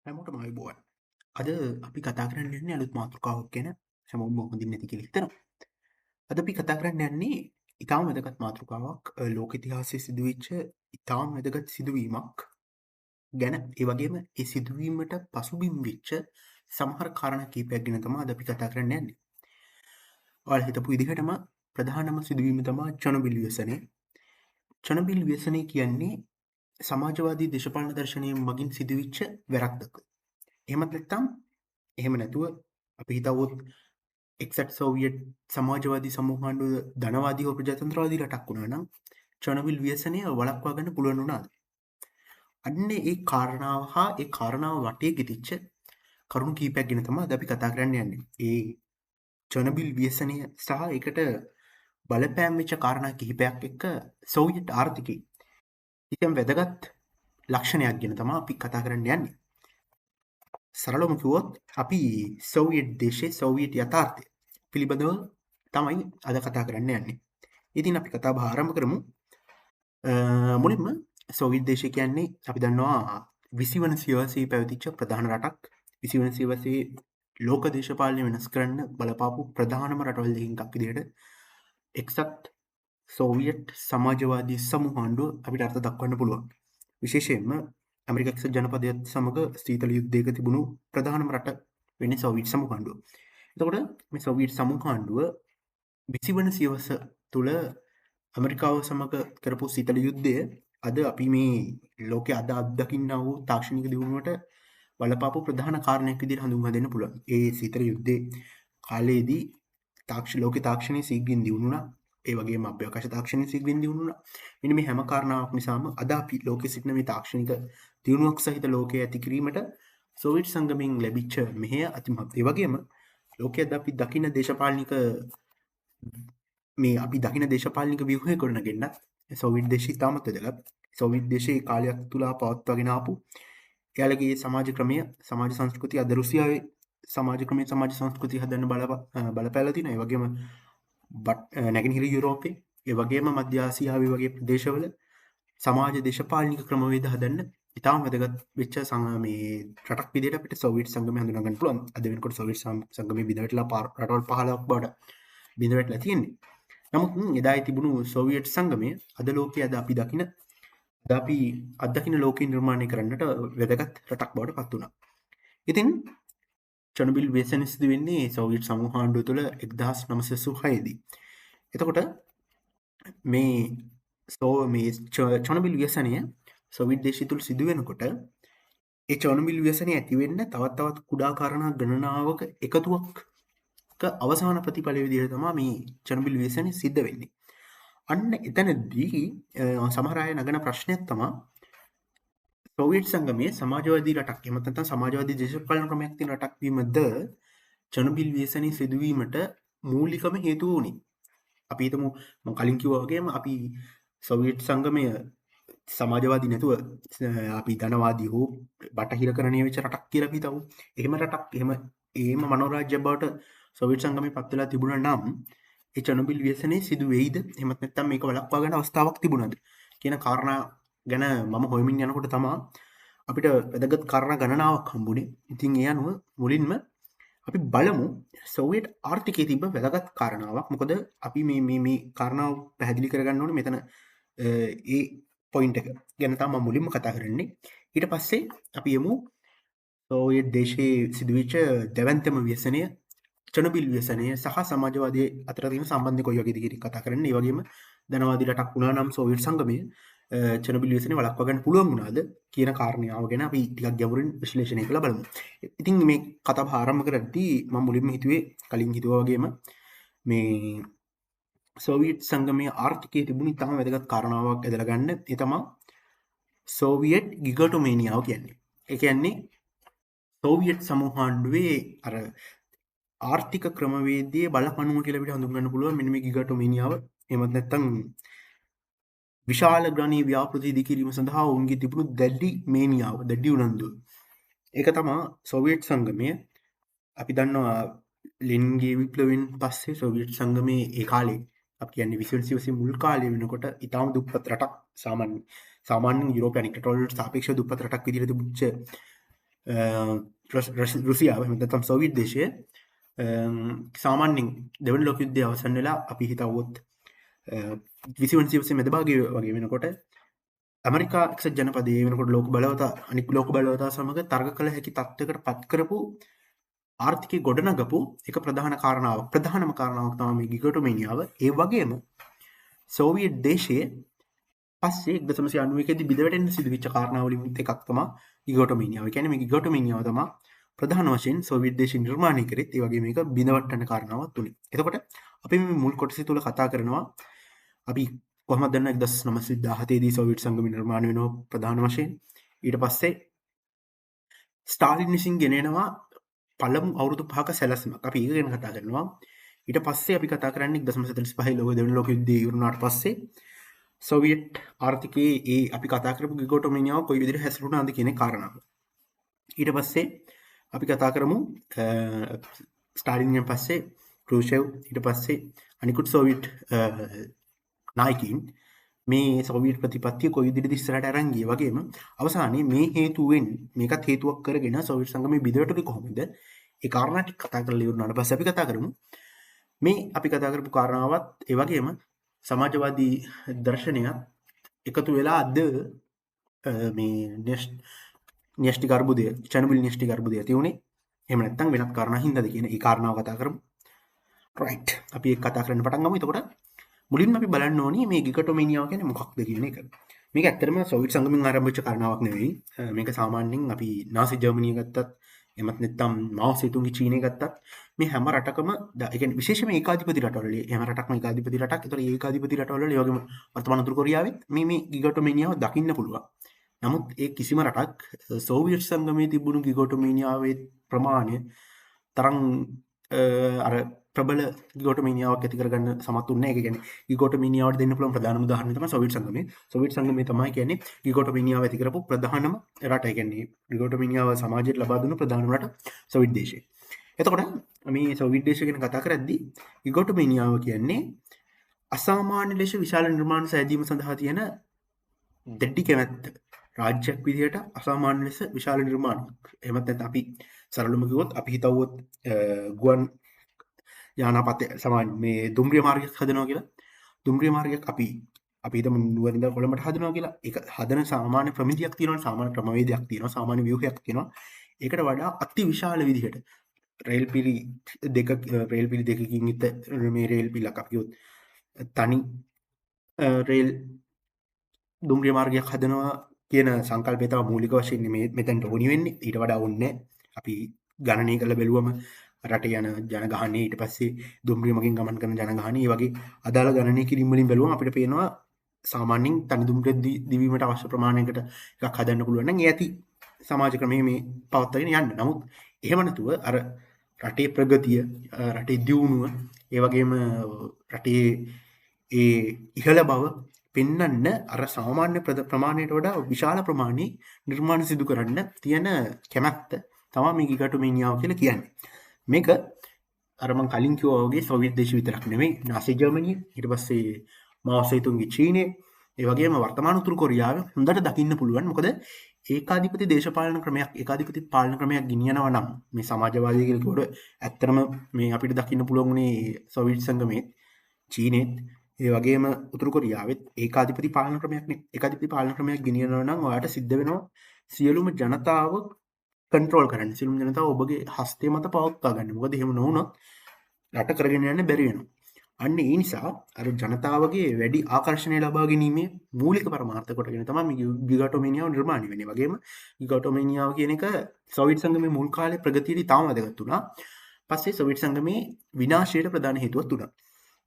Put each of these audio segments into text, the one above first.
හැමෝටම අයුබෝවන්. අද අපි කතා කරන්න යන්නේ අලුත් මාතෘකාවක් ගැන. හැමෝම හොඳින් නැති කියලා හිතනවා. අද අපි කතා කරන්න යන්නේ ඉතාම වැදගත් මාතෘකාවක් ලෝක ඉතිහාසයේ සිදුවෙච්ච ඉතාම වැදගත් සිදුවීමක් ගැන. ඒ වගේම ඒ සිදුවීමට පසුබිම් වෙච්ච සමහර කාරණා කීපයක් ගැන තමයි අද අපි කතා කරන්න යන්නේ. ඔයාලා හිතපු විදිහටම ප්‍රධානම සිදුවීම තමයි චොනොබිල් ව්‍යසනය. චොනොබිල් ව්‍යසනය කියන්නේ සමාජවාදී දේශපාලන දර්ශනය මගින් සිදුවෙච්ච වැරැද්දක්. එහෙමත් නැත්නම් එහෙම නැතුව අපි හිතවොත් එක්සත් සෝවියට් සමාජවාදී සමූහාණ්ඩුව ධනවාදී හෝ ප්‍රජාතන්ත්‍රවාදී රටක් වුණා නම් චොනොවිල් ව්‍යසනය වළක්වා ගන්න පුළුවන් වුණාද? අන්න ඒ කාරණාව හා ඒ කාරණාව වටේ ගෙතිච්ච කරුණු කීපයක් ගැන තමයි අද අපි කතා කරන්න යන්නේ. ඒ චොනොබිල් ව්‍යසනය සහ ඒකට බලපෑම් වෙච්ච කාරණා කිහිපයක් එක්ක සෝවියට් ආර්ථිකයේ ඉතින් වැදගත් ලක්ෂණයක් ගැන තමයි අපි කතා කරන්න යන්නේ. සරලවම කිව්වොත් අපි සෝවියට් දේශයේ සෝවියට් යථාර්ථය පිළිබඳව තමයි අද කතා කරන්න යන්නේ. ඉතින් අපි කතාබහ ආරම්භ කරමු. මුලින්ම සෝවියට් දේශය කියන්නේ අපි දන්නවා 20 වන සියවසේ පැවතිච්ච ප්‍රධාන රටක්. 20 වන සියවසේ ලෝක දේශපාලනය වෙනස් කරන්න බලපාපු ප්‍රධානම රටවල් දෙකකින් එකක් විදිහට එක්සත් සෝවියට් සමාජවාදී සමූහාණ්ඩුව අපිට අර්ථ දක්වන්න පුළුවන්. විශේෂයෙන්ම ඇමරිකා එක්සත් ජනපදයත් සමග සීතල යුද්ධයක තිබුණු ප්‍රධානම රට වෙන්නේ සෝවියට් සමූහාණ්ඩුව. එතකොට මේ සෝවියට් සමූහාණ්ඩුව 20 වන සියවස තුළ ඇමරිකාව සමග කරපු සීතල යුද්ධය අද අපි මේ ලෝකයේ අද අත්දකින්නා වූ තාක්ෂණික දියුණුවට බලපාපු ප්‍රධාන කාරණයක් විදිහට හඳුන්වා දෙන්න පුළුවන්. ඒ සීතල යුද්ධයේ කාලයේදී ලෝකේ තාක්ෂණයේ ශීඝ්‍රයෙන් දියුණුණා. ඒ වගේම අභ්‍යවකාශ තාක්ෂණයේ ශීඝ්‍රයෙන් දියුණුණා. මෙන්න මේ හැම කාරණාවක් නිසාම අද අපි ලෝකයේ සිටින මේ තාක්ෂණික දියුණුවක් සහිත ලෝකයේ ඇති කිරීමට සෝවියට් සංගමයෙන් ලැබිච්ච මෙහෙය අතිමහත්. ඒ වගේම ලෝකයේ අද අපි දකින දේශපාලනික දේශපාලනික ව්‍යුහය ගොඩනගෙන්නත් සෝවියට් දේශය ඉතාමත් වැදගත්. සෝවියට් දේශයේ කාලයක් තුල පවත්වාගෙන ආපු එයාලගේ සමාජ ක්‍රමය, සමාජ සංස්කෘතිය අද රුසියාවේ සමාජ ක්‍රමය, සමාජ සංස්කෘතිය හදන්න බලපෑලා තිනවා. ඒ වගේම නැගෙනහිර යුරෝපේ, ඒ වගේම මධ්‍ය ආසියාවේ වගේ ප්‍රදේශවල සමාජ දේශපාලනික ක්‍රමවේද හදන්න ඉතාම වැදගත් වෙච්ච මේ රටක් විදිහට අපිට සෝවියට් සංගමය හඳුනා ගන්න පුළුවන්. අද වෙනකොට සෝවියට් සංගමය බිඳ වැටලා රටවල් 15ක් බවට බිඳ වැටලා තියෙන්නේ. නමුත් එදායි තිබුණු සෝවියට් සංගමය අද ලෝකයේ අපි අත්දකින ලෝකේ නිර්මාණය කරන්නට වැදගත් රටක් බවට පත් වුණා. ඉතින් චොනොබිල් ව්‍යසනය සිදු වෙන්නේ සෝවියට් සමූහාණ්ඩුව තුළ 1986 දී. එතකොට මේ චොනොබිල් ව්‍යසනය සෝවියට් දේශය තුළ සිදු වෙනකොට ඒ චොනොබිල් ව්‍යසනය ඇති වෙන්න තවත් කුඩා කාරණා ගණනාවක එකතුවක අවසාන ප්‍රතිඵලය විදිහට තමයි මේ චොනොබිල් ව්‍යසනය සිද්ධ වෙන්නේ. අන්න එතනදී සමහර අය නගන ප්‍රශ්නයක් තමයි සෝවියට් සංගමයේ සමාජවාදී රටක්, එහෙම නැත්නම් සමාජවාදී දේශපාලන ක්‍රමයක් තියෙන රටක් වීමද චොනොබිල් ව්‍යසනය සිදුවීමට මූලිකම හේතුව වුණේ. අපි හිතමු මම කලින් කිව්වා වගේම අපි සෝවියට් සංගමය සමාජවාදී නැතුව අපි ධනවාදී හෝ බටහිරකරණය වෙච්ච රටක් කියලා අපි හිතමු. එහෙම රටක් එහෙම මනෝරාජ්‍ය බවට සෝවියට් සංගමය පත් වෙලා තිබුණා නම් ඒ චොනොබිල් ව්‍යසනය සිදු වෙයිද? එහෙමත් නැත්නම් මේක වළක්වා ගන්න අවස්ථාවක් තිබුණාද කියන කාරණා ගැන මම හොයමින් යනකොට තමයි අපිට වැදගත් කාරණා ගණනාවක් හම්බුනේ. ඉතින් ඒ අනුව මුලින්ම අපි බලමු සෝවියට් ආර්ථිකයේ තිබ්බ වැදගත් කාරණාවක්. මොකද අපි මේ කාරණාව පැහැදිලි කරගන්න ඕනේ මෙතන ඒ පොයින්ට් එක ගැන තමයි මුලින්ම කතා කරන්නේ. ඊට පස්සේ අපි යමු සෝවියට් දේශයේ සිදුවෙච්ච දැවැන්තම ව්‍යසනය චොනොබිල් ව්‍යසනය සහ සමාජවාදී අතර තියෙන සම්බන්ධය කොයි වගේද කියන කතා කරන්නේ. ඒ වගේම ධනවාදී රටක් වුණා නම් සෝවියට් සංගමය චොනොබිල් ව්‍යසනය වළක්වා ගන්න පුළුවන් වුණාද කියන කාරණාව ගැන අපි ටිකක් ගැඹුරින් විශ්ලේෂණය කරලා බලමු. ඉතින් මේ කතාව ආරම්භ කරද්දී මම මුලින්ම කලින් හිතුවා වගේම මේ සෝවියට් සංගමයේ ආර්ථිකයේ තිබුණු ඉතාම වැදගත් කාරණාවක් ඇදලා ගන්න. ඒ තමයි සෝවියට් ගිගටොමේනියාව කියන්නේ. ඒ කියන්නේ සෝවියට් සමූහාණ්ඩුවේ අර ආර්ථික ක්‍රමවේදයේ බලපණුව කියලා අපිට හඳුන්වන්න පුළුවන් මෙන්න මේ ගිගටොමේනියාව. එහෙමත් නැත්නම් විශාල ග්‍රහණී ව්‍යාපෘති ඉදිකිරීම සඳහා ඔවුන්ගේ තිබුණු දැඩි මේනියාව, දැඩි උනන්දුව. ඒක තමයි සෝවියට් සංගමය. අපි දන්නවා ලෙනින්ගේ විප්ලවයෙන් පස්සේ සෝවියට් සංගමයේ ඒ කාලේ අපි කියන්නේ 20 වෙනි සියවසේ මුල් කාලේ වෙනකොට ඊටාම දුප්පත් රටක්, සාමාන්‍ය යුරෝපීය රටවල් වලට සාපේක්ෂව දුප්පත් රටක් විදිහට තිබුච්ච රුසියාව එහෙම නැත්නම් සෝවියට් දේශය සාමාන්‍යයෙන් දෙවන ලෝක යුද්ධය අවසන් වෙලා අපි හිතවුවොත් 20 සියවසේ මැද භාගය වගේ වෙනකොට ඇමරිකා එක්සත් ජනපදයේ වෙනකොට ලෝක බලවතා අනික් ලෝක බලවතා සමග තර්ක කළ හැකි තත්ත්වයකට පත් කරපු ආර්ථිකය ගොඩනගපු එක ප්‍රධානම කාරණාවක් තමයි මේ ගිගටොමේනියාව. ඒ වගේම සෝවියට් දේශයේ පස්සේ 1991 දී බිඳ වැටෙන්න සිදුවෙච්ච කාරණාවලින් එකක් තමයි ගිගටොමේනියාව. ඒ කියන්නේ මේ ගිගටොමේනියාව තමයි ප්‍රධාන වශයෙන් සෝවියට් දේශය නිර්මාණය කරෙත් ඒ වගේ මේක බිඳ වට්ටන කාරණාවක් තුනේ. එතකොට අපි මේ මුල් කොටස තුල කතා කරනවා අපි කොහොමද දන්න 1917 දී සෝවියට් සංගමය නිර්මාණය වෙනවා ප්‍රධාන වශයෙන්. ඊට පස්සේ ස්ටාලින් විසින් ගෙනෙනවා පළමු අවුරුදු 5ක සැලැස්මක්. අපි ඒක ගැන කතා කරනවා. ඊට පස්සේ අපි කතා කරන්නේ 1945 ලෝක දෙවන ලෝක යුද්ධය ඉවරුනාට පස්සේ සෝවියට් ආර්ථිකයේ ඒ අපි කතා කරපු ගිගටොමේනියාව කොයි විදිහට හැසිරුණාද කියන කාරණාව. ඊට පස්සේ අපි කතා කරමු ස්ටාලින්ගෙන් පස්සේ ක්‍රූෂෙව් ඊට පස්සේ අනිකුත් සෝවියට් නායකයින් මේ සෝවියට් ප්‍රතිපත්තිය කොයි විදිහට ඉස්සරහට අරන් ගියේ වගේම අවසානයේ මේ හේතුවෙන් මේකත් හේතුවක් කරගෙන සෝවියට් සංගමයේ බිඳවටුනේ කොහොමද? ඒ කාරණා ටික කතා කරලා ඉවරනාට පස්සේ අපි කතා කරමු මේ අපි කතා කරපු කාරණාවත් ඒ වගේම සමාජවාදී දර්ශනයත් එකතු වෙලා අද මේ න්‍යෂ්ටික අර්බුදය චර්නොබිල් න්‍යෂ්ටික අර්බුදය ඇති වුණේ. එහෙම නැත්නම් වෙනත් කාරණා හින්දාද කියන ඒ කාරණාව කතා කරමු. රයිට්. අපි ඒක කතා කරන්න පටන් ගමු. එතකොට මුලින්ම අපි බලන්න ඕනේ මේ ගිගටොමේනියාව කියන්නේ මොකක්ද කියන එක. මේක ඇත්තටම සෝවියට් සංගමයෙන් ආරම්භ වෙච්ච කාරණාවක් නෙවෙයි. මේක සාමාන්‍යයෙන් අපි නාසි ජර්මනිය ගත්තත් එමත් නැත්නම් මාෝ සේතුන්ගේ චීනය ගත්තත් මේ හැම රටකම ඒ කියන්නේ විශේෂයෙන්ම ඒකාධිපති රටවල හැම රටක්ම ඒකාධිපති රටක්. ඒතර ඒකාධිපති රටවල ඒ වගේම වර්තමාන උතුරු කොරියාවෙත් මේ ගිගටොමේනියාව දකින්න පුළුවන්. නමුත් ඒ කිසිම රටක් සෝවියට් සංගමයේ තිබුණු ගිගටොමේනියාවේ ප්‍රමාණය තරම් අර ප්‍රබල ගිගටොමේනියාවක් ඇති කරගන්න සමත් වුණේ නැහැ. ඒ කියන්නේ ගිගටොමේනියාවට දෙන්න පුළුවන් ප්‍රධානම උදාහරණය තමයි සෝවියට් සංගමය. සෝවියට් සංගමය තමයි කියන්නේ ගිගටොමේනියාව ඇති කරපු ප්‍රධානම රට. ඒ කියන්නේ ගිගටොමේනියාව සමාජයට ලබා දුන්න ප්‍රධානම රට සෝවියට් දේශය. එතකොට මේ සෝවියට් දේශය ගැන කතා කරද්දී ගිගටොමේනියාව කියන්නේ අසාමාන්‍ය ලෙස විශාල නිර්මාණ සෑදීම සඳහා තියෙන දෙඩි කැමැත්ත. රාජ්‍යයක් විදිහට අසාමාන්‍ය ලෙස විශාල නිර්මාණයක්. එහෙමත් නැත්නම් අපි සරලවම කිව්වොත් අපි හිතවුවොත් ගුවන් යානාපත සමාන මේ දුම්රිය මාර්ගයක් හදනවා කියලා. දුම්රිය මාර්ගයක් අපි හිතමු නුවරින් ඉඳලා කොළඹට හදනවා කියලා. ඒක හදන සාමාන්‍ය ප්‍රමිතියක් තියෙනවා, සාමාන්‍ය ක්‍රමවේදයක් තියෙනවා, සාමාන්‍ය ව්‍යුහයක් තියෙනවා. ඒකට වඩා අති විශාල විදිහට රේල් පිළි දෙකකින් ඉත මේ රේල් පිළක් අපි කිව්වොත් තනි රේල් දුම්රිය මාර්ගයක් හදනවා කියන සංකල්පය තමයි මූලික වශයෙන් මේ මෙතෙන්ට ඕනි වෙන්නේ. ඊට වඩා ඕනේ අපි ගණනය කරලා බැලුවම රටේ යන ජනගහනය ඊට පස්සේ දුම්රිය මගින් ගමන් කරන ජනගහනය මේ වගේ අදාළ ගණනය කිරීම වලින් බැලුවම අපිට පේනවා සාමාන්‍යයෙන් තනි දුම්රිය දිවීමට අවශ්‍ය ප්‍රමාණයකට එකක් හදන්න පුළුවන් නම් ඒ ඇති සමාජ ක්‍රමයේ මේ පවත්වාගෙන යන්න. නමුත් එහෙම නැතුව අර රටේ ප්‍රගතිය, රටේ දියුණුව, ඒ වගේම රටේ ඒ ඉහළ බව පෙන්වන්න අර සාමාන්‍ය ප්‍රමාණයට වඩා විශාල ප්‍රමාණයේ නිර්මාණ සිදු කරන්න තියෙන කැමැත්ත තමයි මේ ගිගටොමේනියාව කියලා කියන්නේ. මේක අර මම කලින් කිව්වා වගේ සෝවියට් දේශ විතරක් නෙමෙයි නාසි ජර්මනිය ඊට පස්සේ මාෝ සේතුන්ගේ චීනය ඒ වගේම වර්තමාන උතුරු කොරියාව හොඳට දකින්න පුළුවන්. මොකද ඒකාධිපති දේශපාලන ක්‍රමයක් ඒකාධිපති පාලන ක්‍රමයක් ගෙනියනවා නම් මේ සමාජවාදී කියලා කිව්වොත් ඇත්තටම මේ අපිට දකින්න පුළුවන් උනේ සෝවියට් සංගමයේ චීනෙත් ඒ වගේම උතුරු කොරියාවෙත් ඒකාධිපති පාලන ක්‍රමයක් නේ. ඒකාධිපති පාලන ක්‍රමයක් ගෙනියනවා නම් ඔයාලට සිද්ධ වෙනවා සියලුම ජනතාව කන්ට්‍රෝල් කරන්න. සියලුම ජනතාව ඔබගේ හස්තය මත පවත්වා ගන්න. මොකද එහෙම නොවුනොත් රට කරගෙන යන්න බැරි වෙනවා. අන්න ඒ නිසා අර ජනතාවගේ වැඩි ආකර්ෂණය ලබා ගැනීමේ මූලික පරමාර්ථ කොටගෙන තමයි මේ ගිගටොමේනියාව නිර්මාණය වෙන්නේ. වගේම ගිගටොමේනියාව කියන එක සෝවියට් සංගමයේ මුල් කාලේ ප්‍රගතියේදී තාම වැදගත් වුණා. පස්සේ සෝවියට් සංගමයේ විනාශයට ප්‍රධාන හේතුවක් වුණා.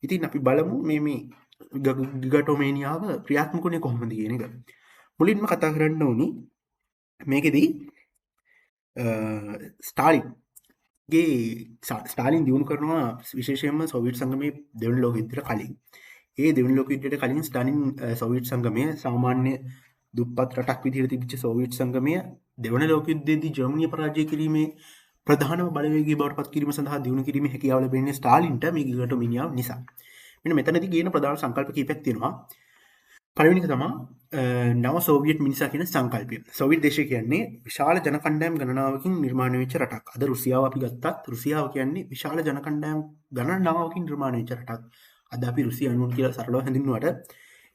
ඉතින් අපි බලමු මේ ගිගටොමේනියාව ක්‍රියාත්මක වුණේ කොහොමද කියන එක. මුලින්ම කතා කරන්න ඕනි මේකෙදී ස්ටාලින් දියුණු කරනවා විශේෂයෙන්ම සෝවියට් සංගමයේ දෙවන ලෝක යුද්ධයට කලින්. ඒ දෙවන ලෝක යුද්ධයට කලින් ස්ටාලින් සෝවියට් සංගමය සාමාන්‍ය දුප්පත් රටක් විදිහට තිබිච්ච සෝවියට් සංගමය දෙවන ලෝක යුද්ධයේදී ජර්මනිය පරාජය කිරීමේ ප්‍රධානම බලවේගී බවට පත් කිරීම සඳහා දියුණු කිරීමේ හැකියාව ලැබෙන්නේ ස්ටාලින්ට මේ ගිගටොමේනියාව නිසා. මෙන්න මෙතනදී කියන ප්‍රධාන සංකල්ප කීපයක් තියෙනවා. පළවෙනි එක තමා නව සෝවියට් මිනිසා කියන සංකල්පය. සෝවියට් දේශය කියන්නේ විශාල ජන කණ්ඩායම් ගණනාවකින් නිර්මාණය වෙච්ච රටක්. අද රුසියාව අපි ගත්තත් රුසියාව කියන්නේ විශාල ජන කණ්ඩායම් ගණනාවකින් නිර්මාණය වෙච්ච රටක්. අද අපි රුසියානුන් කියලා සරලව හැඳින්වුවට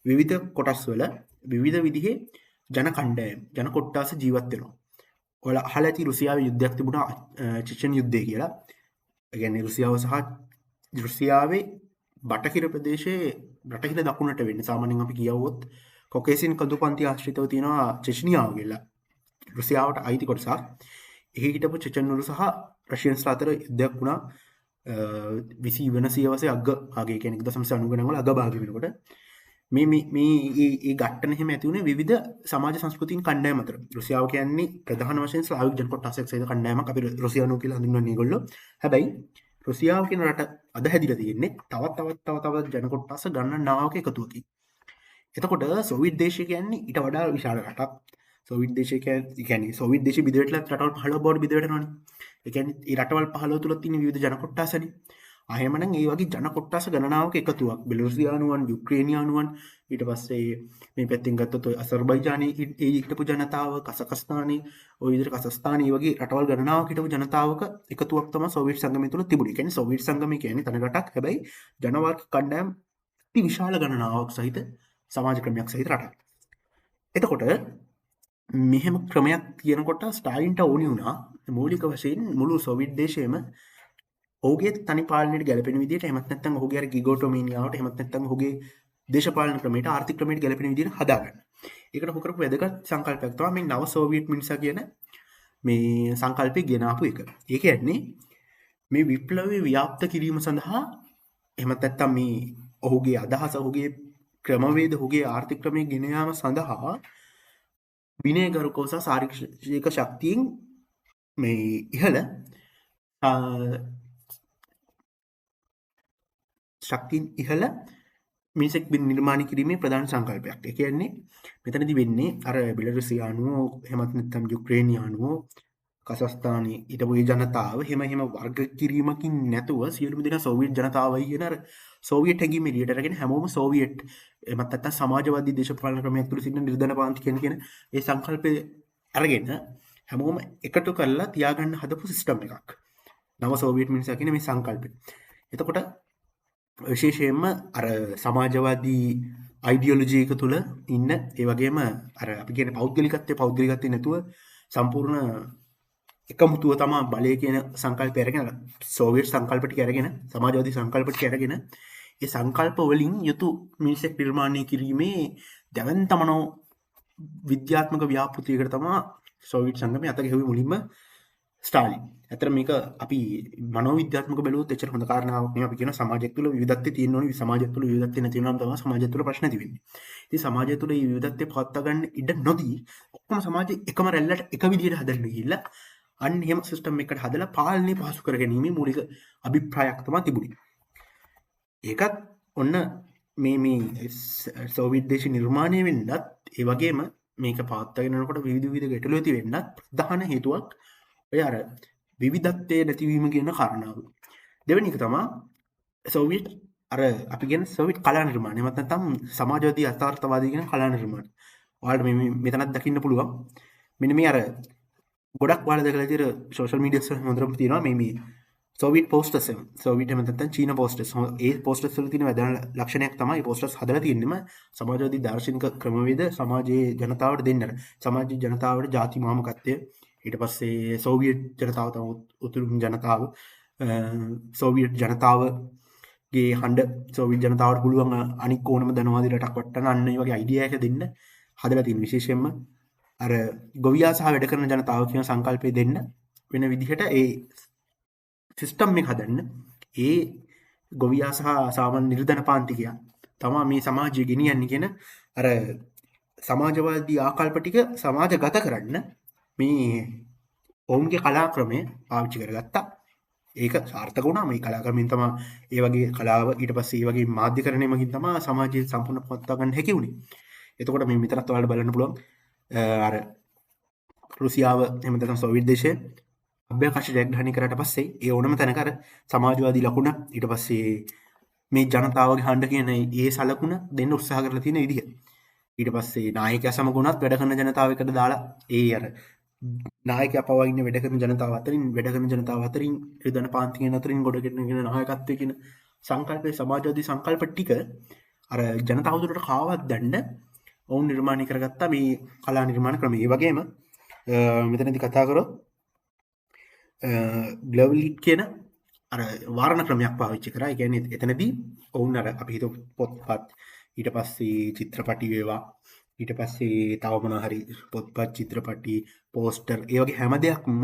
විවිධ කොටස් වල විවිධ විදිහේ ජන කණ්ඩායම් ජන කොට්ටාස ජීවත් වෙනවා. ඔයාලා අහලා ඇති රුසියාවේ යුද්ධයක් තිබුණා චෙචෙන් යුද්ධය කියලා. ඒ කියන්නේ රුසියාව සහ රුසියාවේ බටහිර ප්‍රදේශයේ බටහිර දකුණට වෙන්නේ සාමාන්‍යයෙන් අපි කියවුවොත් කොකේසියන් කඳුපන්ති ආශ්‍රිතව තියෙනවා චෙච්නියාව කියලා. රුසියාවට අයිති කොටසක්. එහි හිටපු චෙචෙන්වරු සහ රෂියන්ස්ලා අතර යුද්ධයක් වුණා 20 වෙනි සියවසේ අග භාගයේ කියන්නේ 1990 ගණන් වල අග භාගය වෙනකොට මේ ගැටන එහෙම ඇති වුණේ විවිධ සමාජ සංස්කෘතික කණ්ඩායම් අතර. රුසියාව කියන්නේ ප්‍රධාන වශයෙන් ස්ලාවික ජන කොටසක් සහිත කණ්ඩායමක්. අපි රුසියානු කියලා හඳුන්වන්නේ ඒගොල්ලෝ. හැබැයි රුසියාව කියන රට අද හැදිලා තියෙන්නේ තවත් ජන කොටස ගණනාවක එකතුවකින්. එතකොට සෝවියට් දේශය කියන්නේ ඊට වඩා විශාල රටක්. සෝවියට් දේශය කියන්නේ සෝවියට් දේශය බිඳවැටලා රටවල් 15 බවට බිඳවැටෙනවානේ. ඒ කියන්නේ මේ රටවල් 15 තුල තියෙන විවිධ ජන කොටසනේ. එහෙමනම් ඒ වගේ ජන කොටස ගණනාවක එකතුවක්. බෙලරුසියානුවන්, යුක්‍රේනියානුවන්, ඊට පස්සේ මේ පැත්තෙන් ගත්තොත් ඔය අසර්බයිජානයේ ඒ හිටපු ජනතාව, කසකස්තානයේ, ඔය විදිහට කසස්තානයේ වගේ රටවල් ගණනාවක හිටපු ජනතාවක එකතුවක් තමයි සෝවියට් සංගමය තුල තිබුණේ. ඒ කියන්නේ සෝවියට් සංගමය කියන්නේ තන රටක්. හැබැයි ජනවාර්ගික කණ්ඩායම් විශාල ගණනාවක් සහිත සමාජ ක්‍රමයක් සහිත රටක්. එතකොට මෙහෙම ක්‍රමයක් තියෙනකොට ස්ටාලින්ට ඕනි වුණා මූලික වශයෙන් මුළු සෝවියට් දේශයේම ඔහුගේ තනි පාලනයට ගැලපෙන විදිහට එහෙමත් නැත්නම් ඔහුගේ අර ගිගෝටොමීනියාවට එහෙමත් නැත්නම් ඔහුගේ දේශපාලන ක්‍රමයට ආර්ථික ක්‍රමයට ගැලපෙන විදිහට හදාගන්න. ඒකට ඔහු කරපු වැදගත් සංකල්පයක් තමයි මේ නව සෝවියට් මිනිසා කියන මේ සංකල්පය ගෙනාපු එක. ඒ කියන්නේ මේ විප්ලවය ව්‍යාප්ත කිරීම සඳහා එහෙමත් නැත්නම් මේ ඔහුගේ අදහස ඔහුගේ ක්‍රමවේද ඔහුගේ ආර්ථික ක්‍රමයේ ගෙන යාම සඳහා විනයගරුකව සහ ශාරීරික ශක්තියෙන් මේ ඉහළ ශක්තියින් ඉහළ මිනිසෙක් නිර්මාණය කිරීමේ ප්‍රධාන සංකල්පයක්. ඒ කියන්නේ මෙතනදී වෙන්නේ අර බෙලරුසියානුවෝ එහෙමත් නැත්නම් යුක්‍රේනියානුවෝ කසස්ථානයේ හිටපු ජනතාව එහෙම වර්ග කිරීමකින් නැතුව සියලුම දෙනා සෝවියට් ජනතාවයි කියන අර සෝවියට් හැඟීම එළියට අරගෙන හැමෝම සෝවියට් එහෙමත් නැත්නම් සමාජවාදී දේශපාලන ක්‍රමයක් තුළ සිටින නිර්ධන පාන්ති කියන ඒ සංකල්පය අරගෙන හැමෝම එකතු කරලා තියාගන්න හදපු සිස්ටම් එකක්. නව සෝවියට් මිනිසා කියන මේ සංකල්පය. එතකොට විශේෂයෙන්ම අර සමාජවාදී අයිඩියොලොජි එක තුළ ඉන්න ඒ වගේම අර අපි කියන්නේ පෞද්ගලිකත්වයේ නැතුව සම්පූර්ණ එකමුතුව තමයි බලය කියන සංකල්පය අරගෙන සෝවියට් සංකල්ප ටික අරගෙන සමාජවාදී සංකල්ප ටික අරගෙන ඒ සංකල්ප වලින් යුතු මිනිසෙක් නිර්මාණය කිරීමේ දැවැන්තමනෝ විද්‍යාත්මක ව්‍යාපෘතියකට තමයි සෝවියට් සංගමය අත ගැහුවේ මුලින්ම ස්ටාලින්. ඇත්තට මේක අපි මනෝවිද්‍යාත්මක බැලුවොත් එච්චර හොඳ කාරණාවක් නෙවෙයි. අපි කියන සමාජයක් තුළ විවිධත්වය තියෙන්න ඕනේ. සමාජයක් තුළ විවිධත්වය නැති වෙනවම තමයි සමාජය තුළ ප්‍රශ්න ඇති වෙන්නේ. ඉතින් සමාජය තුළ මේ විවිධත්වය පවත්වා ගන්න ඉඩ නොදී ඔක්කොම සමාජය එකම රැල්ලට එක විදිහට හදන්න ගිහිල්ලා අන්න එහෙම සිස්ටම් එකකට හදලා පාලනය පහසු කර ගැනීමේ මූලික අභිප්‍රායක් තමයි තිබුණේ. ඒකත් ඔන්න මේ සෝවියට් දේශ නිර්මාණය වෙන්නත් ඒ වගේම මේක පවත්වාගෙන යනකොට විවිධ ගැටලු ඇති වෙන්නත් ප්‍රධාන හේතුවක් ඔය අර විවිධත්වයේ නැතිවීම කියන කාරණාව. දෙවෙනි එක තමයි සෝවියට් අර අපි කියන සෝවියට් කලා නිර්මාණය. එහෙමත් නැත්නම් සමාජවාදී අර්ථාර්ථවාදී කියන කලා නිර්මාණය. ඔයාලට මේ මෙතනත් දකින්න පුළුවන්. මෙන්න මේ අර ගොඩක් ඔයාලා දැකලා තියෙන සෝෂල් මීඩියාස් වල හොඳටම තියෙනවා මේ සෝවියට් පෝස්ටර්ස් එක. සෝවියට් එහෙම නැත්නම් චීන පෝස්ටර්ස්. ඒ පෝස්ටර්ස් වල තියෙන වැදගත් ලක්ෂණයක් තමයි මේ පෝස්ටර්ස් හදලා තියෙන්නම සමාජවාදී දාර්ශනික ක්‍රමවේද සමාජයේ ජනතාවට දෙන්නට. සමාජයේ ජනතාවට ಜಾති මාමකත්වය ඊට පස්සේ සෝවියට් ජනතාව තමයි උතුරු ජනතාව සෝවියට් ජනතාවගේ හඬ සෝවියට් ජනතාවට පුළුවන් අනික් ඕනම ධනවාදී රටක් වටන්න අන්න ඒ වගේ අයිඩියා එක දෙන්න හදලා තියෙන විශේෂයෙන්ම අර ගොවියා සහ වැඩ කරන ජනතාව කියන සංකල්පය දෙන්න වෙන විදිහට ඒ සිස්ටම් එක හදන්න ඒ ගොවියා සහ සාමාන්‍ය නිර්ධන පාන්තිකයා තමයි මේ සමාජය ගෙනියන්නේ කියන අර සමාජවාදී ආකල්ප ටික සමාජගත කරන්න මේ ඔවුන්ගේ කලා ක්‍රමය පාවිච්චි කරගත්තා. ඒක සාර්ථක වුණා. මේ කලා ක්‍රමෙන් තමයි ඒ වගේ කලාව ඊට පස්සේ ඒ වගේ මාධ්‍යකරණයමකින් තමයි සමාජයේ සම්පූර්ණ පවත්වා ගන්න හැකි වුණේ. එතකොට මේ මෙතනත් ඔයාලට බලන්න පුළුවන් අර රුසියාව එහෙම නැත්නම් සෝවියට් දේශය අභ්‍යවකාශ ජයග්‍රහණය කරාට පස්සේ ඒ ඕනම තැනක අර සමාජවාදී ලකුණ ඊට පස්සේ මේ ජනතාවගේ හඬ කියන ඒ සලකුණ දෙන්න උත්සාහ කරලා තියෙන විදිහ. ඊට පස්සේ නායකයා සමගුණත් වැඩ කරන ජනතාව එකට දාලා ඒ අර නායකයා පවා ඉන්න වැඩ කරන ජනතාව අතරින් වැඩ කරන ජනතාව අතරින් රිදන පාන්තියන් අතරින් ගොඩගෙන නායකත්වයේ කියන සංකල්පයේ සමාජවාදී සංකල්ප ටික අර ජනතාව තුළට කාවත් දන්න ඔවුන් නිර්මාණය කරගත්තා මේ කලා නිර්මාණ ක්‍රමය. ඒ වගේම මෙතනදී කතා කරොත් ග්ලව්ලිට් කියන අර වාරණ ක්‍රමයක් පාවිච්චි කරා. ඒ කියන්නේ එතනදී ඔවුන් අර අපි හිතුව පොත්පත් ඊට පස්සේ චිත්‍රපටි වේවා ඊට පස්සේ තව මොනවා හරි පොත්පත් චිත්‍රපටි පෝස්ටර් ඒ වගේ හැම දෙයක්ම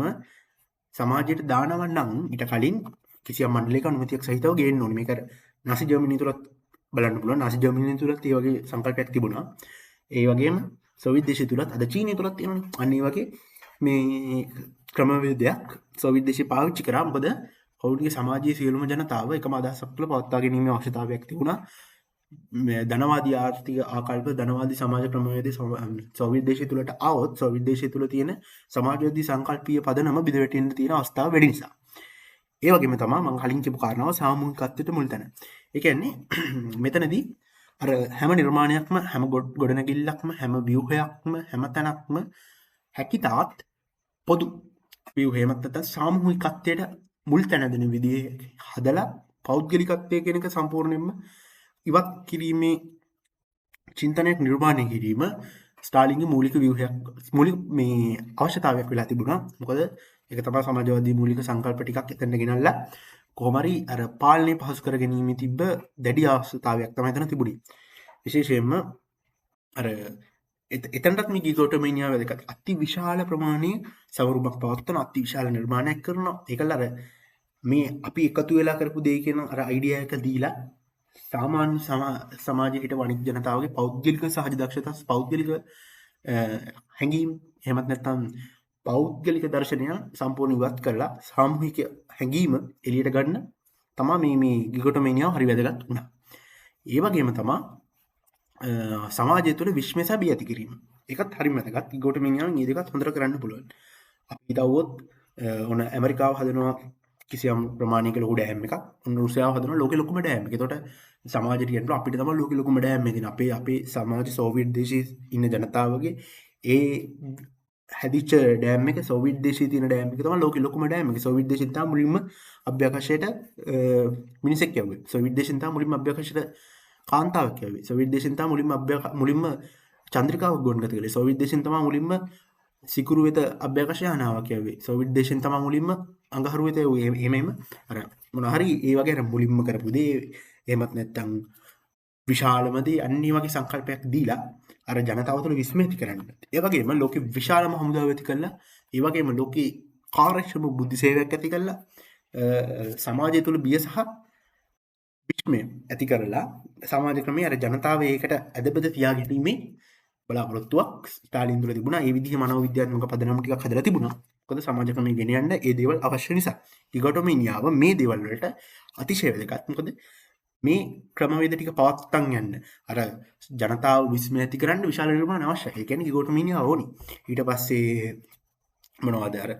සමාජයට දානවා නම් ඊට කලින් කිසියම් මණ්ඩලයක අනුමැතියක් සහිතව ගේන්න ඕනේ. මේක අර නාසි ජර්මනිය තුලත් බලන්න පුළුවන්. නාසි ජර්මනිය තුලත් ඒ වගේ සංකල්පයක් තිබුණා. ඒ වගේම සෝවියට් දේශය තුලත් අද චීනය තුලත් තියෙනවානේ. අන්න ඒ වගේ මේ ක්‍රමවේදයක් සෝවියට් දේශය පාවිච්චි කරා. මොකද ඔවුන්ගේ සමාජයේ සියලුම ජනතාව එකම අදහසක් තුළ පවත්වා ගැනීමේ අවශ්‍යතාවයක් තිබුණා. ධනවාදී ආර්ථික ආකල්ප ධනවාදී සමාජ ක්‍රමවේදය සෝවියට් දේශය තුළට ආවොත් සෝවියට් දේශය තුළ තියෙන සමාජවාදී සංකල්පීය පදනම බිඳ වැටෙන්න තියෙන අවස්ථාව වැඩි නිසා. ඒ වගේම තමයි මම කලින් කියපු කාරණාව සාමූහිකත්වයට මුල් තැන. ඒ කියන්නේ මෙතනදී අර හැම නිර්මාණයක්ම හැම ගොඩනැගිල්ලක්ම හැම ව්‍යුහයක්ම හැම තැනක්ම හැකිතාත් පොදු ව්‍යුහයමත් නැත්නම් සාමූහිකත්වයට මුල් තැන දෙන විදිහේ හදලා පෞද්ගලිකත්වය කියන එක සම්පූර්ණයෙන්ම ඉවත් කිරීමේ චින්තනයක් නිර්මාණය කිරීම ස්ටාලින්ගේ මූලික ව්‍යුහයක් මූලික මේ අවශ්‍යතාවයක් වෙලා තිබුණා. මොකද ඒක තමයි සමාජවාදී මූලික සංකල්ප ටිකක් එතනට ගෙනල්ලා කොහොම හරි අර පාලනය පහසු කර ගැනීමේ තිබ්බ දැඩි අවශ්‍යතාවයක් තමයි එතන තිබුණේ. විශේෂයෙන්ම අර එතනටත් මේ ගිගොටොමීනියා වැදගත්. අති විශාල ප්‍රමාණයේ සවරුමක් පවත්වන අති විශාල නිර්මාණයක් කරනවා. ඒකල අර මේ අපි එකතු වෙලා කරපු දේ කියන අර අයිඩියා එක දීලා සාමාන්‍ය සමාජයේ හිට වනික් ජනතාවගේ පෞද්ගලික සහජ දක්ෂතා පෞද්ගලික හැඟීම් එහෙමත් නැත්නම් පෞද්ගලික දර්ශනයන් සම්පූර්ණ ඉවත් කරලා සාමූහික හැඟීම එළියට ගන්න තමයි මේ ගිගොටොමීනියා හරි වැදගත් වුණා. ඒ වගේම තමයි සමාජය තුළ විශ්මය සහ බිය ඇති කිරීම. ඒකත් හරිම වැදගත්. ගිගොටොමීනියාන් මේ දෙකත් හොඳට කරන්න පුළුවන්. අපි හිතවුවොත් ඔන්න ඇමරිකාව හදනවා කිසියම් ප්‍රමාණයක ලොකු ඩෑම් එකක්. ඔන්න රුසියාව හදනවා ලෝකෙ ලොකුම ඩෑම් එක. එතකොට සමාජයට කියනවා අපිට තමයි ලෝකෙ ලොකුම ඩෑම් එක තියෙන. අපේ සමාජ සෝවියට් දේශයේ ඉන්න ජනතාවගේ ඒ හැදිච්ච ඩෑම් එක සෝවියට් දේශයේ තියෙන ඩෑම් එක තමයි ලෝකෙ ලොකුම ඩෑම් එක. සෝවියට් දේශයෙන් තමයි මුලින්ම අභ්‍යවකාශයට මිනිසෙක් යවුවේ. සෝවියට් දේශයෙන් තමයි මුලින්ම අභ්‍යවකාශයට කාන්තාවක් යවුවේ. සෝවියට් දේශයෙන් තමයි මුලින්ම චන්ද්‍රිකාවක් ගොනුගත කළේ. සෝවියට් දේශයෙන් තමයි මුලින්ම සිකුරු වෙත අභ්‍යවකාශ යානාවක් යවුවේ. සෝවියට් දේශයෙන් තමයි මුලින්ම අඟහරු වෙත යවුවේ. එහෙම අර මොනවා හරි ඒ වගේ අර මුලින්ම කරපු දේ එහෙමත් නැත්නම් විශාලම දේ අන්න ඒ වගේ සංකල්පයක් දීලා අර ජනතාව තුළ විස්මය ඇති කරන්න. ඒ වගේම ලෝකේ විශාලම හමුදාව ඇති කළා. ඒ වගේම ලෝකේ කාර්යක්ෂම බුද්ධි සේවයක් ඇති කළා. සමාජය තුළ බිය සහ විස්මය ඇති කරලා සමාජ ක්‍රමයේ අර ජනතාව ඒකට ඇදබද තියාගැනීමේ බලාපොරොත්තුවක් ස්ටාලින් තුළ තිබුණා. ඒ විදිහේ මනෝවිද්‍යාත්මක පදනම ටිකක් හදලා තිබුණා. මොකද සමාජ ක්‍රමයේ ගෙන යන්න ඒ දේවල් අවශ්‍ය නිසා. ගිගොටොමීනියාව මේ දේවල් වලට අතිශය වැදගත්. මොකද මේ ක්‍රමවේද ටික පවත්වාගෙන යන්න අර ජනතාව විස්මය ඇති කරන්න විශාල නිර්මාණ අවශ්‍යයි. ඒ කියන්නේ ගිගොටොමීනියාව ඕනි. ඊට පස්සේ මොනවද අර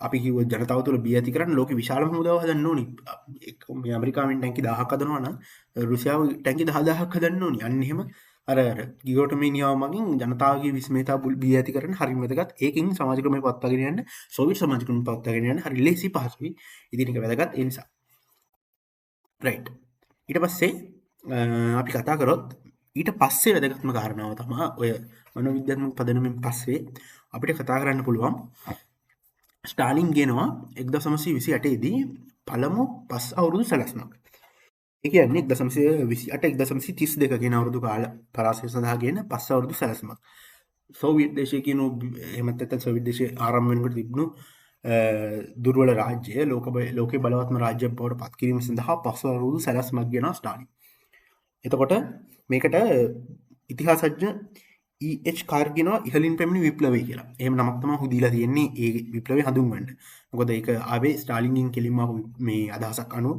අපි කිව්ව ජනතාව තුළ බිය ඇති කරන්න ලෝකෙ විශාලම හමුදාව හදන්න ඕනි. මේ ඇමරිකාවෙන් ටැංකි 1000ක් හදනවා නම් රුසියාව ටැංකි 10000ක් හදන්න ඕනි. අන්න එහෙම අර ගිගොටොමීනියාව මගින් ජනතාවගේ විස්මයතා බිය ඇති කරන්න හරිම වැදගත්. ඒකෙන් සමාජ ක්‍රමය පවත්වාගෙන යන්න සෝවියට් සමාජ ක්‍රමය පවත්වාගෙන යන්න හරි ලේසි පහසුයි. ඉතින් ඒක වැදගත් ඒ නිසා. රයිට්. ඊට පස්සේ අපි කතා කරොත් ඊට පස්සේ වැදගත්ම කාරණාව තමයි ඔය මනෝවිද්‍යාත්මක පදනමෙන් පස්සේ අපිට කතා කරන්න පුළුවන් ස්ටාලින් ගෙනවා 1928 දී පළමු පස් අවුරුදු සැලැස්මක්. ඒ කියන්නේ 1928 1932 කියන අවුරුදු කාල පරාසය සඳහා ගෙන පස් අවුරුදු සැලැස්මක්. සෝවියට් දේශයේ කියන එහෙමත් නැත්නම් සෝවියට් දේශයේ ආරම්භ වෙනකොට තිබුණු දුර්වල රාජ්‍ය ලෝකේ බලවත්ම රාජ්‍යයක් බවට පත් කිරීම සඳහා පස් අවුරුදු සැලැස්මක් ගෙනා ස්ටාලින්. එතකොට මේකට ඉතිහාසඥ E.H. කාර් කියනවා ඉහළින් පැමිණි විප්ලවය කියලා. එහෙම නමක් තමයි ඔහු දීලා තියෙන්නේ ඒ විප්ලවය හඳුන්වන්න. මොකද ඒක ආවේ ස්ටාලින්ගෙන් කෙලින්ම මේ අදහසක් අනුව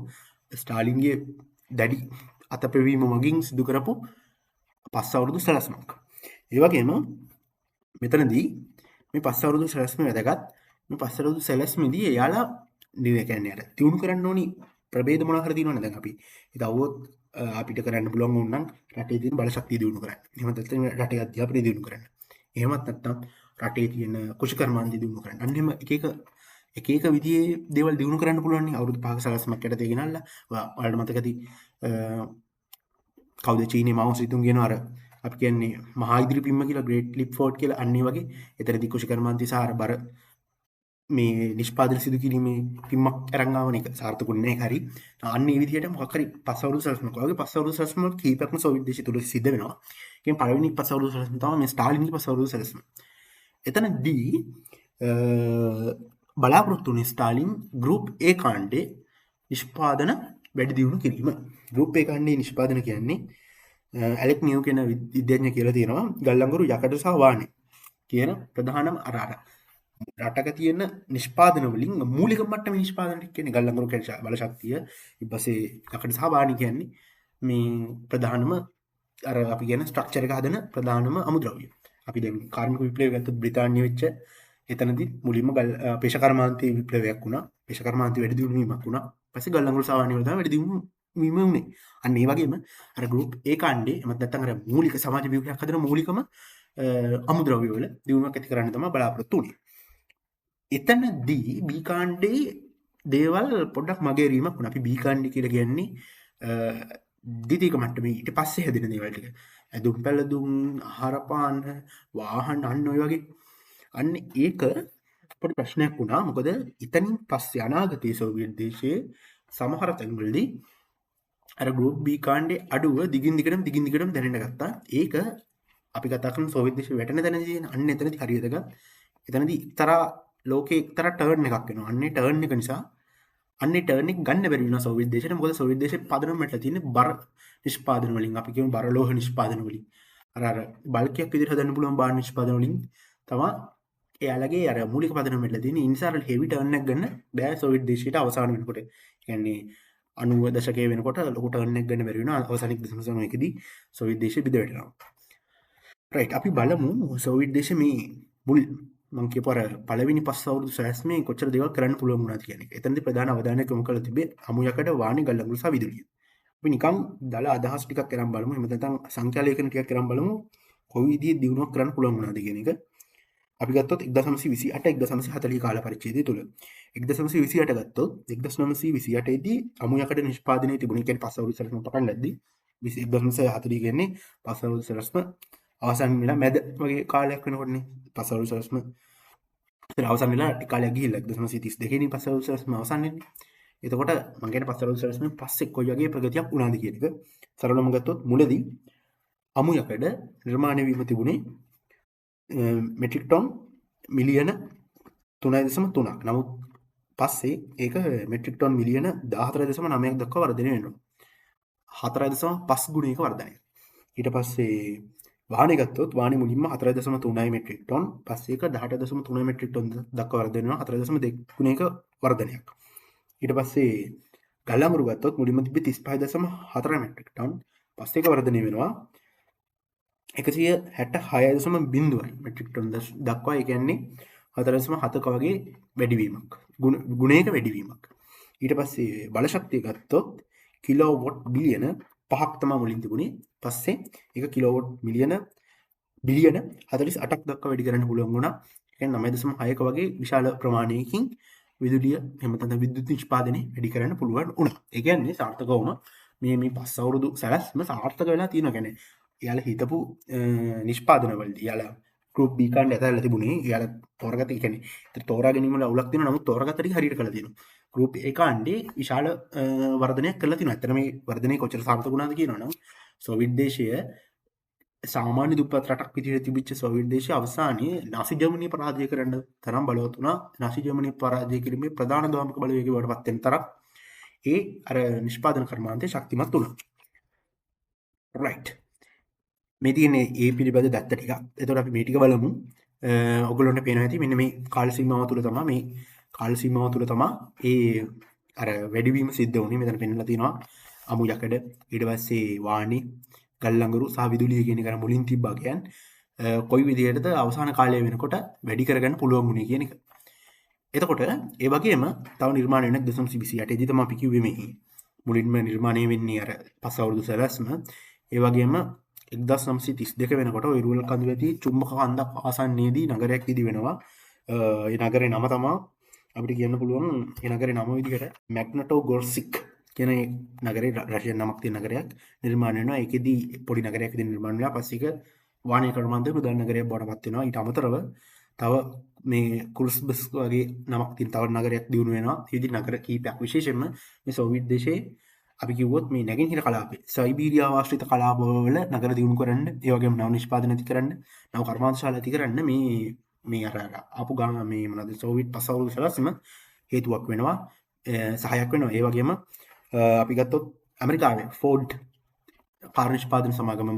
ස්ටාලින්ගේ දැඩි අතපෙවීම මගින් සිදු කරපු පස් අවුරුදු සැලැස්මක්. ඒ වගේම මෙතනදී මේ පස් අවුරුදු සැලැස්ම වැදගත්. මේ පස් අවුරුදු සැලැස්මේදී එයාලා කියන්නේ අර තියුණු කරන්න ඕනි ප්‍රභේද මොනවා හරි තියෙනවනේ දැන් අපි හිතවුවොත් අපිට කරන්න පුළුවන් ඕන නම් රටේ තියෙන බල ශක්තිය දියුණු කරන්න. එහෙම නැත්නම් රටේ අධ්‍යාපනය දියුණු කරන්න. එහෙමත් නැත්නම් රටේ තියෙන කෘෂිකර්මාන්තය දියුණු කරන්න. අන්න එහෙම එක එක විදිහේ දේවල් දියුණු කරන්න පුළුවන් නේ. අවුරුදු 5ක සලස්මක් යටතේ ගෙනල්ලා ඔයාලට මතක ඇති කවුද චීනයේ මාව සිතුන් කියන අර අපි කියන්නේ මහා ඉදිරි පිම්ම කියලා ග්‍රේට් ලිප් ෆෝර්ට් කියලා අන්න ඒ වගේ එතනදී කෘෂිකර්මාන්තය සහ අර බර මේ නිෂ්පාදන සිදු කිරීමේ පිම්මක් අරන් ආවන එක සාර්ථකුන්නේ නැහැ හරි. අන්න ඒ විදිහට මොකක් හරි පස් අවුරුදු සැලසුමක් වගේ පස් අවුරුදු සැලසුම් කීපයක්ම සෝවියට් දේශය තුල සිද්ධ වෙනවා. ඒකෙන් පළවෙනි පස් අවුරුදු සැලසුම තමයි මේ ස්ටාලින්ගේ පස් අවුරුදු සැලසුම. එතනදී බලාපොරොත්තු වුණේ ස්ටාලින් ගෲප් A කාණ්ඩේ නිෂ්පාදන වැඩි දියුණු කිරීම. ගෲප් A කාණ්ඩේ නිෂ්පාදන කියන්නේ ඇලෙක් නිව් කියන විද්‍යාඥයා කියලා තියෙනවා ගල්ලංගුරු යකඩ සහ වානේ කියන ප්‍රධානම අර රටක තියෙන නිෂ්පාදන වලින් මූලික මට්ටමේ නිෂ්පාදන ටික කියන්නේ ගල්ලංගුරු කියන්නේ බල ශක්තිය ඊපස්සේ යකඩ සහ වානේ කියන්නේ මේ ප්‍රධානම අර අපි කියන ස්ට්‍රක්චර් එක හදන ප්‍රධානම අමුද්‍රව්‍ය. අපි දැන් කාර්මික විප්ලවය ගත්තොත් බ්‍රිතාන්‍ය වෙච්ච එතනදී මුලින්ම පේශකර්මාන්තයේ විප්ලවයක් වුණා. පේශකර්මාන්තය වැඩි දියුණු වීමක් වුණා. ඊපස්සේ ගල්ලංගුරු සහ වානේ වල තමයි වැඩි දියුණු වීම උනේ. අන්න ඒ වගේම අර ගෲප් A කාණ්ඩේ එමත් නැත්නම් අර මූලික සමාජ ව්‍යුහයක් හදන මූලිකම අමුද්‍රව්‍ය වල දියුණුවක් ඇති කරන්න තමයි බලාපොරොත්තු වුනේ. එතනදී B කාණ්ඩේ දේවල් පොඩ්ඩක් මගේරීමක් වුණා. අපි B කාණ්ඩේ කියලා කියන්නේ ද්විතීක මට්ටමේ ඊට පස්සේ හැදෙන දේවල් ටික. ඇඳුම් පැළඳුම්, ආහාර පාන, වාහන අන්න ඔය වගේ. අන්න ඒක පොඩි ප්‍රශ්නයක් වුණා. මොකද ඉතින් පස්සේ අනාගතයේ සෝවියට් දේශයේ සමහර තැන්වලදී අර ගෲප් B කාණ්ඩේ අඩුව දිගින් දිගටම දැනෙන්න ගත්තා. ඒක අපි කතා කරන සෝවියට් දේශය වැටෙන තැනදී තියෙන අන්න එතනදී හරියට ගත්තා. එතනදී එක්තරා ලෝකේ එක්තරා ටර්න් එකක් වෙනවා. අන්නේ ටර්න් එක නිසා අන්නේ ටර්න් එක ගන්න බැරි වෙනවා සෝවියට් දේශයට. මොකද සෝවියට් දේශේ පදනම මෙట్లా තියෙන්නේ බර නිෂ්පාදන වලින්. අපි කියමු බර ලෝහ නිෂ්පාදන වලින්. අර බල්කියක් විදිහට හදන්න පුළුවන් බාහිර නිෂ්පාදන වලින් තමයි එයාලගේ අර මූලික පදනම මෙట్లా තියෙන්නේ. ඉන්සාර හෙවි ටර්න් එකක් ගන්න බෑ සෝවියට් දේශයට අවසාන වෙනකොට. ඒ කියන්නේ 90 දශකයේ වෙනකොට ලොකු ටර්න් එකක් ගන්න බැරි වෙනවා. අවසානික 0.1 දී සෝවියට් දේශය බිඳ වැටෙනවා. රයිට් අපි බලමු සෝවියට් දේශය මේ මුල් මම කියපු අර පළවෙනි පස් අවුරුදු සැලැස්මේ කොච්චර දේවල් කරන්න පුළුවන් වුණාද කියන එක. එතනදී ප්‍රධාන අවධානයක් යොමු කරලා තිබේ අමු යකඩ වාණි ගල්ලංගුරු සහ විදුලිය. අපි නිකම් දල අදහස් ටිකක් කරන් බලමු. එහෙම නැත්නම් සංඛ්‍යා ලේඛන ටිකක් කරන් බලමු. කොයි විදිහේ දියුණුවක් කරන්න පුළුවන් වුණාද කියන එක. අපි ගත්තොත් 1928 1940 කාල පරිච්ඡේදය තුල 1928 ගත්තොත් 1928 දී අමු යකඩ නිෂ්පාදනයේ තිබුණේ කියන්නේ පස් අවුරුදු සැලැස්ම පටන් ගද්දී 1940 කියන්නේ පස් අවුරුදු සැලැස්ම අවසන් වෙලා මැද වගේ කාලයක් වෙනකොටනේ පස් අවුරුදු සැලැස්ම අවසන් වෙලා ටික කාලයක් ගිහිල්ලා 1932 දී පස් අවුරුදු සැලැස්ම අවසන් වෙන්නේ. එතකොට මම කියන්නේ පස් අවුරුදු සැලැස්මෙන් පස්සේ කොයි වගේ ප්‍රගතියක් වුණාද කියන එක සරලවම ගත්තොත් මුලදී අමු යකඩ නිර්මාණය වීම තිබුණේ මෙට්‍රික් ටොන් මිලියන 3.3ක්. නමුත් පස්සේ ඒක මෙට්‍රික් ටොන් මිලියන 14.9ක් දක්වා වර්ධනය වෙනවා. 4.5 ගුණයක වර්ධනයක්. ඊට පස්සේ වාහනේ ගත්තොත් වාහනේ මුලින්ම 4.3 මෙට්‍රික් ටොන් පස්සේ ඒක 18.3 මෙට්‍රික් ටොන් දක්වා වර්ධනය වෙනවා. 4.2 ගුණයක වර්ධනයක්. ඊට පස්සේ ගල්ලංගුරු ගත්තොත් මුලින්ම තිබ්බේ 35.4 මෙට්‍රික් ටොන් පස්සේ ඒක වර්ධනය වෙනවා 166.0 මෙට්‍රික් ටොන් දක්වා. ඒ කියන්නේ 4.7ක වගේ වැඩිවීමක් ගුණයක වැඩිවීමක්. ඊට පස්සේ බල ශක්තිය ගත්තොත් කිලෝවොට් බිලියන 5ක් තමයි මුලින් තිබුණේ. පස්සේ ඒක කිලෝවොට් බිලියන 48ක් දක්වා වැඩි කරන්න පුළුවන් වුණා. ඒ කියන්නේ 9.6ක වගේ විශාල ප්‍රමාණයකින් විදුලිය එහෙම නැත්නම් විද්‍යුත් නිෂ්පාදනය වැඩි කරන්න පුළුවන් වුණා. ඒ කියන්නේ සාර්ථකවම මේ පස් අවුරුදු සැලැස්ම සාර්ථක වෙලා තියෙනවා. කියන්නේ එයාලා හිතපු නිෂ්පාදන වලදී එයාලා ගෲප් B කාණ්ඩය ඇතැල්ලා තිබුණේ. එයාලා තෝරගත්ත ඒ කියන්නේ තෝරා ගැනීම වල අවුලක් තියෙනවා. නමුත් තෝරගත්ත ටික හරියට කළා තියෙනවා. ගෲප් A කාණ්ඩේ විශාල වර්ධනයක් කළා තියෙනවා. ඇත්තට මේ වර්ධනය කොච්චර සාර්ථක වුණාද කියනවනම් සෝවියට් දේශය සාමාන්‍ය දුප්පත් රටක් විදිහට තිබිච්ච සෝවියට් දේශය අවසානයේ නාසි ජර්මනිය පරාජය කරන්න තරම් බලවත් වුණා. නාසි ජර්මනිය පරාජය කිරීමේ ප්‍රධාන දායක බලවේගය බවට පත් වෙන තරම් ඒ අර නිෂ්පාදන කර්මාන්තය ශක්තිමත් වුණා. රයිට්. මේ තියෙන්නේ ඒ පිළිබඳ දත්ත ටිකක්. එතකොට අපි මේ ටික බලමු. ඔයගොල්ලන්ට පේනවා ඇති මෙන්න මේ කාල සීමාව තුළ තමයි ඒ අර වැඩිවීම සිද්ධ වුණේ. මෙතන පෙන්නලා තියෙනවා අමු යකඩ ඊට පස්සේ වාණි ගල්ලංගුරු සහ විදුලිය කියන එක මුලින් තිබ්බා කියන්නේ කොයි විදිහටද අවසාන කාලය වෙනකොට වැඩි කරගන්න පුළුවන් වුණේ කියන එක. එතකොට ඒ වගේම තව නිර්මාණය වෙන 1928 දී තමයි අපි කිව්වේ මේ මුලින්ම නිර්මාණය වෙන්නේ අර පස් අවුරුදු සැලැස්ම. ඒ වගේම 1932 වෙනකොට ඔය ඉරුවල් කඳු ඇති චුම්බක කන්දක් ආසන්නයේදී නගරයක් ඉදි වෙනවා. ඒ නගරේ නම තමා අපිට කියන්න පුළුවන් ඒ නගරේ නම විදිහට මැග්නටෝගොර්ස්කික් කියන නගරේ රෂියන් නමක් තියෙන නගරයක් නිර්මාණය වෙනවා. ඒකෙදී පොඩි නගරයක් ඉදින් නිර්මාණය වෙලා පස්සේ ඒක වාණිජ කර්මාන්තයේ ප්‍රධාන නගරයක් බවට පත් වෙනවා. ඊට අමතරව තව මේ කුල්ස්බස් වගේ නමක් තියෙන තව නගරයක් දියුණු වෙනවා. ඒ විදිහට නගර කීපයක් විශේෂයෙන්ම මේ සෝවියට් දේශයේ අපි කිව්වොත් මේ නැගෙනහිර කලාපේ සයිබීරියාව ආශ්‍රිත කලාපවල නගර දියුණු කරන්න, ඒ වගේම නව නිෂ්පාදන ඇති කරන්න, නව කර්මාන්තශාලා ඇති කරන්න මේ අර ආපු ගාන මේ මොනවද සෝවියට් පස් අවුරුදු සැලැස්ම හේතුවක් වෙනවා, සහායක් වෙනවා. ඒ වගේම අපි ගත්තොත් ඇමරිකාවේ ෆෝඩ් කාර් නිෂ්පාදන සමාගම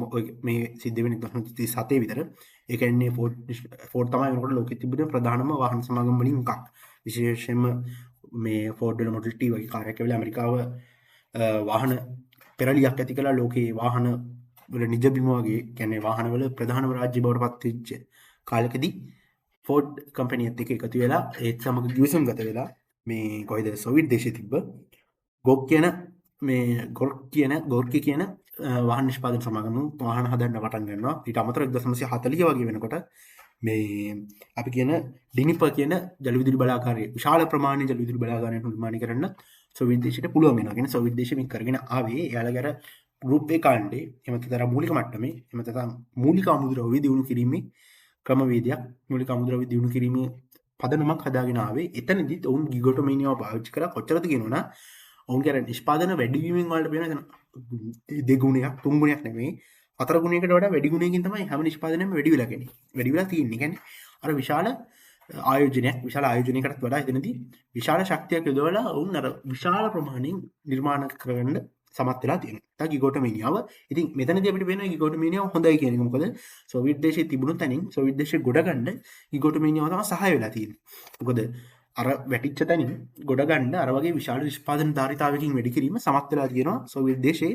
මේ සිද්ධ වෙන්නේ 1937 විතර. ඒ කියන්නේ ෆෝඩ් තමයි වෙනකොට ලෝකෙ තිබෙන ප්‍රධානම වාහන සමාගම් වලින් එකක්. විශේෂයෙන්ම මේ ෆෝඩ් වල මොඩල් T වගේ කාර් එකක් ඇවිල්ලා ඇමරිකාව වාහන පෙරලියක් ඇති කළා. ලෝකේ වාහන වල නිජබිම වගේ කියන්නේ වාහන වල ප්‍රධානම රාජ්‍ය බවට පත් වෙච්ච කාලෙකදී ෆෝඩ් කම්පැනිත් එක්ක එකතු වෙලා ඒත් සමග ගිවිසුම් ගත වෙලා මේ කොයිද සෝවියට් දේශයේ තිබ්බ ගෝර්කි කියන වාහන නිෂ්පාදන සමාගම වාහන හදන්න පටන් ගන්නවා. ඊට අමතරව 1940 වගේ වෙනකොට මේ අපි කියන ඩිනිපර් කියන ජල විදුලි බලාගාරය විශාල ප්‍රමාණයේ ජල විදුලි බලාගාරයක් නිර්මාණය කරන්න සෝවියට් දේශයට පුළුවන් වෙනවා. කියන්නේ සෝවියට් දේශය මේක කරගෙන ආවේ එයාලගේ අර ගෲප් ඒ කාණ්ඩේ එහෙම නැත්නම් මූලික මට්ටමේ එහෙම නැත්නම් මූලික අමුද්‍රව්‍ය දියුණු කිරීමේ ක්‍රමවේදයක් මූලික අමුද්‍රව්‍ය දියුණු කිරීමේ පදනමක් හදාගෙන ආවේ. එතනදිත් ඔවුන් ගිගොටොමීනියාව පාවිච්චි කරා. කොච්චරද කියනවනම් ඔවුන්ගේ අර නිෂ්පාදන වැඩි වීමෙන් වලට වෙන එතන දෙගුණයක් තුන් ගුණයක් නෙමෙයි 4 ගුණයකට වඩා වැඩි ගුණයකින් තමයි හැම නිෂ්පාදනයක්ම වැඩි වෙලා තියෙන්නේ. වැඩි වෙලා තියෙන්නේ. කියන්නේ අර විශාල ආයෝජනයකටත් වඩා එතනදී විශාල ශක්තියක් යොදවලා ඔවුන් අර විශාල ප්‍රමාණයෙන් නිර්මාණ කරන්න සමත් වෙලා තියෙනවා. ඒක ගිගොටොමීනියාව. ඉතින් මෙතනදී අපිට වෙන ගිගොටොමීනියාව හොඳයි කියන එක. මොකද සෝවියට් දේශයේ තිබුණු තැනින් සෝවියට් දේශය ගොඩ ගන්න ගිගොටොමීනියාව තමයි සහාය වෙලා තියෙන්නේ. මොකද අර වැටිච්ච තැනින් ගොඩ ගන්න අර වගේ විශාල නිෂ්පාදන ධාරිතාවකින් වැඩි කිරීම සමත් වෙලා තියෙනවා සෝවියට් දේශයේ.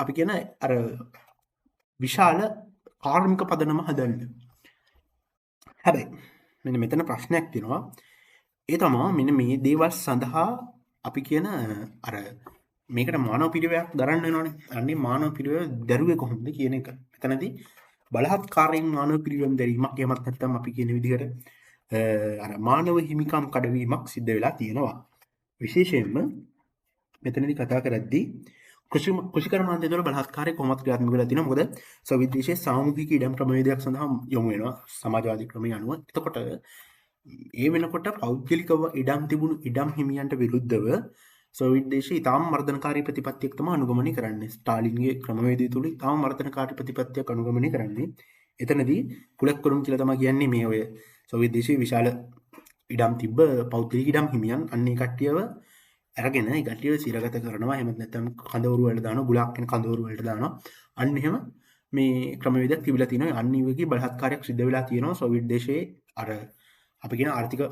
අපි කියන අර විශාල කාර්මික පදනම හදන්න. හැබැයි මෙන්න මෙතන ප්‍රශ්නයක් තියෙනවා. ඒ තමයි මෙන්න මේ දේවල් සඳහා අපි කියන අර මේකට මානව පිළිවෙයක් දරන්න වෙනවනේ. අන්නේ මානව පිළිවෙය දරුවේ කොහොමද කියන එක. මෙතනදී බලහත්කාරයෙන් මානව පිළිවෙම් දැරීමක් එහෙමත් නැත්නම් අපි කියන විදිහට අර මානව හිමිකම් කඩවීමක් සිද්ධ වෙලා තියෙනවා. විශේෂයෙන්ම මෙතනදී කතා කරද්දී කෘෂිකර්මාන්තය තුළ බලහත්කාරය කොහොමද ක්‍රියාත්මක වෙලා තියෙනවා. මොකද සෝවියට් දේශයේ සාමූහික ඉඩම් ක්‍රමවේදයක් සඳහා යොමු වෙනවා සමාජවාදී ක්‍රමයේ අනුව. එතකොට ඒ වෙනකොට පෞද්ගලිකව ඉඩම් තිබුණු ඉඩම් හිමියන්ට විරුද්ධව සෝවියට් දේශය ඉතාම මර්දනකාරී ප්‍රතිපත්තියක් තමයි අනුගමනය කරන්නේ. ස්ටාලින්ගේ ක්‍රමවේදය තුළ ඉතාම මර්දනකාරී ප්‍රතිපත්තියක් අනුගමනය කරන්නේ. එතනදී කුලක්කරුන් කියලා තමයි කියන්නේ මේ ඔය සෝවියට් දේශයේ විශාල ඉඩම් තිබ්බ පෞද්ගලික ඉඩම් හිමියන් අන්නේ කට්ටියව අරගෙන ඒ කට්ටියව සිරගත කරනවා. එහෙම නැත්නම් කඳවුරු වලට දානවා, බුලක් කියන කඳවුරු වලට දානවා. අන්න එහෙම මේ ක්‍රමවේදයක් තිබිලා තියෙනවා. අන්න ඒ වගේ බලහත්කාරයක් සිද්ධ වෙලා තියෙනවා සෝවියට් දේශයේ අර අපි කියන ආර්ථික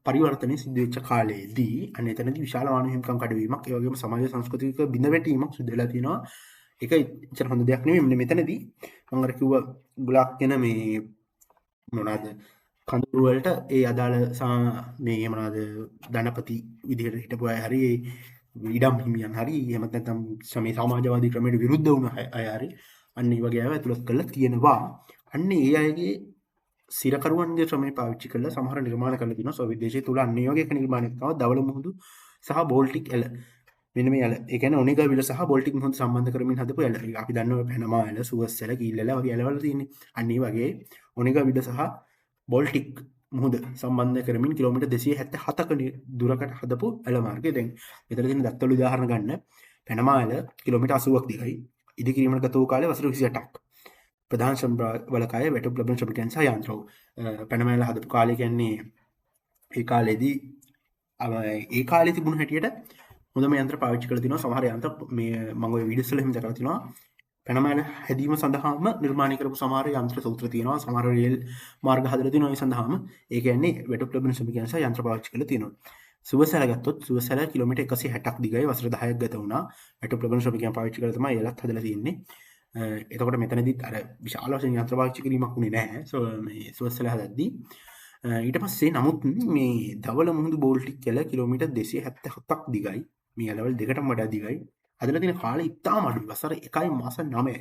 පරිවර්තනය සිද්ධ වෙච්ච කාලේදී. අන්න එතනදී විශාල මානව හිමිකම් කඩවීමක්, ඒ වගේම සමාජ සංස්කෘතික බිඳවැටීමක් සිද්ධ වෙලා තියෙනවා. ඒක ඉච්චර හොඳ දෙයක් නෙමෙයි. මෙතනදී මම අර කිව්ව බුලක් කියන මේ මොනවාද කඳුරු වලට ඒ අදාළ මේ මොනවාද ධනපති විදිහට හිටපු අය හරි ඉඩම් හිමියන් හරි එහෙම නැත්නම් මේ සමාජවාදී ක්‍රමයට විරුද්ධ වුණ අය හරි අන්න ඒ වගේ අය ඇතුළත් කරලා තියෙනවා. අන්න ඒ අයගේ සිරකරුවන්ගේ ක්‍රමය පාවිච්චි කරලා සමහර නිර්මාණ කරලා තියෙනවා සෝවියට් දේශය තුල. අන්න ඒ වගේ එක නිර්මාණයක් තමයි ධවල මුහුදු සහ බෝල්ටික් එළ. මෙන්න මේ එළ. ඒ කියන්නේ ඔනෙගා විල සහ බෝල්ටික් මුහුදු සම්බන්ධ කරමින් හදපු එළ. අපි දන්නවා පැනමා එළ, සුවස් එළ, කීල් එළ වගේ එළවල තියෙන්නේ. අන්න ඒ වගේ ඔනෙගා විල සහ බෝල්ටික් මුහුද සම්බන්ධ කරමින් කිලෝමීටර් 277ක දුරකට හදපු එළ මාර්ගය. දැන් මෙතන තියෙන දත්තවල උදාහරණ ගන්න. පැනමා එළ කිලෝමීටර් 80ක් දිගයි. ඉදිකිරීමකට ගත වූ කාලය වසර 28ක්. ප්‍රධාන බලකාය වැටුප් ලබන ශ්‍රමිකයන් සහ යන්ත්‍රෝ. පැනමා එළ හදපු කාලය කියන්නේ ඒ කාලේදී ඒ කාලේ තිබුණු හැටියට හොඳම යන්ත්‍ර පාවිච්චි කරලා තිනවා. සමහර යන්ත්‍ර මේ මම ඔය වීඩියෝස් වල එහෙම දැකලා තිනවා. පැනමා එළ හැදීම සඳහාම නිර්මාණය කරපු සමහර යන්ත්‍ර සූත්‍ර තියෙනවා. සමහර රේල් මාර්ග හදලා තිනවා ඒ සඳහාම. ඒ කියන්නේ වැටුප් ලබන ශ්‍රමිකයන් සහ යන්ත්‍ර පාවිච්චි කරලා තිනවා. සුවසැල ගත්තොත් සුවසැල කිලෝමීටර් 160ක් දිගයි. වසර 10ක් ගත වුණා. වැටුප් ලබන ශ්‍රමිකයන් පාවිච්චි කරලා තමයි එළත් හදලා තියෙන්නේ. එතකොට මෙතනදිත් අර විශාල වශයෙන් යන්ත්‍ර පාවිච්චි කිරීමක් උනේ නැහැ. මේ සුවසැල හදද්දී ඊට පස්සේ නමුත් මේ ධවල මුහුදු බෝල්ටික් එළ කිලෝමීටර් 277ක් දිගයි. මේ ලෙවල් දෙකටම වඩා දිගයි. හදලා තියෙන කාලය ඉතාම අඩුයි. වසර 1 මාස 9.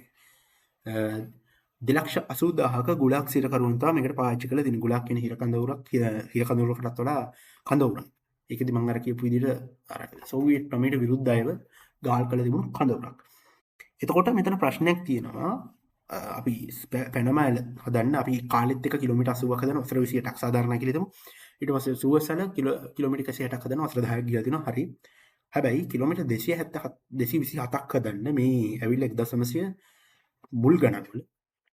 2,80,000ක ගුලක් සිරකරුවන් තමයි මේකට පාවිච්චි කරලා තියෙන්නේ. ගුලක් කියන්නේ හිර කඳවුරක් හිර කඳවුරකටත් වඩා කඳවුරක්. ඒකෙදි මම අර කියපු විදිහට අර සෝවියට් ක්‍රමයට විරුද්ධව ගාල් කළ තිබුණු කඳවුරක්. එතකොට මෙතන ප්‍රශ්නයක් තියෙනවා. අපි පැනමෑල හදන්න අපි කාලෙත් එක කිලෝමීටර් 80ක් හදන වසර 28ක් සාධාරණයි කියලා හිතමු. ඊට පස්සේ සුවසල කිලෝමීටර් 160ක් හදන වසර 10ක් ගියා දිනවා. හරි. හැබැයි කිලෝමීටර් 227ක් හදන්න මේ ඇවිල්ලා 1900 මුල් ගණන්වල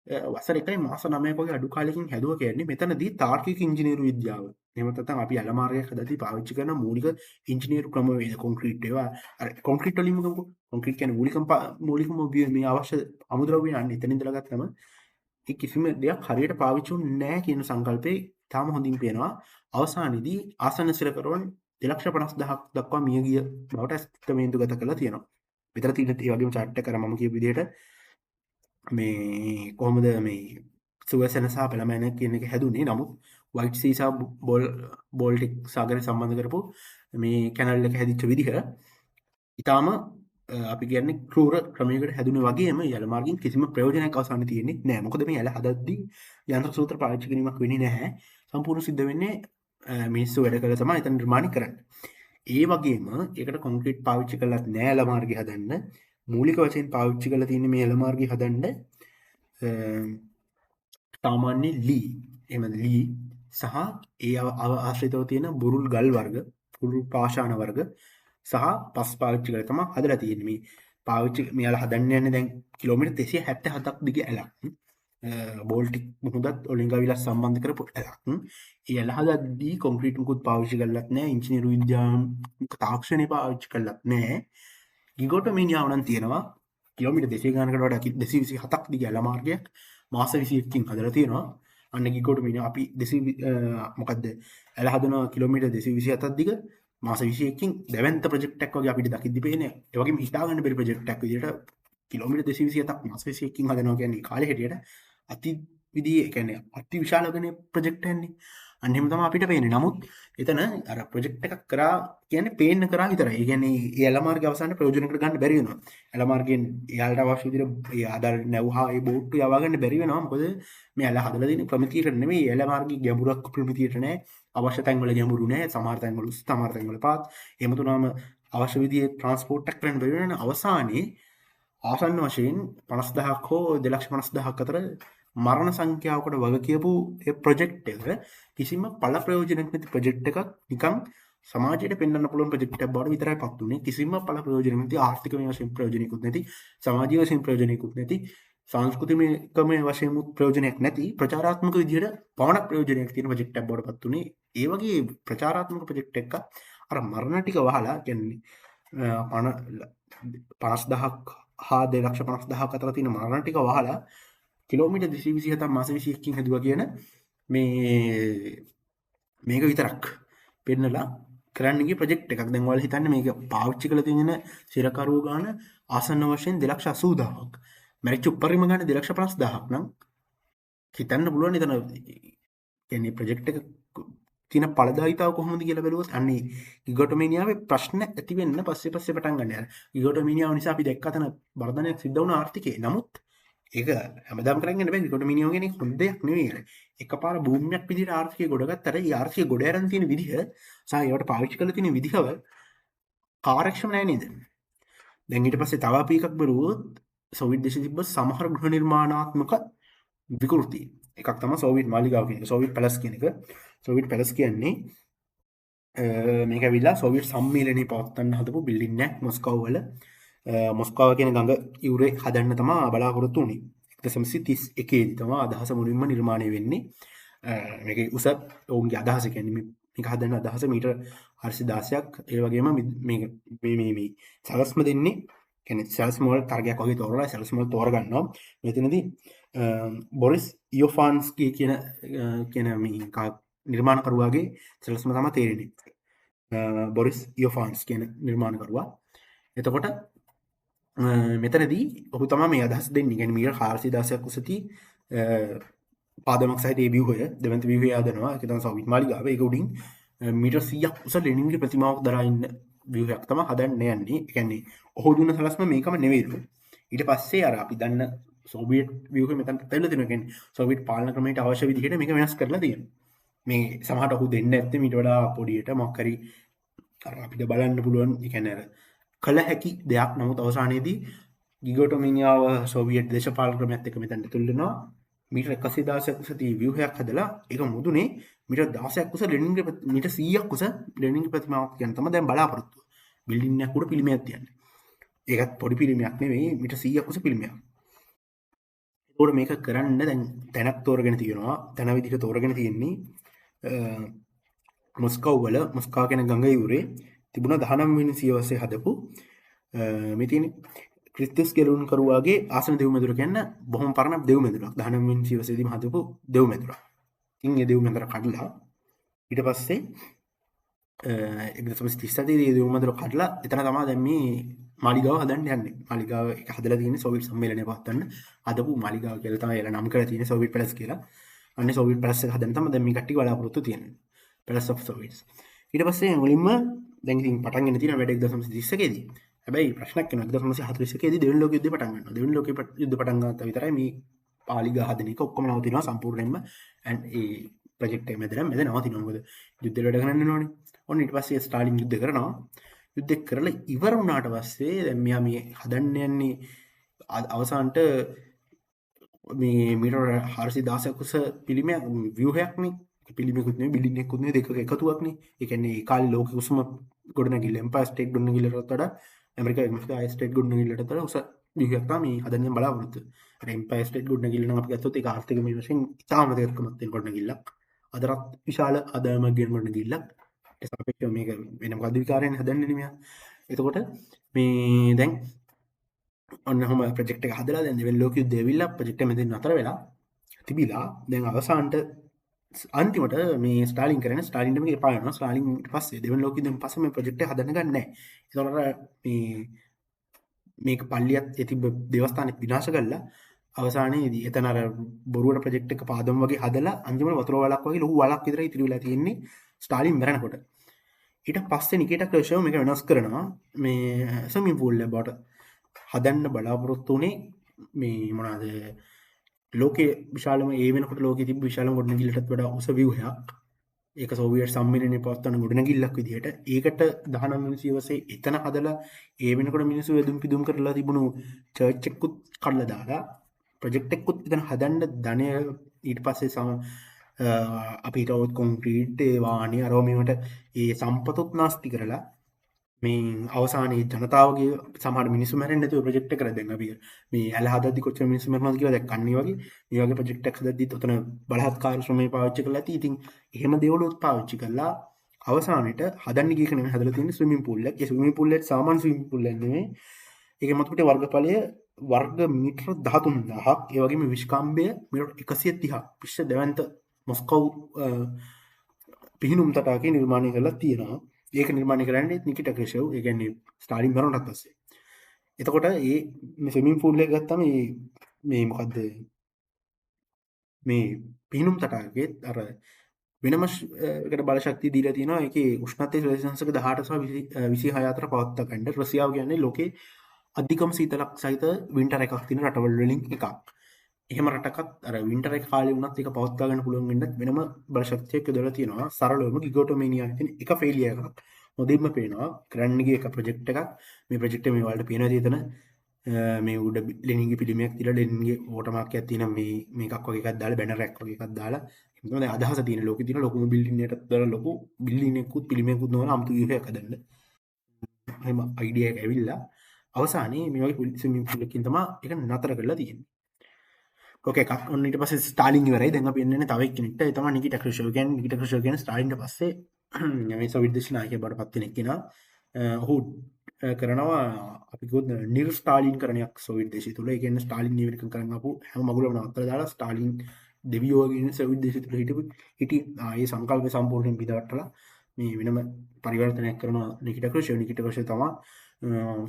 වසර 1 මාස 9ක වගේ අඩු කාලෙකින් හැදුවා කියන්නේ මෙතනදී තාර්කික ඉංජිනේරු විද්‍යාව. එහෙම නැත්නම් අපි අලමාරියක් හදද්දී පාවිච්චි කරන මූලික ඉංජිනේරු ක්‍රමවේද කොන්ක්‍රීට් ඒවා අර කොන්ක්‍රීට් වලින්ම ගමු. කොන්ක්‍රීට් කියන්නේ මූලිකම මේ අවශ්‍ය අමුද්‍රව්‍ය අන්න එතන ඉඳලා ගත්තම ඒ කිසිම දෙයක් හරියට පාවිච්චි වුනේ නැහැ කියන සංකල්පේ තාම හොඳින් පේනවා. අවසානයේදී ආසන්න සිරකරුවන් 2,50,000ක් දක්වා මිය ගිය බවට ක්‍රමේන්දුගත කරලා තියෙනවා. විතර තියෙන ඒ වගේම chart එක අර මම කියපු විදිහට මේ කොහොමද මේ සුවසන සහ පළමැන කියන එක හැදුනේ. නමුත් වයිට් සී සහ බෝල්ටික් සාගරය සම්බන්ධ කරපු මේ කැනල් එක හැදිච්ච විදිහ ඊටාම අපි කියන්නේ ක්‍රූර ක්‍රමයකට හැදුනේ වගේම යල මාර්ගයෙන් කිසිම ප්‍රයෝජනයක් අවසානයේ තියෙන්නේ නැහැ. මොකද මේ යල හදද්දී යන්ත්‍ර සූත්‍ර පාවිච්චි කිරීමක් වෙන්නේ නැහැ. සම්පූර්ණ සිද්ධ වෙන්නේ මිනිස්සු වැඩ කරලා තමයි එතන නිර්මාණය කරන්නේ. ඒ වගේම ඒකට කොන්ක්‍රීට් පාවිච්චි කරලත් නෑ යල මාර්ගය හදන්න. මූලික වශයෙන් පාවිච්චි කරලා තියෙන්නේ මේ යල මාර්ගය හදන්න සාමාන්‍ය ලී එහෙම ලී සහ ඒ ආශ්‍රිතව තියෙන බුරුල් ගල් වර්ග, බුරුල් පාෂාණ වර්ග සහ පස් පාවිච්චි කරලා තමයි හදලා තියෙන්නේ. මේ පාවිච්චි මෙයාලා හදන්න යන්නේ දැන් කිලෝමීටර් 277ක් දිග ඇලක්. බෝල්ටික් මුහුදත් ඔලින්ගා විලස් සම්බන්ධ කරපු ඇලක්. ඒ ඇල හදද්දී කොන්ක්‍රීට් මුකුත් පාවිච්චි කරලත් නැහැ. ඉංජිනේරු විද්‍යාත්මක තාක්ෂණය පාවිච්චි කරලත් නැහැ. ගිගොටොමීනියාව නම් තියෙනවා කිලෝමීටර් 200 ගණනකට වඩා 227ක් දිග ඇල මාර්ගයක් මාස 21කින් හදලා තියෙනවා. අන්න ගිගොටොමීනියා අපි 200 මොකද්ද ඇල හදනවා කිලෝමීටර් 227ක් දිග මාස 21කින් දැවැන්ත ප්‍රොජෙක්ට් එකක් වගේ අපිට දකිද්දි පේන්නේ. ඒ වගේම හිතා ගන්න බැරි ප්‍රොජෙක්ට් එකක් විදිහට කිලෝමීටර් 227ක් මාස 21කින් හදනවා කියන්නේ කාලේ හැටියට අති විදිහේ කියන්නේ අති විශාල ගණනේ ප්‍රොජෙක්ට් එකන්නේ. අන්න එහෙම තමයි අපිට පේන්නේ. නමුත් එතන අර ප්‍රොජෙක්ට් එකක් කරා කියන්නේ පේන්න කරා විතරයි. ඒ කියන්නේ ඒ ඇල මාර්ගය අවසානයේ ප්‍රයෝජනකට ගන්න බැරි වෙනවා. ඇල මාර්ගයෙන් එයාලට අවශ්‍ය විදිහට ඒ ආදාර නැවුහා ඒ බෝට්ටු යවා ගන්න බැරි වෙනවා. මොකද මේ ඇල හදලා තියෙන ප්‍රමිතියට නෙමෙයි ඇල මාර්ගයේ ගැඹුරක් ප්‍රමිතියට නෑ. අවශ්‍ය තැන්වල ගැඹුරු නෑ. සමහර තැන්වල උස්, සමහර තැන්වල පහත්. එහෙම තුනම අවශ්‍ය විදිහේ ට්‍රාන්ස්පෝර්ට් එකක් කරන්න බැරි වෙනවා. අවසානයේ ආසන්න වශයෙන් 50,000ක් හෝ 2,50,000ක් අතර මරණ සංඛ්‍යාවකට වග කියපු ඒ ප්‍රොජෙක්ට් එක කිසිම පළ ප්‍රයෝජනයක් නැති ප්‍රොජෙක්ට් එකක් නිකන් සමාජයට පෙන්වන්න පුළුවන් ප්‍රොජෙක්ට් එකක් බවට විතරයි පත් වුනේ. කිසිම පළ ප්‍රයෝජනයක් නැති, ආර්ථිකමය වශයෙන් ප්‍රයෝජනයකුත් නැති, සමාජීය වශයෙන් ප්‍රයෝජනයකුත් නැති, සංස්කෘතිකමය වශයෙන් ප්‍රයෝජනයක් නැති ප්‍රචාරාත්මක විදිහට පවණක් ප්‍රයෝජනයක් තියෙන ප්‍රොජෙක්ට් එකක් බවට පත් වුනේ. ඒ වගේ ප්‍රචාරාත්මක ප්‍රොජෙක්ට් එකක් අර මරණ ටික වහලා කියන්නේ 50,000ක් හා 2,50,000ක් අතර තියෙන මරණ ටික වහලා කිලෝමීටර් 227ක් මාස 21කින් හැදුවා කියන මේක විතරක් පෙන්නලා කරන්න ගිය ප්‍රොජෙක්ට් එකක්. දැන් ඔයාලා හිතන්නේ මේක පාවිච්චි කරලා තියෙන සිරකරුවෝ ගාන ආසන්න වශයෙන් 2,80,000ක්. මැරිච්ච උපරිම ගාන 2,50,000ක් නම් හිතන්න පුළුවන් එතන කියන්නේ ප්‍රොජෙක්ට් එක තියෙන ඵලදායීතාව කොහොමද කියලා බැලුවොත් අන්නේ ගිගොටොමීනියාවේ ප්‍රශ්න ඇති වෙන්න පස්සේ පටන් ගන්න යනවා. ගිගොටොමීනියාව නිසා අපි දැක්ක තන වර්ධනයක් සිද්ධ වුණ ආර්ථිකේ. නමුත් ඒක හැමදාම කරන්නේ නැහැ. ගිගොටොමීනියාව කියන්නේ හොඳ දෙයක් නෙවෙයි. එකපාර භූමියක් විදිහට ආර්ථිකය ගොඩගත්තට ඒ ආර්ථිකය ගොඩ අරන් තියෙන විදිහ සහ ඒවට පාවිච්චි කරලා තියෙන විදිහව කාර්යක්ෂම නැහැ නේද? දැන් ඊට පස්සේ තව අපි එකක් බැලුවොත් සෝවියට් දේශයේ තිබ්බ සමහර ගෘහ නිර්මාණාත්මක විකෘති. එකක් තමයි සෝවියට් මාලිගාව කියන එක. සෝවියට් පැලස් කියන එක. සෝවියට් පැලස් කියන්නේ මේක ඇවිල්ලා සෝවියට් සම්මේලනයේ පවත්වන්න හදපු බිල්ඩින් එකක් මොස්කෝව වල. මොස්කෝව කියන ගඟ යුරේ හදන්න තමයි බලාපොරොත්තු වුනේ. 1931 දී තමයි අදහස මුලින්ම නිර්මාණය වෙන්නේ. මේකේ උස ඔවුන්ගේ අදහස කියන්නේ මේක හදන්න අදහස මීටර් 416ක්. ඒ වගේම මේ සැලස්ම දෙන්නේ කියන්නේ සැලස්ම වල තරගයක් වගේ තෝරලා සැලස්ම වල තෝරගන්නවා. මෙතනදී බොරිස් ඉයෝෆාන්ස්කී කියන මේ නිර්මාණකරුවාගේ සැලස්ම තමයි තේරෙන්නේ. බොරිස් ඉයෝෆාන්ස් කියන නිර්මාණකරුවා. එතකොට මෙතනදී ඔහු තමයි මේ අදහස් දෙන්නේ. කියන්නේ මීටර් 416ක් උසති පාදමක් සහිත ඒ ව්‍යුහය දෙවන්ත ව්‍යුහය හදනවා. ඒක තමයි සෝවියට් මාලිගාව. ඒක උඩින් මීටර් 100ක් උස ලෙනින්ගේ ප්‍රතිමාවක් දරා ඉන්න ව්‍යුහයක් තමයි හදන්න යන්නේ. ඒ කියන්නේ ඔහු දුන්න සලස්ම මේකම නෙවෙයිලු. ඊට පස්සේ අර අපි දන්න සෝවියට් ව්‍යුහය මෙතන තැල්ලා තියෙනවා. කියන්නේ සෝවියට් පාලන ක්‍රමයට අවශ්‍ය විදිහට මේක වෙනස් කරලා තියෙනවා. මේ සමහරට ඔහු දෙන්න ඇත්තේ ඊට වඩා පොඩියට මොකක් හරි අර අපිට බලන්න පුළුවන්. ඒ කියන්නේ අර කළ හැකි දෙයක්. නමුත් අවසානයේදී ගිගෝටොමිනියාව සෝවියට් දේශපාලන ක්‍රමයත් එක්ක මෙතනට තුල් වෙනවා. මීටර් 116ක් උස තිය ව්‍යුහයක් හදලා ඒක මුදුනේ මීටර් 16ක් උස ලෙනින්ගේ මීටර් 100ක් උස ලෙනින්ගේ ප්‍රතිමාවක් කියන තමයි දැන් බලාපොරොත්තු. බිල්ඩින් එකක් උඩ පිළිමයක් තියන්නේ. ඒකත් පොඩි පිළිමයක් නෙවෙයි මීටර් 100ක් උස පිළිමයක්. ඒකෝර මේක කරන්න දැන් තැනක් තෝරගෙන තියෙනවා. තැන විදිහට තෝරගෙන තියෙන්නේ මොස්කව් වල මොස්කා කියන ගඟ යුරේ තිබුණ 19 වෙනි සියවසේ හදපු මේ තියෙන්නේ ක්‍රිස්තිස් ගෙලුන් කරුවාගේ ආසන දෙව් මැදුර කියන්න බොහොම පරණ දෙව් මැදුරක් 19 වෙනි සියවසේදීම හදපු දෙව් මැදුරක්. ඉතින් ඒ දෙව් මැදුර කඩලා ඊට පස්සේ 1937 දී දෙව් මැදුර කඩලා එතන තමයි දැන් මේ මාලිගාව හදන්න යන්නේ. මාලිගාව එක හදලා තියෙන්නේ සෝවියට් සම්මේලනය පවත්වන්න හදපු මාලිගාව කියලා තමයි එලා නම් කරලා තියෙන්නේ සෝවියට් පැලස් කියලා. අන්නේ සෝවියට් පැලස් එක හදන්න තමයි දැන් මේ කට්ටිය බලාපොරොත්තු තියෙන්නේ. Palace of Soviets. ඊට පස්සේ මුලින්ම දැන් ඉතින් පටන් ගන්න තියෙන වැඩ 1931 දී. හැබැයි ප්‍රශ්නයක් වෙනවා 1941 දී දෙවෙනි ලෝක යුද්ධය පටන් ගන්නවා. දෙවෙනි ලෝක යුද්ධය පටන් ගත්තා විතරයි මේ පාලිගා හදන එක ඔක්කොම නවතිනවා සම්පූර්ණයෙන්ම. and ඒ ප්‍රොජෙක්ට් එක මෙතන නවතිනවා. මොකද යුද්ධෙ වැඩ කරන්න ඕනේ. ඔන්න ඊට පස්සේ ස්ටාලින් යුද්ධ කරනවා. යුද්ධ කරලා ඉවර වුණාට පස්සේ දැන් මෙයා මේ හදන්න යන්නේ අවසානට මේ මීටර 416ක් උස පිළිමයක් ව්‍යුහයක්නේ. පිළිමයකුත් නෙවෙයි බිල්ඩින් එකකුත් නෙවෙයි දෙකක එකතුවක්නේ. ඒ කියන්නේ ඒ කාලේ ලෝකෙ උසම ගොඩනැගිල්ල එම්පයර් ස්ටේට් ගොඩනැගිල්ලටත් වඩා ඇමරිකා ස්ටේට් ගොඩනැගිල්ලටත් වඩා උස ව්‍යුහයක් තමයි හදන්න බලාපොරොත්තු. අර එම්පයර් ස්ටේට් ගොඩනැගිල්ල නම් අපි ගත්තොත් ඒක ආර්ථික මේ වශයෙන් ඉතාම දෙයක්මත් තියෙන ගොඩනැගිල්ලක්. අදටත් විශාල ආදායමක් ගෙන ගොඩනැගිල්ලක්. ඒ සාපේක්ෂව මේක වෙන මොකද්ද විකාරයෙන් හදන්නේ නෙමෙයි. එතකොට මේ දැන් ඔන්න ඔහම ප්‍රොජෙක්ට් එක හදලා දැන් දෙවෙනි ලෝක යුද්ධය ඇවිල්ලා ප්‍රොජෙක්ට් එක මෙතන නතර වෙලා තිබිලා දැන් අවසානට අන්තිමට මේ ස්ටාලින් කරන ස්ටාලින්ට මේක එපා වෙනවා. ස්ටාලින් ඊට පස්සේ දෙවෙනි ලෝක යුද්ධයෙන් පස්සේ මේ ප්‍රොජෙක්ට් එක හදන්න ගන්නේ නැහැ. ඒතකොට මේ මේක පල්ලියත් ඒ තිබ්බ දේවස්ථානෙත් විනාශ කරලා අවසානයේදී එතන අර බොරුවට ප්‍රොජෙක්ට් එක පාදම් වගේ හදලා අන්තිමට වතුර වලක් වගේ ලොකු වලක් විතරයි ඉතිරි වෙලා තියෙන්නේ ස්ටාලින් මැරෙනකොට. ඊට පස්සේ නිකේටා ක්‍රෂව් මේක වෙනස් කරනවා. මේ ස්විමින් pool එක බවට හදන්න බලාපොරොත්තු වුණේ මේ මොනවාද ලෝකයේ විශාලම ඒ වෙනකොට ලෝකයේ තිබ්බ විශාලම ගොඩනැගිල්ලටත් වඩා උස ව්‍යුහයක්. ඒක සෝවියට් සම්මේලනයේ පවත්වන ගොඩනැගිල්ලක් විදිහට. ඒකට 19 වෙනි සියවසේ එතන හදලා ඒ වෙනකොට මිනිස්සු වෙදුම් පිදුම් කරලා තිබුණු චර්ච් එකකුත් කඩලා දාලා ප්‍රොජෙක්ට් එකකුත් එතන හදන්න ධනය ඊට පස්සේ අපිට ඔත් කොන්ක්‍රීට් ඒ වාහනේ අරව මේවට ඒ සම්පතුත් නාස්ති කරලා මේ අවසානයේ ජනතාවගේ සමහර මිනිස්සු මැරෙන්නේ නැතුව ප්‍රොජෙක්ට් එක කරලා දැන් අපි මේ ඇල හදද්දි කොච්චර මිනිස්සු මැරෙනවද කියලා දැක්කන්නේ වගේ මේ වගේ ප්‍රොජෙක්ට් එකක් හදද්දිත් උතන බලහත්කාර ශ්‍රමය පාවිච්චි කරලා ඇති. ඉතින් එහෙම දේවලුත් පාවිච්චි කරලා අවසානෙට හදන්න ගියක නෙමෙයි හදලා තියෙන්නේ ස්විමින් pool එකක්. ඒ ස්විමින් pool එක සාමාන්‍ය ස්විමින් pool එකක් නෙමෙයි. ඒකේ මත පිටේ වර්ගඵලය වර්ග මීටර 13000ක්. ඒ වගේම විශ්කම්භය මීටර 130ක්. පිස්ස දෙවන්ත මොස්කව් පිහිනුම් තටාකේ නිර්මාණය කරලා තියෙනවා. ඒක නිර්මාණය කරන්නේ නිකිටා ක්‍රෂව්. ඒ කියන්නේ ස්ටාලින් මරණයටත් පස්සේ. එතකොට මේ ස්විමින් pool එක ගත්තම මේ මොකද්ද මේ පිහිනුම් තටාකයේ අර වෙනම එකට බල ශක්තිය දීලා තියෙනවා. ඒකේ උෂ්ණත්වය සෙල්සියස් 18 සහ 26 අතර පවත්වා ගන්න. රෂ්‍යාව කියන්නේ ලෝකේ අධිකම සීතලක් සහිත වින්ටර් එකක් තියෙන රටවල් වලින් එකක්. එහෙම රටකත් අර වින්ටර් එක කාලේ වුණත් ඒක පවත්වා ගන්න පුළුවන් වෙන්න වෙනම බල ශක්තියක් යොදලා තියෙනවා. සරලවම ගිගෝටොමේනියා කියන එක ෆේලියර් එකක්. මොදින්ම පේනවා කරන්නගේ එක ප්‍රොජෙක්ට් එකක්. මේ ප්‍රොජෙක්ට් එක මේ වලට පේනවා තියෙන මේ උඩ ලෙනින්ගේ පිළිමයක් තියලා ලෙනින්ගේ වෝටර්මාර්ක් එකක් තියෙන මේකක් වගේ එකක් දාලා බැනර් එකක් වගේ එකක් දාලා එහෙනම් දැන් අදහස තියෙන ලෝකේ තියෙන ලොකුම බිල්ඩින් එකකට දාලා ලොකු බිල්ඩින් එකකුත් පිළිමයකුත් නෝන අමුතු ව්‍යුහයක් හදන්න. එහෙම අයිඩියා එක ඇවිල්ලා අවසානයේ මේ වගේ ස්විමින් pool එකකින් තමයි ඒක නතර කරලා තියෙන්නේ. ඕකේ එකක්. ඔන්න ඊට පස්සේ ස්ටාලින් ඉවරයි. දැන් අපි එන්නේ තව එක්කෙනෙක්ට. ඒ තමයි නිකිටා ක්‍රෂව් කියන්නේ. නිකිටා ක්‍රෂව් කියන්නේ ස්ටාලින්ට පස්සේ මේ සෝවියට් දේශ නායකයෙක් බවට පත් වෙන එක්කෙනා. ඔහු කරනවා අපි කිව්වොත් නිර් ස්ටාලින් කරණයක් සෝවියට් දේශය තුල. ඒ කියන්නේ ස්ටාලින් නියමනකම් කරන් ආපු හැම මගුලම නවත්තලා දාලා ස්ටාලින් දෙවියෝ වගේ ඉන්න සෝවියට් දේශය තුල හිටි ආයේ සංකල්ප සම්පූර්ණයෙන් බිඳවට්ටලා මේ වෙනම පරිවර්තනයක් කරනවා නිකිටා ක්‍රෂව්. නිකිටා ක්‍රෂව් තමයි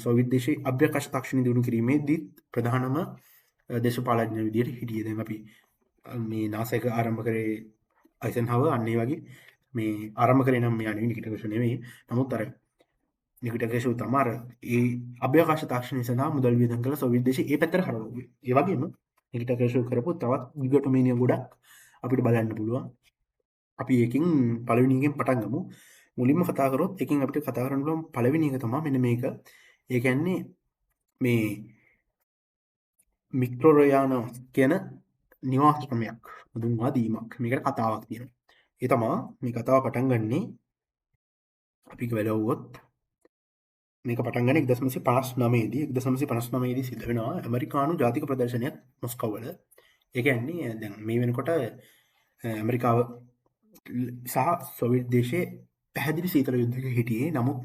සෝවියට් දේශයේ අභ්‍යවකාශ තාක්ෂණය දිනු කිරීමේදී ප්‍රධානම දේශපාලඥ විදියට හිටියේ. දැන් අපි මේ නාසා එක ආරම්භ කරේ අයිසන්හවර් අන්න ඒ වගේ මේ ආරම්භ කරේ නම් මෙයා නෙවෙයි නිකිටා ක්‍රෂව් නෙවෙයි. නමුත් අර නිකිටා ක්‍රෂව් තමයි අර ඒ අභ්‍යවකාශ තාක්ෂණය සඳහා මුදල් වියදම් කළ සෝවියට් දේශය ඒ පැත්තට හරවුවේ. ඒ වගේම නිකිටා ක්‍රෂව් කරපු තවත් යුගටොමීනිය ගොඩක් අපිට බලන්න පුළුවන්. අපි ඒකෙන් පළවෙනි එකෙන් පටන් ගමු. මුලින්ම කතා කරොත් එකෙන් අපිට කතා කරන්න පුළුවන් පළවෙනි එක තමයි මෙන්න මේක. ඒ කියන්නේ මේ මික්‍රෝරයාන කියන නිවාස ක්‍රමයක් මුදුන්වා දීමක්. මේකට කතාවක් තියෙනවා. ඒ තමා මේ කතාව පටන් ගන්නේ අපි වැලවුවොත් මේක පටන් ගන්නේ 1959 දී 1959 දී සිද්ධ වෙනවා ඇමරිකානු ජාතික ප්‍රදර්ශනයක් මොස්කෝව වල. ඒ කියන්නේ දැන් මේ වෙනකොට ඇමරිකාව සහ සෝවියට් දේශයේ පැහැදිලි සීතල යුද්ධයක හිටියේ. නමුත්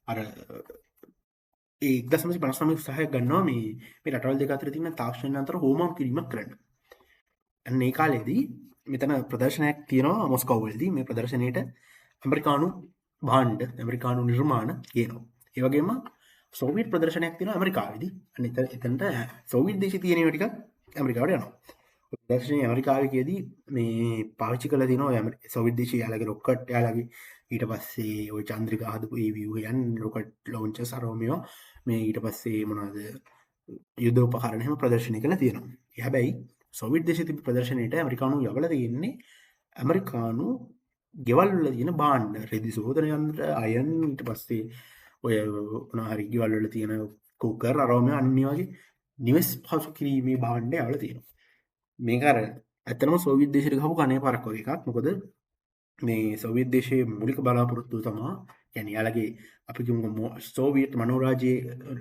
අර ඒ 1959 උත්සාහයක් ගන්නවා මේ රටවල් දෙක අතර තියෙන තාක්ෂණ අතර හෝමාම් කිරීමක් කරන්න. අන්න ඒ කාලේදී මෙතන ප්‍රදර්ශනයක් තියෙනවා මොස්කෝව වලදී. මේ ප්‍රදර්ශනයේට ඇමරිකානු භාණ්ඩ ඇමරිකානු නිර්මාණ කියනවා. ඒ වගේම සෝවියට් ප්‍රදර්ශනයක් තියෙනවා ඇමරිකාවේදී. අන්න එතනට සෝවියට් දේශේ තියෙන ඒවා ටිකක් ඇමරිකාවට යනවා. ප්‍රදර්ශනයේ ඇමරිකාවේදී මේ පාවිච්චි කරලා තියෙනවා සෝවියට් දේශයේ යාළගේ රොකට් යාළගේ ඊට පස්සේ ওই චන්ද්‍රිකා හදපු ඒ ව්‍යුහයන් රොකට් ලොන්චර්ස් අරෝමියෝ මේ ඊට පස්සේ මොනවද යුද්ධ උපකරණ එහෙම ප්‍රදර්ශනය කරලා තියෙනවා. හැබැයි සෝවියට් දේශයේ තිබු ප්‍රදර්ශනයේට ඇමරිකානු යවලා තියෙන්නේ ඇමරිකානු ගෙවල් වල තියෙන භාණ්ඩ රෙදි සෝදන යන්ත්‍ර අයන් ඊට පස්සේ ඔය මොනවා හරි ගෙවල් වල තියෙන කුකර් අරෝමියෝ අනිත් වගේ නිවෙස් පහසු කිරීමේ භාණ්ඩ යවලා තියෙනවා. මේක අර ඇත්තටම සෝවියට් දේශයට ගහපු කණේ පාරක් වගේ එකක්. මොකද මේ සෝවියට් දේශයේ මූලික බලාපොරොත්තුව තමයි يعني යාළගේ අපි කියමු සෝවියට්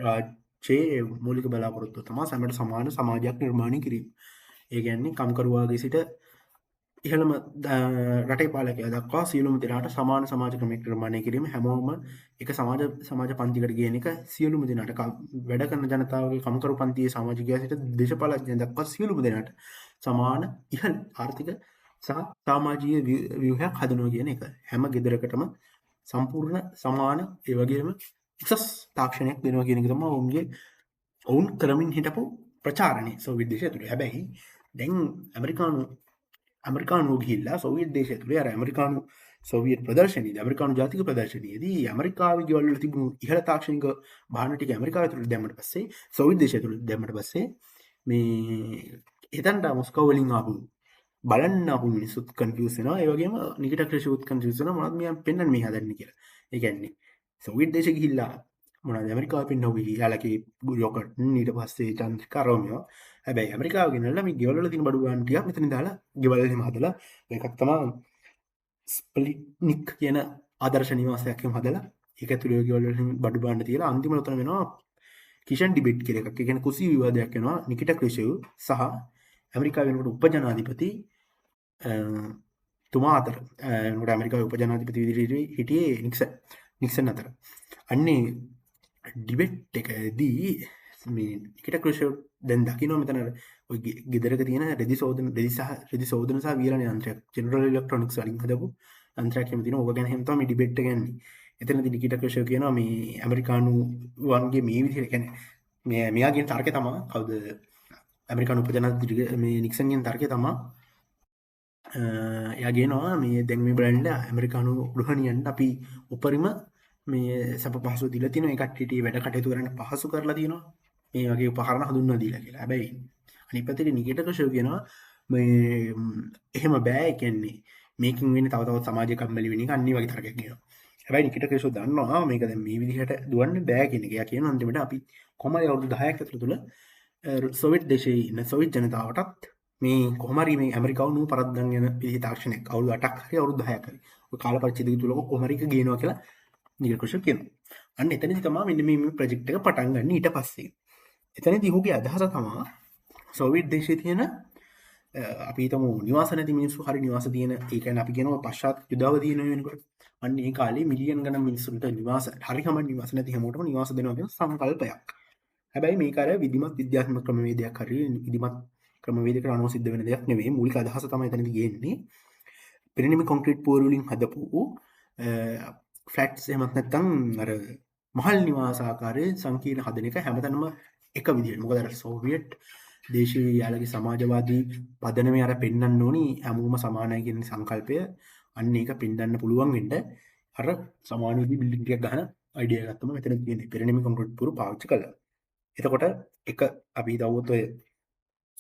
රාජ්‍යයේ මූලික බලාපොරොත්තුව තමයි සමහර සමාන සමාජයක් නිර්මාණය කිරීම. ඒ කියන්නේ කම්කරුවාගේ සිට ඉහළම රටේ පාලකයා දක්වා සියලුම දෙනාට සමාන සමාජ ක්‍රමයක් නිර්මාණය කිරීම හැමෝම එක සමාජ පන්තිකට ගේන එක සියලුම දෙනාට වැඩ කරන ජනතාවගේ කම්කරු පන්තියේ සමාජිකයා සිට දේශපාලඥයන් දක්වා සියලුම දෙනාට සමාන ඉහළ ආර්ථික සහ සමාජීය ව්‍යුහයක් හදනවා කියන එක. හැම ගෙදරකටම සම්පූර්ණ සමාන ඒ වගේම උසස් තාක්ෂණයක් දෙනවා කියන එක තමයි ඔවුන් කරමින් හිටපු ප්‍රචාරණය සෝවියට් දේශය ඇතුළේ. හැබැයි දැන් ඇමරිකානු ගිහිල්ලා සෝවියට් දේශය ඇතුළේ අර ඇමරිකානු සෝවියට් ප්‍රදර්ශනයේදී ඇමරිකානු ජාතික ප්‍රදර්ශනයේදී ඇමරිකාවේ ගෙවල් වල තිබුණු ඉහළ තාක්ෂණික භාණ්ඩ ටික ඇමරිකාව ඇතුළේ දැම්මට පස්සේ සෝවියට් දේශය ඇතුළේ දැම්මට පස්සේ මේ එතනට මොස්කෝව වලින් ආපු බලන්න ආපු මිනිස්සුත් කන්ෆියුස් වෙනවා. ඒ වගේම නිකිටා ක්‍රෂව්ත් කන්ෆියුස් වෙනවා මොනවද මෙයා පෙන්වන්නේ මේ හදන්නේ කියලා. ඒ කියන්නේ සෝවියට් දේශෙ ගිහිල්ලා මොනවද ඇමරිකාව පෙන්වුවේ යාලකේ රොකට් ඊට පස්සේ චන්ද්‍රිකා රෝමියෝ. හැබැයි ඇමරිකාව ගෙනල්ලා මේ ගෙවල් වල තියෙන බඩු ගන්න ටිකක් මෙතනින් දාලා ගෙවල් එහෙම හදලා ඒකක් තමයි ස්ප්ලිට්නික් කියන ආදර්ශ නිවාසයක් එහෙම හදලා ඒක ඇතුළේ ගෙවල් වල බඩු බාන්න තියලා අන්තිමට උතන වෙනවා කිෂන් ඩිබේට් කියලා එකක්. ඒ කියන්නේ කුසී විවාදයක් වෙනවා නිකිටා ක්‍රෂව් සහ ඇමරිකාවේ වෙනකොට උපජනාධිපති තුමා අතර. මොකද ඇමරිකාවේ උපජනාධිපති විදිහට හිටියේ නික්සන් අතර. අන්නේ ඩිබේට් එකදී මේ නිකිටා ක්‍රෂව් දැන් දකින්න මෙතන ඔය ගෙදරක තියෙන රෙදි සෝදන සහ වීරණ යන්ත්‍රයක් ජෙනරල් ඉලෙක්ට්‍රොනික්ස් වලින් හදපු යන්ත්‍රයක් එහෙම තියෙනවා. ඕක ගැන එහෙම තමයි මේ ඩිබේට් එක යන්නේ. එතනදී නිකිටා ක්‍රෂව් කියනවා මේ ඇමරිකානු වන්ගේ මේ විදිහට කියන්නේ මෙයාගේ තර්කය තමයි කවුද ඇමරිකානු උපජනාධිපති මේ නික්සන්ගේ තර්කය තමයි එයා කියනවා මේ දැන් මේ බලන්න ඇමරිකානු ගෘහණියන්ට අපි උපරිම මේ සැප පහසු දීලා තියෙනවා. ඒ කට්ටියට වැඩ කටයුතු කරන්න පහසු කරලා තියෙනවා. මේ වගේ උපකරණ හඳුන්වලා දීලා කියලා. හැබැයි අනිත් පැත්තේ නිකිටා ක්‍රෂව් කියනවා මේ එහෙම බෑ. ඒ කියන්නේ මේකින් වෙන්නේ තව තවත් සමාජය කම්මැලි වෙන එක අනිත් වගේ තරකයක් කියනවා. හැබැයි නිකිටා ක්‍රෂව් දන්නවා මේක දැන් මේ විදිහට දුවන්න බෑ කියන එක. එයා කියනවා අන්තිමට අපි කොහොමද අවුරුදු 10ක් ඇතුළත තුල සෝවියට් දේශයේ ඉන්න සෝවියට් ජනතාවටත් මේ කොහොම හරි මේ ඇමරිකාව නු පරද්දන් යන විදිහේ තාක්ෂණයක් අවුරුදු 8ක් හරි අවුරුදු 10ක් හරි ඔය කාල පරිච්ඡේදය තුල කොහොම හරි එක ගේනවා කියලා නිකිටා ක්‍රෂව් කියනවා. අන්න එතනදී තමයි මෙන්න මේ ප්‍රොජෙක්ට් එක පටන් ගන්න. ඊට පස්සේ එතනදී ඔහුගේ අදහස තමයි සෝවියට් දේශයේ තියෙන අපි හිතමු නිවාස නැති මිනිස්සු හරි නිවාස තියෙන ඒ කියන්නේ අපි කියනවා පශ්චාත් යුදාව තියෙන වෙනකොට අන්න ඒ කාලේ මිලියන් ගණන් මිනිස්සුන්ට නිවාස හරි හැම නිවාස නැති හැමෝටම නිවාස දෙනවා කියන සංකල්පයක්. හැබැයි මේක අර විධිමත් විද්‍යාත්මක ක්‍රමවේදයක් හරි විධිමත් ක්‍රමවේදයකට අනුව සිද්ධ වෙන දෙයක් නෙවෙයි. මූලික අදහස තමයි එතනදී ගේන්නේ. පිරිනිමි කොන්ක්‍රීට් පුවරු වලින් හදපු ෆ්ලැට්ස් එහෙමත් නැත්නම් අර මහල් නිවාස ආකාරයේ සංකීර්ණ හදන එක හැමතැනම එක විදිහට. මොකද අර සෝවියට් දේශීය යාළගේ සමාජවාදී පදනමේ අර පෙන්වන්න ඕනි හැමෝම සමානයි කියන සංකල්පය. අන්න ඒක පෙන්වන්න පුළුවන් වෙන්න අර සමාන විදි බිල්ඩින් ටිකක් ගහන අයිඩියා එකක් තමයි මෙතන තියෙන්නේ. පෙරනිමි කොන්ක්‍රීට් පුරු පාවිච්චි කළා. එතකොට එක අපි දවුවොත් ඔය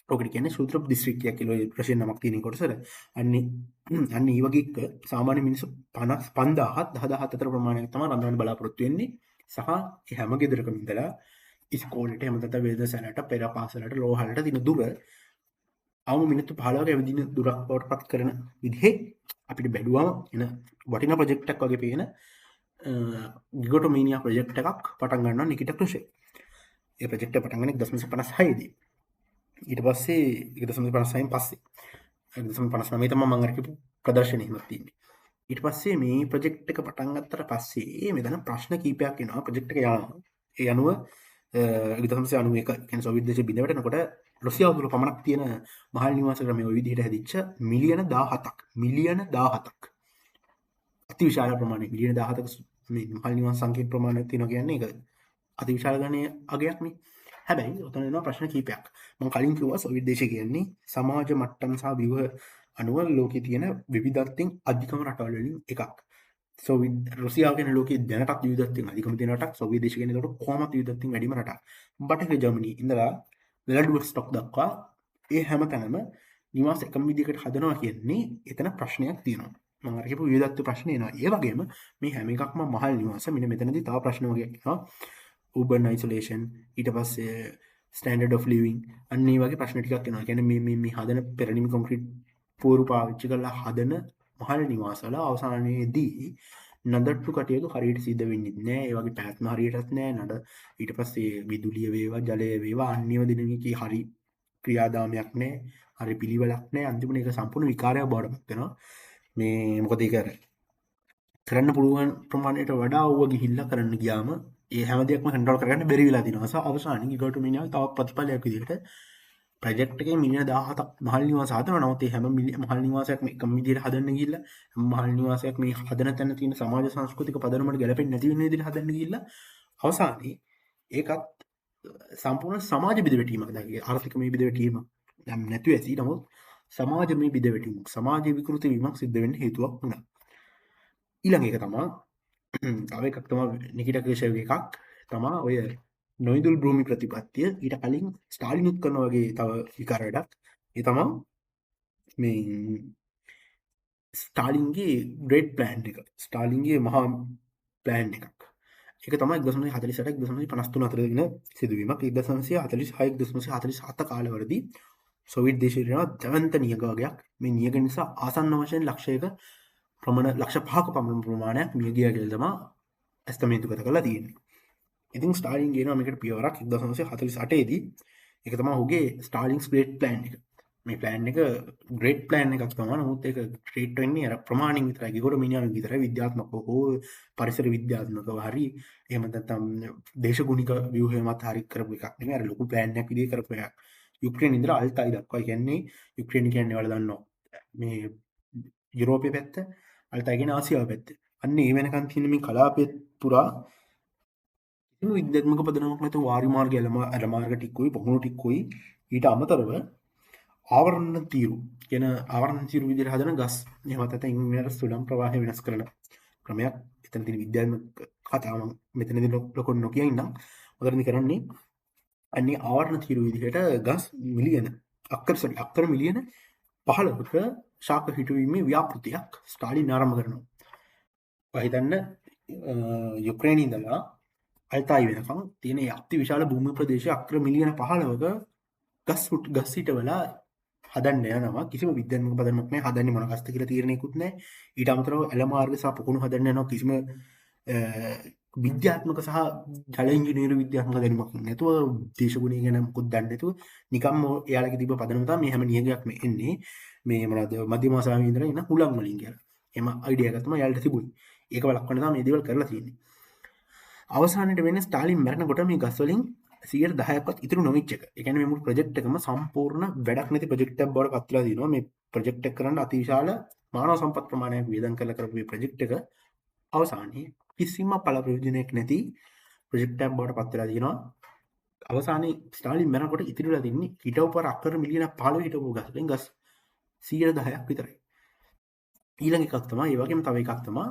ඔකට කියන්නේ සූත්‍රප දිස්ත්‍රික්කයක් කියලා ඔය රෂියන් නමක් තියෙන කොටසට අන්න ඒ වගේ එක සාමාන්‍ය මිනිස්සු 55000ත් 10000ත් අතර ප්‍රමාණයක් තමයි රඳවන්න බලාපොරොත්තු වෙන්නේ. සහ ඒ හැම ගෙදරකම ඉඳලා ඉස්කෝලේට එහෙම නැත්නම් වේදසැලට පෙර පාසලට ලෝහලට දින දුර අවම මිනිත්තු 15ක ඇවිදින දුරක් බවට පත් කරන විදිහේ අපිට බැලුවම එන වටිනා ප්‍රොජෙක්ට් එකක් වගේ පේන ගිගොටෝමීනියා ප්‍රොජෙක්ට් එකක් පටන් ගන්නවා නිකිට ක්‍රුෂේ. ඒ ප්‍රොජෙක්ට් එක පටන් ගන්නේ 1956 දී. ඊට පස්සේ 1956න් පස්සේ 1959 තමයි මම අර කියපු ප්‍රදර්ශනය එහෙම තියෙන්නේ. ඊට පස්සේ මේ ප්‍රොජෙක්ට් එක පටන් ගත්තට පස්සේ මෙතන ප්‍රශ්න කීපයක් එනවා ප්‍රොජෙක්ට් එක යනවා. ඒ අනුව 1991 කියන්නේ සෝවියට් දේශය බිඳ වැටෙනකොට රුසියාව තුළ පමණක් තියෙන මහල් නිවාස ක්‍රමය ওই විදිහට හැදිච්ච මිලියන 17ක් අති විශාල ප්‍රමාණයක් මිලියන 17ක මේ මහල් නිවාස සංකීර්ණ ප්‍රමාණයක් තියෙනවා කියන්නේ ඒක අති විශාල ගණයේ අගයක් නේ. හැබැයි ඔතන එනවා ප්‍රශ්න කීපයක්. මම කලින් කිව්වා සෝවියට් දේශය කියන්නේ සමාජ මට්ටම් සහ ව්‍යුහ අනුව ලෝකේ තියෙන විවිධත්වයෙන් අධිකම රටවල් වලින් එකක්. රුසියාව කියන ලෝකයේ දැනටත් විවිධත්වයෙන් අධිකම තියෙන රටක්. සෝවියට් දේශය කියන්නේ ඒකට කොහොමද විවිධත්වයෙන් වැඩිම රටක්. බටහිර ජර්මනි ඉඳලා වෙලඩිවොස්ටොක් දක්වා ඒ හැම තැනම නිවාස එකම විදිහකට හදනවා කියන්නේ එතන ප්‍රශ්නයක් තියෙනවා. මම අර කියපු විවිධත්ව ප්‍රශ්න එනවා. ඒ වගේම මේ හැම එකක්ම මහල් නිවාස මෙන්න මෙතනදී තව ප්‍රශ්න වගේක් එනවා. urban isolation ඊට පස්සේ standard of living අන්න ඒ වගේ ප්‍රශ්න ටිකක් එනවා. කියන්නේ මේ හදන පෙරනිමි කොන්ක්‍රීට් පෝරු පාවිච්චි කරලා හදන මහල් නිවාසවල අවසානයේදී නඩට්ටු කටයුතු හරියට සිද්ධ වෙන්නේ නැහැ. ඒ වගේ පැවැත්ම හරියටත් නැහැ. ඊට පස්සේ විදුලිය වේවා ජලය වේවා අන්‍යව දිනකී හරි ක්‍රියාදාමයක් නැහැ. හරි පිළිවෙලක් නැහැ. අන්තිමට ඒක සම්පූර්ණ විකාරයක් බවට පත් වෙනවා. මේ මොකද ඒක කරන්න පුළුවන් ප්‍රමාණයට වඩා ඌව ගිහිල්ලා කරන්න ගියාම ඒ හැම දෙයක්ම කන්ට්‍රෝල් කරගන්න බැරි වෙලා තියෙනවා. අවසානයේ ගිගොටෝමීනියාව තව ප්‍රතිඵලයක් විදිහට ප්‍රොජෙක්ට් එකේ මිලියන 17ක් මහල් නිවාස හදනවා. නමුත් මේ හැම මහල් නිවාසයක්ම එකම විදිහට හදන්න ගිහිල්ලා මහල් නිවාසයක් මේ හදන තැන තියෙන සමාජ සංස්කෘතික පදනමකට ගැලපෙන්නේ නැති වෙන විදිහට හදන්න ගිහිල්ලා අවසානයේ ඒකත් සම්පූර්ණ සමාජ බිඳවැටීමක් දැක්කේ. ආර්ථිකමය බිඳවැටීමක් දැන් නැතුව ඇති. නමුත් සමාජමය බිඳවැටීමක් සමාජ විකෘති වීමක් සිද්ධ වෙන්න හේතුවක් වුණා. ඊළඟ එක තමයි තව එකක් තමයි නිකිටා ක්‍රෂේව් එකක් තමයි ඔය නොයිදුල් භූමි ප්‍රතිපත්තිය. ඊට කලින් ස්ටාලිනුත් කරන වගේ තව විකාර වැඩක්. ඒ තමයි මේ ස්ටාලින්ගේ ග්‍රේට් ප්ලෑන් එක. ස්ටාලින්ගේ මහා ප්ලෑන් එකක්. ඒක තමයි 1948 1953 අතර දින සිදුවීමක්. 1946 1947 කාලවලදී සෝවියට් දේශයේ තියෙන දැවැන්ත නියඟ වගේක්. මේ නියඟ නිසා ආසන්න වශයෙන් ලක්ෂයක ලක්ෂ 5ක පමණ ප්‍රමාණයක් මිය ගියා කියලා තමයි ඇස්තමේන්තුගත කරලා තියෙන්නේ. ඉතින් ස්ටාලින් කියනවා මේකට පියවරක් 1948 දී. ඒක තමයි ඔහුගේ ස්ටාලින්ස් ග්‍රේට් ප්ලෑන් එක. මේ ප්ලෑන් එක ග්‍රේට් ප්ලෑන් එකක් තමයි. නමුත් ඒක ග්‍රේට් වෙන්නේ අර ප්‍රමාණින් විතරයි. ගිගොටෝමීනියාවෙන් විතරයි විද්‍යාත්මකව හෝ පරිසර විද්‍යාත්මකව හරි එහෙම නැත්නම් දේශගුණික ව්‍යුහයමත් හරි කරපු එකක් නෙමෙයි. අර ලොකු ප්ලෑන් එකක් විදිහට කරපු එකක්. යුක්‍රේන ඉඳලා අල්තායි දක්වා කියන්නේ යුක්‍රේන කියන්නේ ඔයාලා දන්නවා. මේ යුරෝපයේ පැත්ත අල්තායි කියන්නේ ආසියාව පැත්ත. අන්න ඒ වෙනකන් තියෙන මේ කලාපයේ පුරා කිසිම විද්‍යාත්මක පදනමක් නැතුව වාරි මාර්ගය අල මාර්ග ටිකුයි පොහුණු ටිකුයි ඊට අමතරව ආවරණ තීරු කියන ආවරණ තීරු විදිහට හදන ගස් එහෙමත් නැත්නම් ඉන්වර්ටර් සුළං ප්‍රවාහය වෙනස් කරන ක්‍රමයක්. එතන තියෙන විද්‍යාත්මක කතාව මම මෙතනදී ලොකු නොකිය ඉන්නම්. මොකදද කරන්නේ? අන්නේ ආවරණ තීරු විදිහට ගස් මිලියන අක්කර මිලියන 15ක ශාක හිටුවීමේ ව්‍යාපෘතියක් ස්ටාලින් ආරම්භ කරනවා. ඔය හිතන්න යුක්‍රේනයේ ඉඳලා අල්තායි වෙනකම් තියෙන අති විශාල භූමි ප්‍රදේශය අක්කර මිලියන 15ක ගස් හිටවලා හදන්න යනවා. කිසිම විද්‍යාත්මක පදනමක් නැහැ. හදන්නේ මොන ගස්ද කියලා තීරණයකුත් නැහැ. ඊට අමතරව එළ මාර්ග සහ පොකුණු හදන්න යනවා. කිසිම විද්‍යාත්මක සහ ජල ඉංජිනේරු විද්‍යාත්මක දැනුමක් නැතුව දේශගුණය ගැන මොකුත් දන්නේ නැතුව නිකම්ම එයාලගේ තිබ්බ පදනම තමයි මේ හැම නියගයක්ම එන්නේ. මේ මොනවද මධ්‍යම ආසියාවේ ඉඳලා එන හුලං වලින් කියලා. එහම අයිඩියා එකක් තමයි එයාලට තිබුණේ. ඒක වළක්වන්න තමයි මේ දේවල් කරලා තියෙන්නේ. අවසානයේ වෙන්නේ ස්ටාලින් මැරෙනකොට මේ ගස් වලින් 10%ක්වත් ඉතුරු නොවිච්ච එක. ඒ කියන්නේ මේ මුළු ප්‍රොජෙක්ට් එකම සම්පූර්ණ වැඩක් නැති ප්‍රොජෙක්ට් එකක් බවට පත් වෙලා තියෙනවා. මේ ප්‍රොජෙක්ට් එක කරන්න අතිවිශාල මානව සම්පත් ප්‍රමාණයක් වියදම් කරලා කරපු මේ ප්‍රොජෙක්ට් එක අවසානයේ කිසිම පළ ප්‍රයෝජනයක් නැති ප්‍රොජෙක්ට් එකක් බවට පත් වෙලා තියෙනවා. අවසානයේ ස්ටාලින් මැරෙනකොට ඉතිරිලා තින්නේ හිටවපර අක්කර මිලියන 15 හිටවපු ගස් වලින් ගස් 10%ක් විතරයි. ඊළඟ එකක් තමයි ඒ වගේම තව එකක් තමයි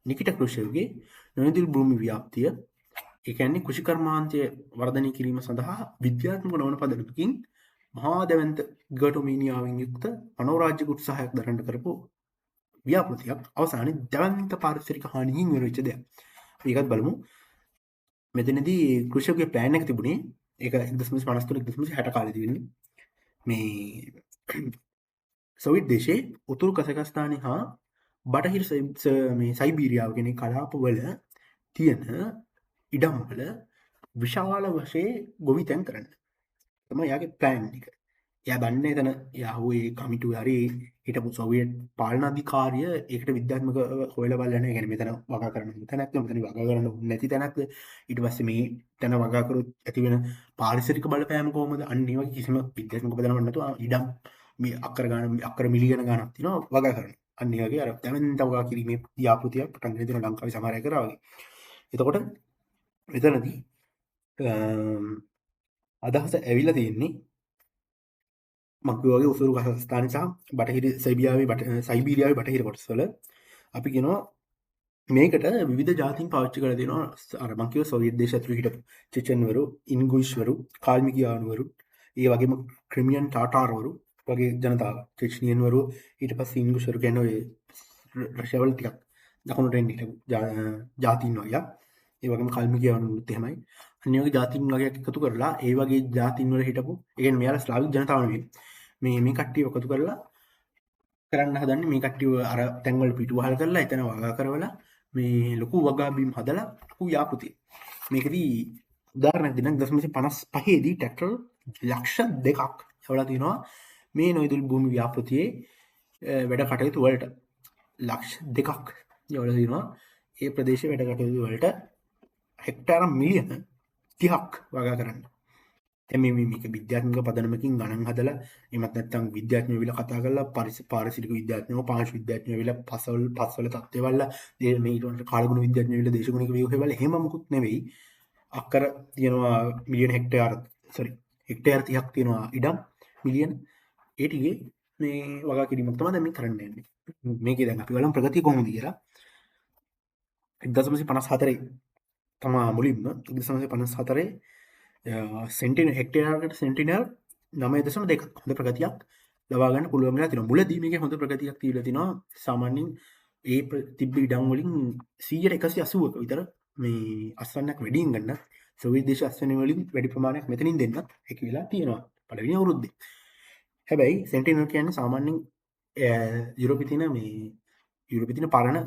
නිකිටා ක්‍රුෂෙව්ගේ නොඉදිරි භූමි ව්‍යාප්තිය, ඒ කියන්නේ කෘෂිකර්මාන්තය වර්ධනය කිරීම සඳහා විද්‍යාත්මක නොවන පදනමකින් මහා දැවැන්ත ගටොමීනියාවෙන් යුක්ත මනෝරාජ්‍යක උත්සාහයක් දරන්න කරපු ව්‍යාපෘතියක් අවසානයේ දැවැන්ත පාරිසරික හානියෙන් ඉවරවෙච්ච දෙයක්. ඒකත් බලමු. මෙතනදී ක්‍රුෂෙව්ගේ ප්ලෑන් එක තිබුණේ ඒක 1953 1960 කාලේදී වෙන්නේ. මේ සොවියට් දේශයේ උතුරු කසකස්ථානයේ හා බටහිර මේ සයිබීරියාව කියන කලාපවල තියෙන ඉඩම්වල විශාල වශයෙන් ගොවිතැන් කරන්න. තමයි යාගේ ප්ලෑන් එක. එයා දන්නේ එතන යාහුවේ කමිටුවේ හරි හිටපු සෝවියට් පාලන අධිකාරිය ඒකට විද්‍යාත්මක හොයලා බලලා නැහැ. يعني මෙතන වගා කරන්න තැනක් මෙතන වගා කරන්න නැති තැනක්ද ඊට පස්සේ මේ තැන වගා කරොත් ඇති වෙන පාරිසරික බලපෑම කොහොමද? අන්න ඒ වගේ කිසිම විද්‍යාත්මක පදනමක් නැතුව ඉඩම් මේ අක්කර මිලියන ගණක් තියෙනවා වගා කරන්න. අන්න ඒ වගේ අර දැවෙන්ත වගා කිරීමේ ව්‍යාපෘතියක් පටන් ගෙන දෙන ලංකාවේ සමහර අය කරා වගේ. එතකොට මෙතනදී අදහස ඇවිල්ලා තියෙන්නේ මක්වගේ උසුරු කසස්ථාන සහ බටහිර සයිබීරියාවේ බටහිර කොටස්වල අපි කියනවා මේකට විවිධ ජාතීන් පාවිච්චි කරලා දෙනවා. අර මං කිව්ව සෝවියට් දේශ ඇතුළු හිටපු චෙචෙන්වරු, ඉන්ගුයිෂ්වරු, කාල්මිකියානුවරු, ඒ වගේම ක්‍රිමියන් ටාටාර්වරු වගේ ජනතාව, චෙච්නියන්වරු, ඊට පස්සේ ඉන්ගුයිෂ්වරු කියන ඔය රෂ්‍යාවල ටිකක් දකුණට එන්න හිටපු ජාතීන් වගේ. ඒ වගේම කාල්මිකියානුත් එහෙමයි. අනිත් වගේ ජාතීන් වගේක් එකතු කරලා ඒ වගේ ජාතීන් වල හිටපු, ඒ කියන්නේ මෙයාලා ස්ලාවික් ජනතාව නෙවෙයි. මේ කට්ටිය එකතු කරලා කරන්න හදන්නේ මේ කට්ටිය අර තැන්වල පිටු වහල් කරලා එතන වගා කරවලා මේ ලොකු වගා බිම් හදලා ලොකු ව්‍යාපෘතිය. මේකදී උදාහරණයක් දෙන්න 1955 දී ට්‍රැක්ටර් ලක්ෂ 2ක් යවලා තිනවා මේ නොඉදිරි භූමි ව්‍යාපෘතියේ වැඩ කටයුතු වලට. ලක්ෂ 2ක් යවලා තිනවා ඒ ප්‍රදේශයේ වැඩ කටයුතු වලට හෙක්ටාර මිලියන 30ක් වගා කරන්න. දැන් මේක විද්‍යාත්මක පදනමකින් ගණන් හදලා එමත් නැත්නම් විද්‍යාඥයෝ විලා කතා කරලා පාරිසරික විද්‍යාඥයෝ පාංශු විද්‍යාඥයෝ විලා පස්වල තත්ත්වය වල මේ ඊට වඩා කාලගුණ විද්‍යාඥයෝ විලා දේශගුණික ව්‍යුහය වල එහෙම මුකුත් නෙවෙයි. අක්කර තියෙනවා මිලියන හෙක්ටයාර 30ක් තියෙනවා ඉඩම් මිලියන ඒ ටිකේ මේ වගා කිරීමක් තමයි දැන් මේ කරන්න යන්නේ. මේකේ දැන් අපි බලමු ප්‍රගතිය කොහොමද කියලා. 1954 තමයි මුලින්ම 1954 සෙන්ටින හෙක්ටයාරකට සෙන්ටිනර් 9.2ක් හොඳ ප්‍රගතියක් ලබා ගන්න පුළුවන් වෙලා තියෙනවා. මුලදී මේකේ හොඳ ප්‍රගතියක් තියලා තිනවා. සාමාන්‍යයෙන් ඒ තිබ්බ ඉඩම් වලින් 180ක විතර මේ අස්වැන්නක් වැඩියෙන් ගන්න සෝවියට් දේශ අස්වැන්න වලින් වැඩි ප්‍රමාණයක් මෙතනින් දෙන්නත් හැකි වෙලා තියෙනවා පළවෙනි අවුරුද්දේ. හැබැයි සෙන්ටිනර් කියන්නේ සාමාන්‍යයෙන් යුරෝපේ තියෙන පරණ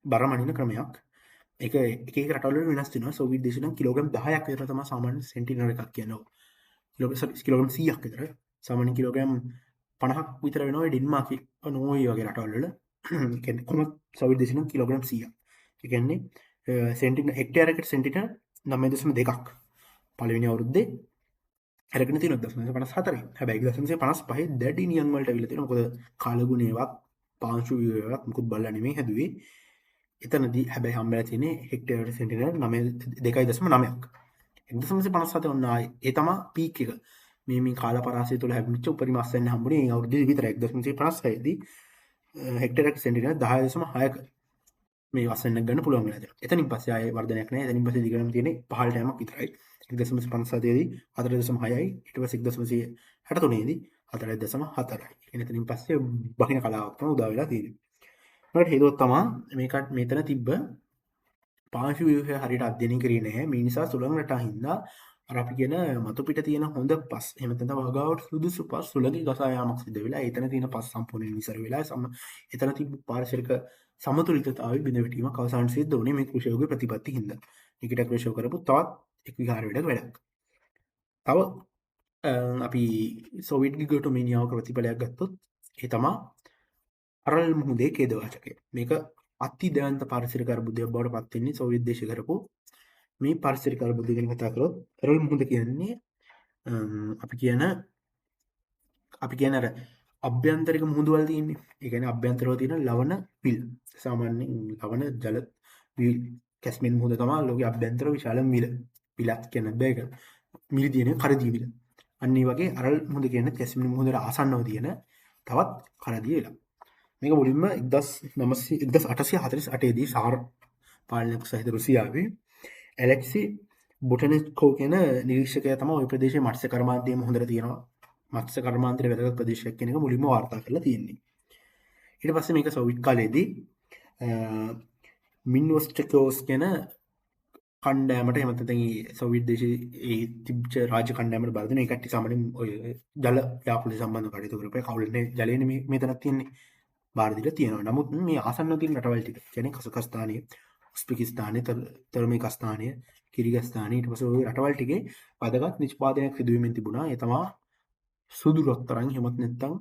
බර මනින ක්‍රමයක්. ඒක එක එක රටවල වෙනස් වෙනවා. සෝවියට් දේශේ නම් කිලෝග්‍රෑම් 10ක් විතර තමයි සාමාන්‍ය සෙන්ටිනර් එකක් කියන්නේ. කිලෝග්‍රෑම් 100ක් විතර. සාමාන්‍ය කිලෝග්‍රෑම් 50ක් විතර වෙනවා ඩෙන්මාර්කේ නෝර්වේ වගේ රටවල් වල. කියන්නේ කොහොමද සෝවියට් දේශේ නම් කිලෝග්‍රෑම් 100ක්. ඒ කියන්නේ සෙන්ටිනර් හෙක්ටයාරයකට සෙන්ටිනර් 9.2ක් පළවෙනි අවුරුද්දේ අරගෙන තියෙනවා 1954. හැබැයි 1955 දැඩි නියම් වලට අවිල්ලා තියෙනවා. මොකද කාලගුණේවත් පාංශු ව්‍යුහයක් මුකුත් බලලා නෙමෙයි හැදුවේ. එතනදී හැබැයි හම්බෙලා තියෙන්නේ හෙක්ටයාර් සෙන්ටිනර් 2.9ක්. 1957 වුණා ඒ තමයි පීක් එක. මේ කාල පරාසය තුළ හැම්මිච්ච උපරිම අස්වැන්න හම්බුනේ ඒ අවුරුද්දේ විතරයි. 1956 දී හෙක්ටයාර් සෙන්ටිනර් 10.6ක මේ අස්වැන්නක් ගන්න පුළුවන් වෙලා තියෙනවා. එතනින් පස්සේ ආයේ වර්ධනයක් නැහැ. එතනින් පස්සේ දිගටම තියෙන්නේ 15 යමක් විතරයි. 1957 දී 4.6යි ඊට පස්සේ 1963 දී 4.4යි. කියන්නේ එතනින් පස්සේ බහින කලාවක් තමයි උදා වෙලා තියෙන්නේ. ඒකට හේතුව තමයි මේකට මෙතන තිබ්බ පාංශු ව්‍යුහය හරියට අධ්‍යයනය කරේ නැහැ. මේ නිසා සුළං රටා හින්දා අර අපි කියන මතු පිට තියෙන හොඳ පස් එහෙම නැත්නම් වගාවට සුදුසු පස් සුළඟේ ගසා යාමක් සිදු වෙලා එතන තියෙන පස් සම්පූර්ණයෙන් විසර වෙලා එතන තිබ්බ පාරිසරික සමතුලිතතාවය බිඳ වැටීමක් අවසාන සිද්ධ වුණේ මේ ක්‍රුෂෙව්ගේ ප්‍රතිපත්ති හින්දා. නිකිටා ක්‍රුෂෙව් කරපු තවත් එක් විහාර වැඩක්. තව අපි සෝවියට් ගිගටොමීනියාවක ප්‍රතිඵලයක් ගත්තොත් ඒ තමයි අරල් මුහුදේ ඛේදවාචකය. මේක අති දැවැන්ත පාරිසරික අර්බුදයක් බවට පත් වෙන්නේ සෝවියට් දේශය කරපු මේ පාරිසරික අර්බුදය ගැන කතා කරොත් අරල් මුහුද කියන්නේ අපි කියන අර අභ්‍යන්තරික මුහුදු වල තියෙන්නේ. ඒ කියන්නේ අභ්‍යන්තරව තියෙන ලවණ විල්. සාමාන්‍යයෙන් ලවණ ජල විල් කැස්මින් මුහුද තමයි ලෝකයේ අභ්‍යන්තර විශාලම විල. විලක් කියන බෑක. මිලි තියෙන කරදිය විල. අන්න ඒ වගේ අරල් මුහුද කියන්නේ කැස්මින් මුහුදට ආසන්නව තියෙන තවත් කරදිය විලක්. මේක මුලින්ම 1848 දී සාර් පාලනයක් සහිත රුසියාවේ ඇලෙක්සි බොටනිස්කෝ කියන නිරීක්ෂකයා තමයි ওই ප්‍රදේශයේ මත්ස්‍ය කර්මාන්තයේම හොඳට තියෙනවා. මත්ස්‍ය කර්මාන්තයේ වැදගත් ප්‍රදේශයක් කියන එක මුලින්ම වාර්තා කරලා තියෙන්නේ. ඊට පස්සේ මේක සෝවියට් කාලයේදී මින්වොස්ටකෝස් කියන කණ්ඩෑමට එහෙම නැත්නම් සෝවියට් දේශයේ ඒ තිබ්බ රාජ්‍ය කණ්ඩෑමට බර දෙන ඒ කට්ටිය සාමාන්‍යයෙන් ඔය ජල ව්‍යාපෘති සම්බන්ධ කටයුතු කරපේ කවුලනේ ජලයනේ මෙතනක් තියෙන්නේ. බාර දීලා තියෙනවා. නමුත් මේ ආසන්නව තියෙන රටවල් ටික කියන්නේ කසකස්තානය, උස්බෙකිස්තානය, තර්කමේනිස්තානය, කිර්ගිස්තානය ඊට පස්සේ ওই රටවල් ටිකේ වැදගත් නිෂ්පාදනයක් සිදු වෙමින් තිබුණා. ඒ තමයි සුදු රත්තරන් එහෙමත් නැත්නම්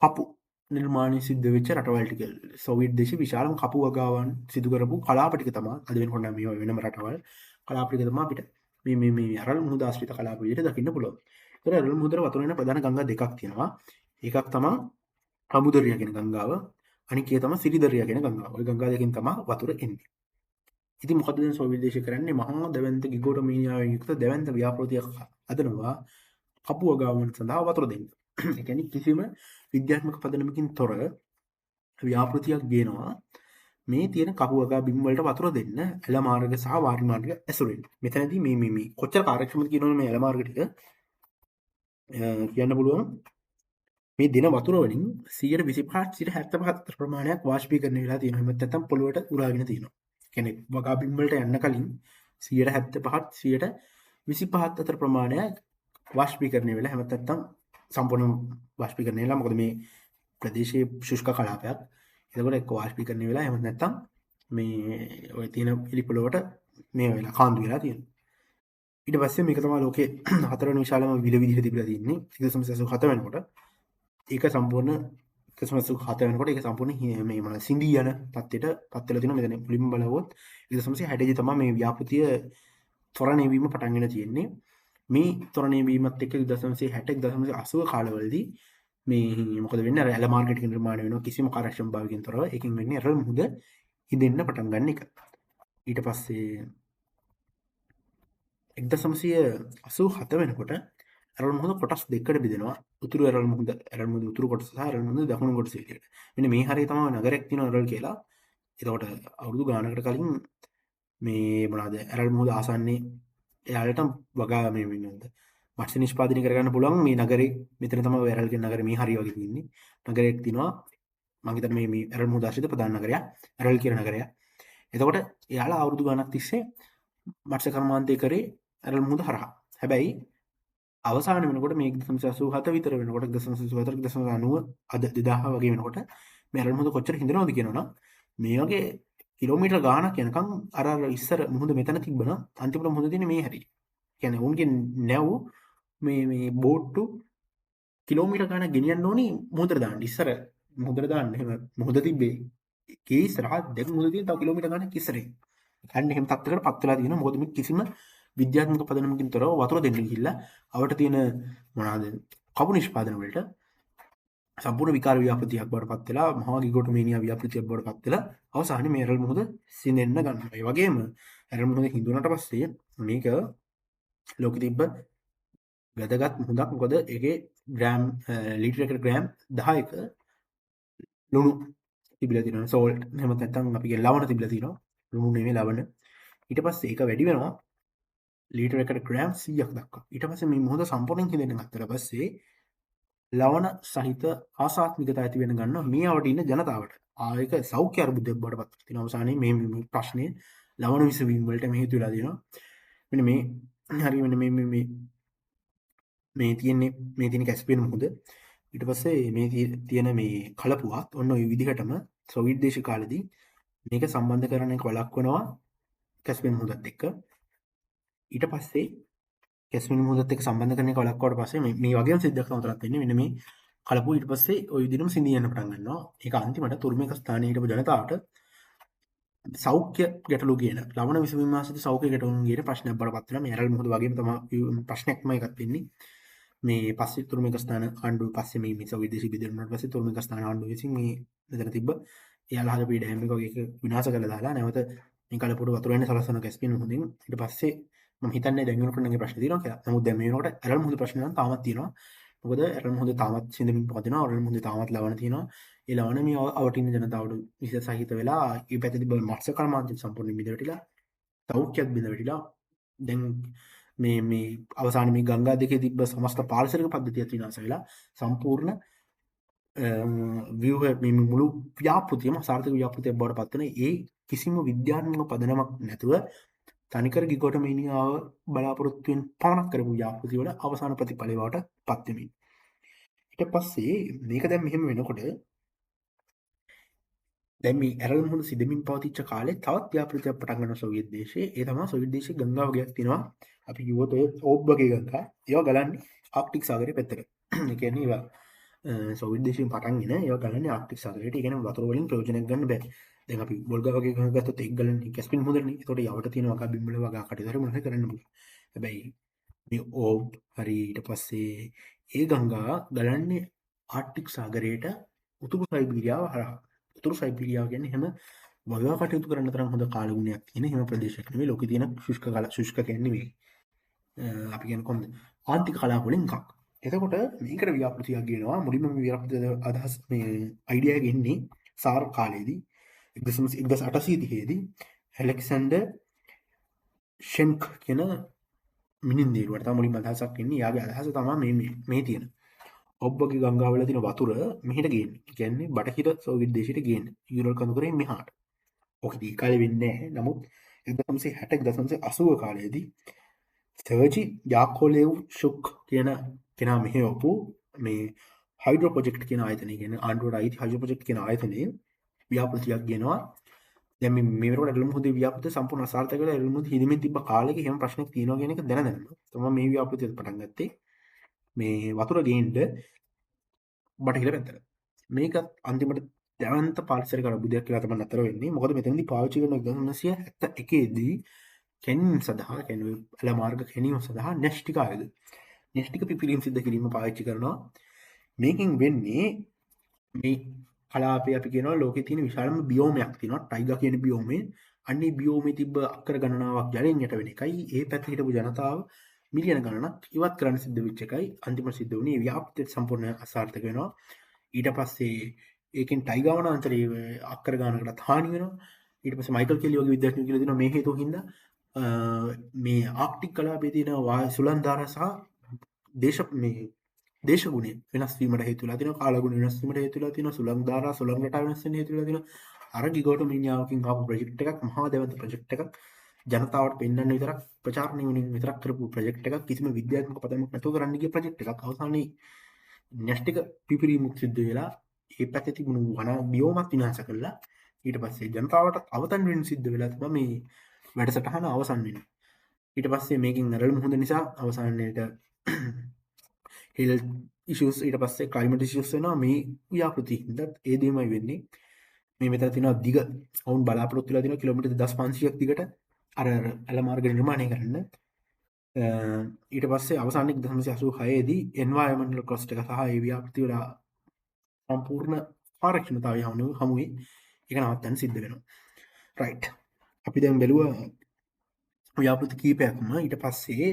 කපු නිර්මාණය සිද්ධ වෙච්ච රටවල් ටික. සෝවියට් දේශේ විශාලම කපු වගාවන් සිදු කරපු කලාප ටික තමයි අද වෙනකොට නම් මේවා වෙනම රටවල් කලාප ටික තමයි අපිට මේ අරල් මුහුද ආශ්‍රිත කලාප විදිහට දකින්න පුළුවන්. ඒතර අරල් මුහුදට වතුර වෙන ප්‍රධාන ගංගා දෙකක් තියෙනවා. එකක් තමයි අමුදරියා කියන ගංගාව, අනික ඒ තමයි සිරිදරියා කියන ගංගාව. ওই ගංගා දෙකෙන් තමයි වතුර එන්නේ. ඉතින් මොකද දැන් සෝවියට් දේශය කරන්නේ? මහා දැවැන්ත ගිගෝටමීනියාවෙන් යුක්ත දැවැන්ත ව්‍යාපෘතියක් හදනවා කපු වගාවන් සඳහා වතුර දෙන්න. ඒ කියන්නේ කිසිම විද්‍යාත්මක පදනමකින් තොර ව්‍යාපෘතියක් ගේනවා මේ තියෙන කපු වගා බිම් වලට වතුර දෙන්න ඇල මාර්ග සහ වාරි මාර්ග ඇසුරෙන්. මෙතනදී මේ කොච්චර කාර්යක්ෂමද කියනවනේ මේ ඇල මාර්ග ටික කියන්න පුළුවන්. මේ දින වතුර වලින් 125-75 ප්‍රමාණයක් වාෂ්පීකරණය වෙලා තියෙනවා. එහෙම නැත්නම් පොළොවට උරාගෙන තියෙනවා. කියන්නේ වගා බිම් වලට යන්න කලින් 175-25 අතර ප්‍රමාණයක් වාෂ්පීකරණය වෙලා එහෙම නැත්නම් සම්පූර්ණ වාෂ්පීකරණය වෙලා මොකද මේ ප්‍රදේශයේ ශුෂ්ක කලාපයක්. එතකොට එක්ක වාෂ්පීකරණය වෙලා එහෙම නැත්නම් මේ ඔය තියෙන ඉලි පොළොවට මේ වෙලා කාන්දු වෙලා තියෙනවා. ඊට පස්සේ මේක තමයි ලෝකේ හතරවෙනි විශාලම විල විදිහට තිබිලා තියෙන්නේ 1987 වෙනකොට. ඒක සම්පූර්ණ 1987 වෙනකොට ඒක සම්පූර්ණ මේ මොන සිඳී යන තත්ත්වයට පත් වෙලා තියෙනවා. මෙතන මුලින්ම බලවොත් 1960 දී තමයි මේ ව්‍යාපෘතිය ත්වරණය වීම පටන් ගෙන තියෙන්නේ. මේ ත්වරණය වීමත් එක්ක 1960 1980 කාලවලදී මේ මොකද වෙන්නේ? අර ඇල මාර්ග ටික නිර්මාණය වෙනවා කිසිම කාර්යක්ෂම භාවිකෙන් තොරව. ඒකෙන් වෙන්නේ අර මුහුද ඉදෙන්න පටන් ගන්න එක. ඊට පස්සේ 1987 වෙනකොට ඇරල් මුහුද කොටස් දෙකකට බෙදෙනවා. උතුරු ඇරල් මුහුද උතුරු කොටස සහ ඇරල් මුහුද දකුණු කොටස විදියට. මෙන්න මේ හරිය තමයි නගරයක් තියෙනවා ඇරල් කියලා. එතකොට අවුරුදු ගානකට කලින් මේ මොනවාද ඇරල් මුහුද ආසන්නයේ එයාලට වගා මේ වෙනවද මත්ස්‍ය නිෂ්පාදනය කරගන්න පුළුවන් මේ නගරේ. මෙතන තමයි ඔය ඇරල් කියන නගරේ මේ හරිය වගේ තියෙන්නේ. නගරයක් තියෙනවා. මම හිතන්නේ මේ ඇරල් මුහුද ආශ්‍රිත ප්‍රධාන නගරයක් ඇරල් කියන නගරය. එතකොට එයාලා අවුරුදු ගානක් තිස්සේ මත්ස්‍ය කර්මාන්තය කරේ ඇරල් මුහුද හරහා. හැබැයි අවසාන වෙනකොට මේ 1987 විතර වෙනකොට 1984 1990 අද 2000 වගේ වෙනකොට මේ ඇරල් මුහුද කොච්චර හිඳනවද කියනවනම් මේ වගේ කිලෝමීටර් ගාණක් යනකම් අර ඉස්සර මුහුද මෙතන තිබ්බනම් අන්තිමට මුහුද තියෙන්නේ මේ හැටි. කියන්නේ උන්ගේ නැව් මේ බෝට්ටු කිලෝමීටර් ගාණක් ගෙනියන්න ඕනි මුහුදට දාන්න. ඉස්සර මුහුදට දාන්න එහෙම මුහුද තිබ්බේ ඒ ඉස්සරහා දැන් මුහුද තියෙන තව කිලෝමීටර් ගාණක් ඉස්සරේ. අන්න එහෙම තත්ත්වයකට පත් වෙලා තියෙනවා. මොකද මේ කිසිම විද්‍යාත්මක පදනමකින් තොරව වතුර දෙන්න ගිහිල්ලා අවට තියෙන මොනවාද කපු නිෂ්පාදන වලට සම්පූර්ණ විකාර ව්‍යාපෘතියක් බවට පත් වෙලා මහා ගිගෝටමීනියා ව්‍යාපෘතියක් බවට පත් වෙලා අවසානයේ මේ ඇරල් මුහුද සිඳෙන්න ගන්නවා. ඒ වගේම ඇරල් මුහුද හිඳුනට පස්සේ මේක ලෝකෙ තිබ්බ වැදගත් මුහුදක්. මොකද ඒකේ ග්‍රෑම් ලීටර් එකකට ග්‍රෑම් 10ක ලුණු තිබිලා තියෙනවා. සෝල්ට් එහෙම නැත්නම් අපි කියන ලවණ තිබිලා තියෙනවා. ලුණු නෙමෙයි ලවණ. ඊට පස්සේ ඒක වැඩි වෙනවා ලීටර් එකකට ග්‍රෑම් 100ක් දක්වා. ඊට පස්සේ මේ මුහුද සම්පූර්ණයෙන් හිඳෙන්න ගත්තට පස්සේ ලවණ සහිත ආසාත්මිකතා ඇති වෙන ගන්නවා මේ අවට ඉන්න ජනතාවට. ආයක සෞඛ්‍ය අර්බුදයක් බවට පත් වෙනවා. අවසානයේ මේ ප්‍රශ්නේ ලවණ විසවීම වලට හේතු වෙලා තියෙනවා. මෙන්න මේ හරිය මෙන්න මේ තියෙන කැස්පියන් මුහුද. ඊට පස්සේ මේ තියෙන මේ කලපුවත් ඔන්න ඔය විදිහටම සෝවියට් දේශ කාලෙදී මේක සම්බන්ධ කරන එක වළක්වනවා කැස්පියන් මුහුදත් එක්ක. ඊට පස්සේ කැස්පියන් මුහුදත් එක්ක සම්බන්ධ කරන එක වළක්වුවාට පස්සේ මේ වගේම සිද්ධියක් නතරත් වෙන්නේ. මෙන්න මේ කලපුව ඊට පස්සේ ওই විදිහටම සිඳී යන්න පටන් ගන්නවා. ඒක අන්තිමට තුර්මේකස්ථානයේ හිටපු ජනතාවට සෞඛ්‍ය ගැටලු කියන ලවණ විසවීම ආශ්‍රිත සෞඛ්‍ය ගැටලුන් කියන ප්‍රශ්නයක් බඩපත් වෙනවා. මේ ඇරල් මුහුද වගේම තමයි ප්‍රශ්නයක් තමයි එකක් වෙන්නේ. මේ පස්සේ තුර්මේකස්ථාන ආණ්ඩුව පස්සේ මේ සෝවියට් දේශය බෙදුණාට පස්සේ තුර්මේකස්ථාන ආණ්ඩුව විසින් මේ මෙතන තිබ්බ එයාලා හදපු ඩෑම් එක වගේ එක විනාශ කරලා දාලා නැවත මේ කලපුවට වතුර එන්න සලස්වන කැස්පියන් මුහුදෙන් ඊට පස්සේ මම හිතන්නේ දැන් වෙනකොට නම් ඒ ප්‍රශ්නේ තියෙනවා කියලා. නමුත් දැන් මේ වෙනකොට ඇරල් මුහුද ප්‍රශ්න නම් තාමත් තියෙනවා. මොකද ඇරල් මුහුද තාමත් සිඳමින් පවතිනවා. ඇරල් මුහුද තාමත් ලවණ තියෙනවා. එලාවන මේ අවටින ජනතාවට විස සහිත වෙලා ඒ පැති මත්ස කර්මාන්ත සම්පූර්ණ මිදවටිලා සෞඛ්‍යත් බිඳ වැටිලා දැන් මේ අවසාන මේ ගංගා දෙකේ තිබ්බ සමස්ත පාරිසරික පද්ධතියත් විනාශ වෙලා සම්පූර්ණ ව්‍යුහ මේ මුළු ව්‍යාපෘතියම සාර්ථක ව්‍යාපෘතියක් බවට පත් වෙන ඒ කිසිම විද්‍යාත්මක පදනමක් නැතුව තනිකර ගිගොටමීනියාව බලාපොරොත්තු වෙන පමණක් කරපු ව්‍යාපෘතිය වල අවසාන ප්‍රතිඵලය බවට පත් වෙමින් ඊට පස්සේ මේක දැන් මෙහෙම වෙනකොට දැන් මේ ඇරල් මුහුණ සිදමින් පවතිච්ච කාලේ තවත් ව්‍යාපෘතියක් පටන් ගන්නවා සෝවියට් දේශයේ. ඒ තමයි සෝවියට් දේශයේ ගංගා වගේක් තියෙනවා. අපි කිව්වොත් ඔය ඕබ් වගේ ගංගා. ඒවා ගලන්නේ ආක්ටික් සාගරයේ පැත්තට. ඒ කියන්නේ ඒවා සෝවියට් දේශයෙන් පටන්ගෙන ඒවා ගලන්නේ ආක්ටික් සාගරයට. ඒ කියන්නේ වතුර වලින් ප්‍රයෝජනයක් ගන්න බෑ. දැන් අපි වෝල්ගා වගේ ගඟක් ගත්තොත් ඒක ගලන්නේ කැස්පියන් මුහුදනේ. ඒතකොට යවට තියෙන වගා බිම්බල වගා කටේතර මොනවද කරන්න පුළුවන්. හැබැයි මේ ඕබ් හරි ඊට පස්සේ ඒ ගංගා ගලන්නේ ආර්ටික් සාගරයට උතුරු සයිබීරියාව හරහා. උතුරු සයිබීරියාව කියන්නේ හැම වගා කටයුතු කරන්න තරම් හොඳ කාලගුණයක් තියෙන හැම ප්‍රදේශයක් නෙවෙයි ලෝකේ තියෙන ශුෂ්ක කියන්නේ නෙවෙයි. අපි කියන්නේ කොහොමද? ආන්තික කලාප වලින් එකක්. එතකොට මේකට ව්‍යාපෘතියක් ගේනවා මුලින්ම මේ ව්‍යාපෘතිය අදහස් මේ අයිඩියා එක එන්නේ සාර් කාලේදී 1830 දී ඇලෙක්සැන්ඩර් ෂෙන්ක් කියන මිනින්දේරුවට තමයි මුලින්ම අදහසක් එන්නේ. යාගේ අදහස තමයි මේ තියෙන ඔබ්බගේ ගංගාවල තියෙන වතුර මෙහෙට ගේන්නේ. කියන්නේ බටහිර සෝවියට් දේශයට ගේන්නේ. යුරල් කඳුකරෙන් මෙහාට. ඔකදී කාලෙ වෙන්නේ නැහැ. නමුත් 1960 1980 කාලයේදී සර්ජි යාකොලෙව් ෂුක් කියන කෙනා මෙහෙවපු මේ හයිඩ්‍රෝ ප්‍රොජෙක්ට් කියන ආයතනය කියන්නේ ආණ්ඩුවට අයිති හයිඩ්‍රෝ ප්‍රොජෙක්ට් කියන ආයතනයේ ව්‍යාපෘතියක් ගෙනවා. දැන් මේ වෙනකොට ඇරළුම් මුහුදේ ව්‍යාපෘතිය සම්පූර්ණ අසාර්ථක වෙලා ඇරළුම් මුහුද හිදෙමින් තිබ්බ කාලෙක එහෙම ප්‍රශ්නයක් තියෙනවා කියන එක දැනගන්න. තමයි මේ ව්‍යාපෘතිය පටන් ගත්තේ. මේ වතුර ගේන්න බටහිර පැත්තට. මේකත් අන්තිමට දැවන්ත පාරිසරික අර්බුදයක් කියලා තමයි නතර වෙන්නේ. මොකද මෙතනදී පාවිච්චි කරන 1971 දී කැනීම් සඳහා කියන්නේ එළ මාර්ග කැනීම සඳහා න්‍යෂ්ටික ආයුධ. න්‍යෂ්ටික පිපිරීම සිද්ධ කිරීම පාවිච්චි කරනවා. මේකෙන් වෙන්නේ මේ කලාපේ අපි කියනවා ලෝකේ තියෙන විශාලම බියෝමයක් තියෙනවා. ටයිගා කියන බියෝමේ. අන්නේ බියෝමේ තිබ්බ අක්කර ගණනාවක් ජලයෙන් යට වෙන එකයි. ඒ පැත්තේ හිටපු ජනතාව මිලියන ගණනක් ඉවත් කරන්න සිද්ධ වෙච්ච එකයි අන්තිමට සිද්ධ වුණේ. ව්‍යාපෘතිය සම්පූර්ණ අසාර්ථක වෙනවා. ඊට පස්සේ ඒකෙන් ටයිගා වනාන්තරයේ අක්කර ගානකටත් හානි වෙනවා. ඊට පස්සේ මයිකල් කෙලි වගේ විද්‍යාඥයෝ කියලා දෙනවා මේ හේතුව හින්දා මේ ආක්ටික් කලාපයේ තියෙන සුළං ධාරා සහ දේශගුණය වෙනස් වීමට හේතු වෙලා තියෙනවා. කාලගුණ වෙනස් වීමට හේතු වෙලා තියෙනවා. සුළං ධාරා සුළං රටා වෙනස් වෙන්න හේතු වෙලා තියෙනවා. අර ගිගෝටමීනියාවකින් ආපු ප්‍රොජෙක්ට් එකක් මහා දෙවන්ත ප්‍රොජෙක්ට් එකක් ජනතාවට පෙන්වන්න විතරක් ප්‍රචාරණය වෙන විතරක් කරපු ප්‍රොජෙක්ට් එකක් කිසිම විද්‍යාත්මක පදනමක් නැතුව කරන්න ගිය ප්‍රොජෙක්ට් එකක් අවසානයේ න්‍යෂ්ටික පිපිරීමක් සිද්ධ වෙලා ඒ පැත්තේ තිබුණු වන බියෝමත් විනාශ කළා. ඊට පස්සේ ජනතාවට අවතන් වෙන්න සිද්ධ වෙලා තමයි මේ වැඩසටහන අවසන් වෙන්නේ. ඊට පස්සේ මේකෙන් අරල් මුහුද නිසා අවසානයේට හෙල්ත් ඉෂුස් ඊට පස්සේ ක්ලයිමේට් ඉෂුස් වෙනවා මේ ව්‍යාපෘතිය හින්දා ඒ දෙයමයි වෙන්නේ. මේ මෙතන තියෙනවා දිග වුන් බලාපොරොත්තු වෙලා තියෙනවා කිලෝමීටර් 1500ක් දිගට අර ඇල මාර්ග නිර්මාණය කරන්න. ඊට පස්සේ අවසානයේ 1986 දී එන්වයරන්මන්ටල් කොස්ට් එක සහ ඒ ව්‍යාපෘතිය වල සම්පූර්ණ ආරක්ෂණතාවය හමුවේ ඒක නවත්තන්න සිද්ධ වෙනවා. රයිට්. අපි දැන් බැලුවා ව්‍යාපෘති කීපයක්ම. ඊට පස්සේ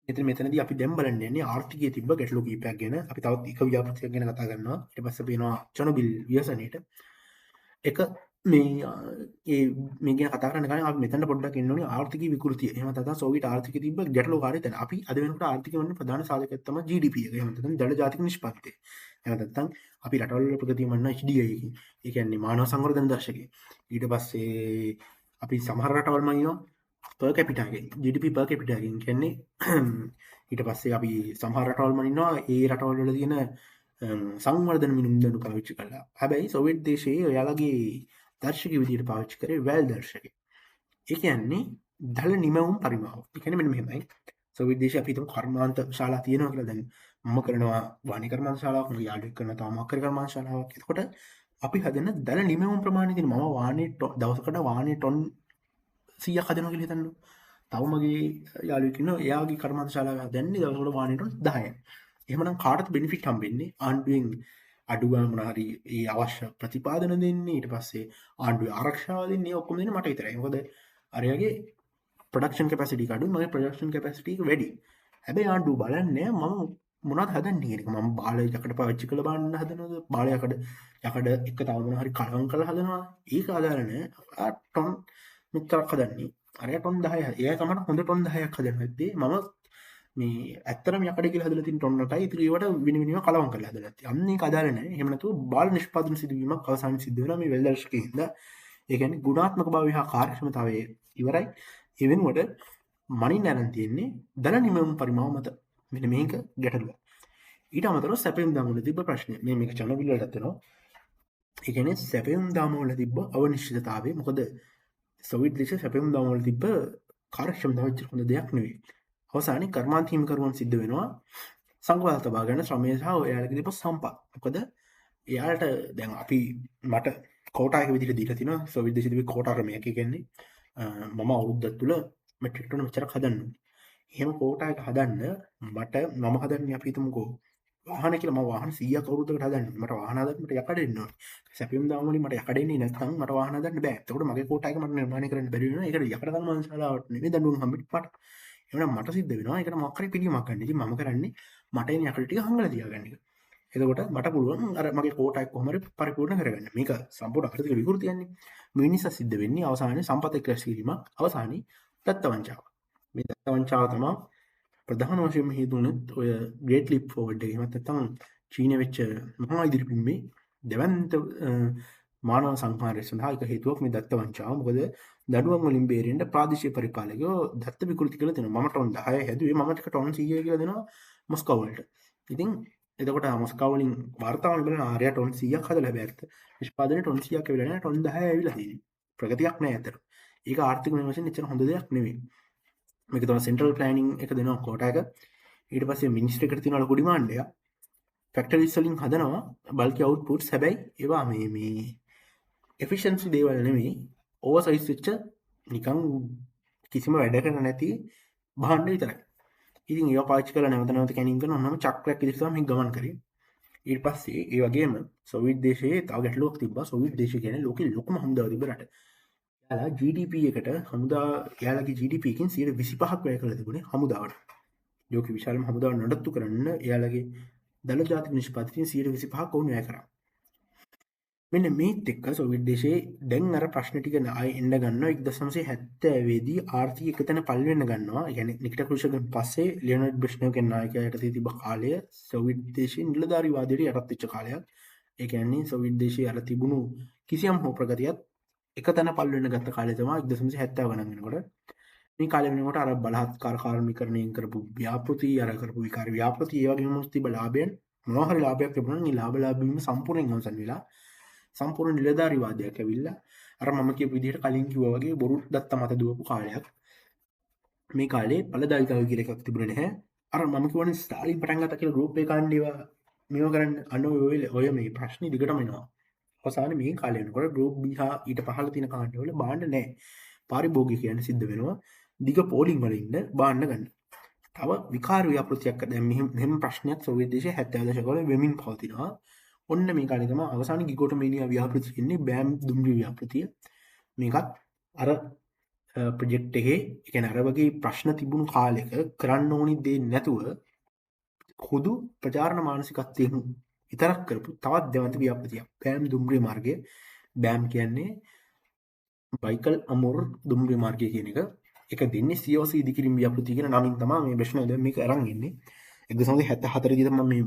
මෙතනදී අපි දැන් බලන්න යන්නේ ආර්ථිකයේ තිබ්බ ගැටලු කීපයක් ගැන. අපි තවත් එක ව්‍යාපෘතියක් ගැන කතා කරනවා. ඊට පස්සේ පේනවා චර්නොබිල් ව්‍යසනයේට එක මේ ගැන කතා කරන්න ගන්නේ අපි මෙතන පොඩ්ඩක් එන්න ඕනේ ආර්ථික විකෘතිය. එහෙම නැත්නම් සෝවියට් ආර්ථිකයේ තිබ්බ ගැටලුකාරී තැන. අපි අද වෙනකොට ආර්ථිකය වන්නේ ප්‍රධාන සාධකයක් තමයි GDP එක. එහෙම නැත්නම් දළ ජාතික නිෂ්පාදිතය. එහෙම නැත්නම් අපි රටවල ප්‍රගතිය මන්න HDI එකකින්. ඒ කියන්නේ මානව සංවර්ධන දර්ශකය. ඊට පස්සේ අපි සමහර රටවල් මනිනවා per capita එකෙන්. GDP per capita එකෙන් කියන්නේ ඊට පස්සේ අපි සමහර රටවල් මනිනවා ඒ රටවල් වල තියෙන සංවර්ධන මිනුම් දනු පාවිච්චි කළා. හැබැයි සෝවියට් දේශයේ ඔයාලගේ දර්ශකය විදිහට පාවිච්චි කරේ වැල් දර්ශකය. ඒ කියන්නේ දල නිමවුම් පරිමාව. ඒ කියන්නේ මෙන්න මෙහෙමයි. සෝවියට් දේශයේ අපි හිතමු කර්මාන්ත ශාලා තියෙනවා කියලා දැන් මම කරනවා වාණිජ කර්මාන්ත ශාලාවක් මගේ යාළුවෙක් කරනවා තව මොකක් හරි කර්මාන්ත ශාලාවක්. එතකොට අපි හදන දල නිමවුම් ප්‍රමාණය තියෙන මම වාණි දවසකට වාණි ටොන් 100ක් හදනවා කියලා හිතන්න. තව මගේ යාළුවෙක් ඉන්නවා එයාගේ කර්මාන්ත ශාලාව හදන්නේ දවසකට වාණි ටොන් 10ක්. එහෙමනම් කාටද බෙනිෆිට් හම්බෙන්නේ? ආණ්ඩුවෙන් අඩු ගාන මොනවා හරි ඒ අවශ්‍ය ප්‍රතිපාදන දෙන්නේ ඊට පස්සේ ආණ්ඩුවේ ආරක්ෂාව දෙන්නේ ඔක්කොම දෙන්නේ මට විතරයි. මොකද අරයාගේ ප්‍රොඩක්ෂන් කැපැසිටි එක අඩුයි මගේ ප්‍රොඩක්ෂන් කැපැසිටි එක වැඩි. හැබැයි ආණ්ඩුව බලන්නේ මම මොනවද හදන්නේ කියන එක. මම බාල යකඩ පාවිච්චි කරලා බලන්න හදනවද? බාල යකඩ එක තව මොනවා හරි කලවම් කරලා හදනවා. ඒක අදාළ නැහැ. ටොන් මෙච්චරක් හදන්නේ. අරයා ටොන් 10යි. එයා තමයි හොඳ ටොන් 10ක් හදන්න හැද්දේ. මම මේ ඇත්තටම යකඩ කියලා හදලා තියෙන ටොන්නටයි ඉතින් ඒවට විනිවිදව කලවම් කරලා හදලා තියෙනවා. අන්න ඒක අදාළ නැහැ. එහෙම නැතුව බාල නිෂ්පාදන සිදුවීමක් අවසානයේ සිද්ධ වෙනවා මේ වෙල්දර්ස්කේ හින්දා. ඒ කියන්නේ ගුණාත්මක භාවය හා කාර්යක්ෂමතාවය ඉවරයි. ඒ වෙනුවට මනින්න අරන් තියෙන්නේ ධන නිමවුම් පරිමාව මත. මෙන්න මේක ගැටලුව. ඊට අමතරව සැපයුම් දාමවල තිබ්බ ප්‍රශ්නය. මේක චනවිල්ලටත් වෙනවා. ඒ කියන්නේ සැපයුම් දාමවල තිබ්බ අනිශ්චිතතාවය. මොකද සොවියට් දේශ සැපයුම් දාමවල තිබ්බ කාර්යක්ෂමතාව විතර හොඳ දෙයක් නෙවෙයි. අවසානයේ කර්මාන්ත හිමිකරුවන් සිද්ධ වෙනවා සංඝවාත තබා ගන්න ශ්‍රමය සහ එයාලගේ තිබ්බ සම්පත්. මොකද එයාලට දැන් අපි මට කෝටායක විදිහට දීලා තිනවා සොවියට් දේශේ තිබ්බ කෝටා ක්‍රමයක්. ඒ කියන්නේ මම අවුරුද්දක් තුල මෙට්‍රික් ටන් මෙච්චරක් හදන්න ඕනේ. එහෙම කෝටා එක හදන්න මට මම හදන්නේ අපි හිතමුකෝ වාහන කියලා. මම වාහන 100ක් අවුරුද්දකට හදන්නේ. මට වාහන හදන්න මට යකඩ එන්න ඕනේ. සැපයුම් දාම වලින් මට යකඩ එන්නේ නැත්නම් මට වාහන හදන්න බෑ. එතකොට මගේ කෝටා එක මට නිර්මාණය කරන්න බැරි වෙනවා. ඒකට යකඩ කර්මාන්තශාලාවට නෙමෙයි දඬුවම් හම්බෙන්න මට. එහෙනම් මට සිද්ධ වෙනවා ඒකට මොකක් හරි පිළියමක් ගන්න. ඉතින් මම කරන්නේ මට එන යකඩ ටික හංගලා තියාගන්න එක. එතකොට මට පුළුවන් අර මගේ කෝටා එක කොහොම හරි පරිපූර්ණ කරගන්න. මේක සම්පූර්ණ ආර්ථික විකෘතියන්නේ. මේ නිසා සිද්ධ වෙන්නේ අවසානයේ සම්පත් එක්ක රැස්වීමක්. අවසානයේ දත්ත වංචාව. මේ දත්ත වංචාව තමයි ප්‍රධාන වශයෙන්ම හේතු වුණේ ඔය ග්‍රේට් ලීප් ෆෝවර්ඩ් එකේ. එහෙමත් නැත්නම් චීනයේ වෙච්ච මහා ඉදිරිපින්මේ දෙවන්ත මානව සංහාරය සඳහා එක හේතුවක් මේ දත්ත වංචාව. මොකද දඩුවම් වලින් බේරෙන්න ප්‍රාදේශීය පරිපාලකයෝ දත්ත විකෘති කියලා දෙනවා. මම ටොන් 10 හැදුවේ මම ටික ටොන් 100 කියලා දෙනවා මොස්කෝව වලට. ඉතින් එතකොට මොස්කෝව වලින් වාර්තාවල බලන ආර්යා ටොන් 100ක් හදලා හැබැයි නිෂ්පාදනයේ ටොන් 100ක් ඇවිල්ලා නැහැ. ටොන් 10 ඇවිල්ලා තියෙන්නේ. ප්‍රගතියක් නැහැ අතට. ඒක ආර්ථික වශයෙන් එච්චර හොඳ දෙයක් නෙවෙයි. මේක තමයි සෙන්ට්‍රල් ප්ලෑනින් එක දෙනවා කෝටා එක. ඊට පස්සේ මිනිස්ට්‍රි එකට තියෙන ලොකු ඩිමාන්ඩ් එකක්. ෆැක්ටරිස් වලින් හදනවා බල්කි අවුට්පුට්ස්. හැබැයි ඒවා මේ එෆිෂියන්සි දේවල් නෙමෙයි. ඕවර්සයිස් වෙච්ච නිකන් කිසිම වැඩකට නැති භාණ්ඩ විතරයි. ඉතින් ඒවා පාවිච්චි කරලා නැවත නැවත කැණීම් කරන ඔන්නම චක්‍රයක් විදිහට තමයි මේක ගමන් කරේ. ඊට පස්සේ ඒ වගේම සෝවියට් දේශයේ තව ගැටලුවක් තිබ්බා. සෝවියට් දේශය කියන්නේ ලෝකෙ ලොකුම හමුදාව තිබ්බ රට. එයාලා GDP එකට හමුදා එයාලගේ GDP එකකින් 25ක් වැය කරලා තිබුණේ හමුදාවට. ලෝකෙ විශාලම හමුදාව නඩත්තු කරන්න එයාලගේ දළ ජාතික නිෂ්පාදනයෙන් 25ක් වුණ වැය කරා. මෙන්න මේත් එක්ක සෝවියට් දේශයේ දැන් අර ප්‍රශ්න ටික ආයෙ එන්න ගන්නවා. 1970 දී ආර්ථික එකතන පල් වෙන්න ගන්නවා. ඒ කියන්නේ නිකිටා ක්රුෂ්චෙව්ගෙන් පස්සේ ලියොනිඩ් බ්‍රෙෂ්නෙව්ගේ නායකයා යටතේ තිබ්බ කාලය සෝවියට් දේශයේ නිලධාරීවාදයට යටත් වෙච්ච කාලයක්. ඒ කියන්නේ සෝවියට් දේශයේ අර තිබුණු කිසියම් හෝ ප්‍රගතියක් එකතන පල් වෙන්න ගත්ත කාලය තමයි 1970 ගණන් වෙනකොට. මේ කාලේ වෙනකොට අර බලහත්කාර කාර්මිකරණයෙන් කරපු ව්‍යාපෘති අර කරපු විකාර ව්‍යාපෘති ඒ වගේම තිබ්බ ලාභයන් මොනවා හරි ලාභයක් තිබුණා නම් ඒ ලාභ වීම සම්පූර්ණයෙන් අවසන් වෙලා සම්පූර්ණ නිලධාරීවාදයක් ඇවිල්ලා අර මම කියපු විදිහට කලින් කිව්වා වගේ බොරු දත්ත මත දුවපු කාලයක්. මේ කාලේ ඵලදායීතාවය කියලා එකක් තිබුණේ නැහැ. අර මම කියවනේ ස්ටාලින් පටන් ගත්තා කියලා ගෲප් එක කණ්ඩේවා මේව කරන්න ඔය මේ ප්‍රශ්නේ දිගටම එනවා. අවසානයේ මේ කාලේ වෙනකොට ගෲප් B හා ඊට පහළ තියෙන කාණ්ඩවල බාන්න නැහැ. පාරිභෝගිකයන් සිද්ධ වෙනවා දිග පෝලිං වල ඉන්න බාන්න ගන්න. තව විකාර ව්‍යාපෘතියක් දැන් මෙහෙම ප්‍රශ්නයක් සෝවියට් දේශයේ 70 දශකවල වෙමින් පවතිනවා. ඔන්න මේ කාලේ තමයි අවසාන ගිගොටමේනියා ව්‍යාපෘතිය ඉන්නේ බෑම් දුම්රිය ව්‍යාපෘතිය. මේකත් අර ප්‍රොජෙක්ට් එකේ ඒ කියන්නේ අර වගේ ප්‍රශ්න තිබුණු කාලෙක කරන්න ඕනි දේ නැතුව හුදු ප්‍රචාරණ මානසිකත්වයෙන් විතරක් කරපු තවත් දෙවන්ත ව්‍යාපෘතියක්. බෑම් දුම්රිය මාර්ගය. බෑම් කියන්නේ බයිකල් අමුර් දුම්රිය මාර්ගය කියන එක. ඒක දෙන්නේ COC ඉදිකිරීම ව්‍යාපෘතිය කියන නමින් තමයි මේ බ්‍රෙෂ්නෙව් දැන් මේක අරන් ඉන්නේ. 1974 දී තමයි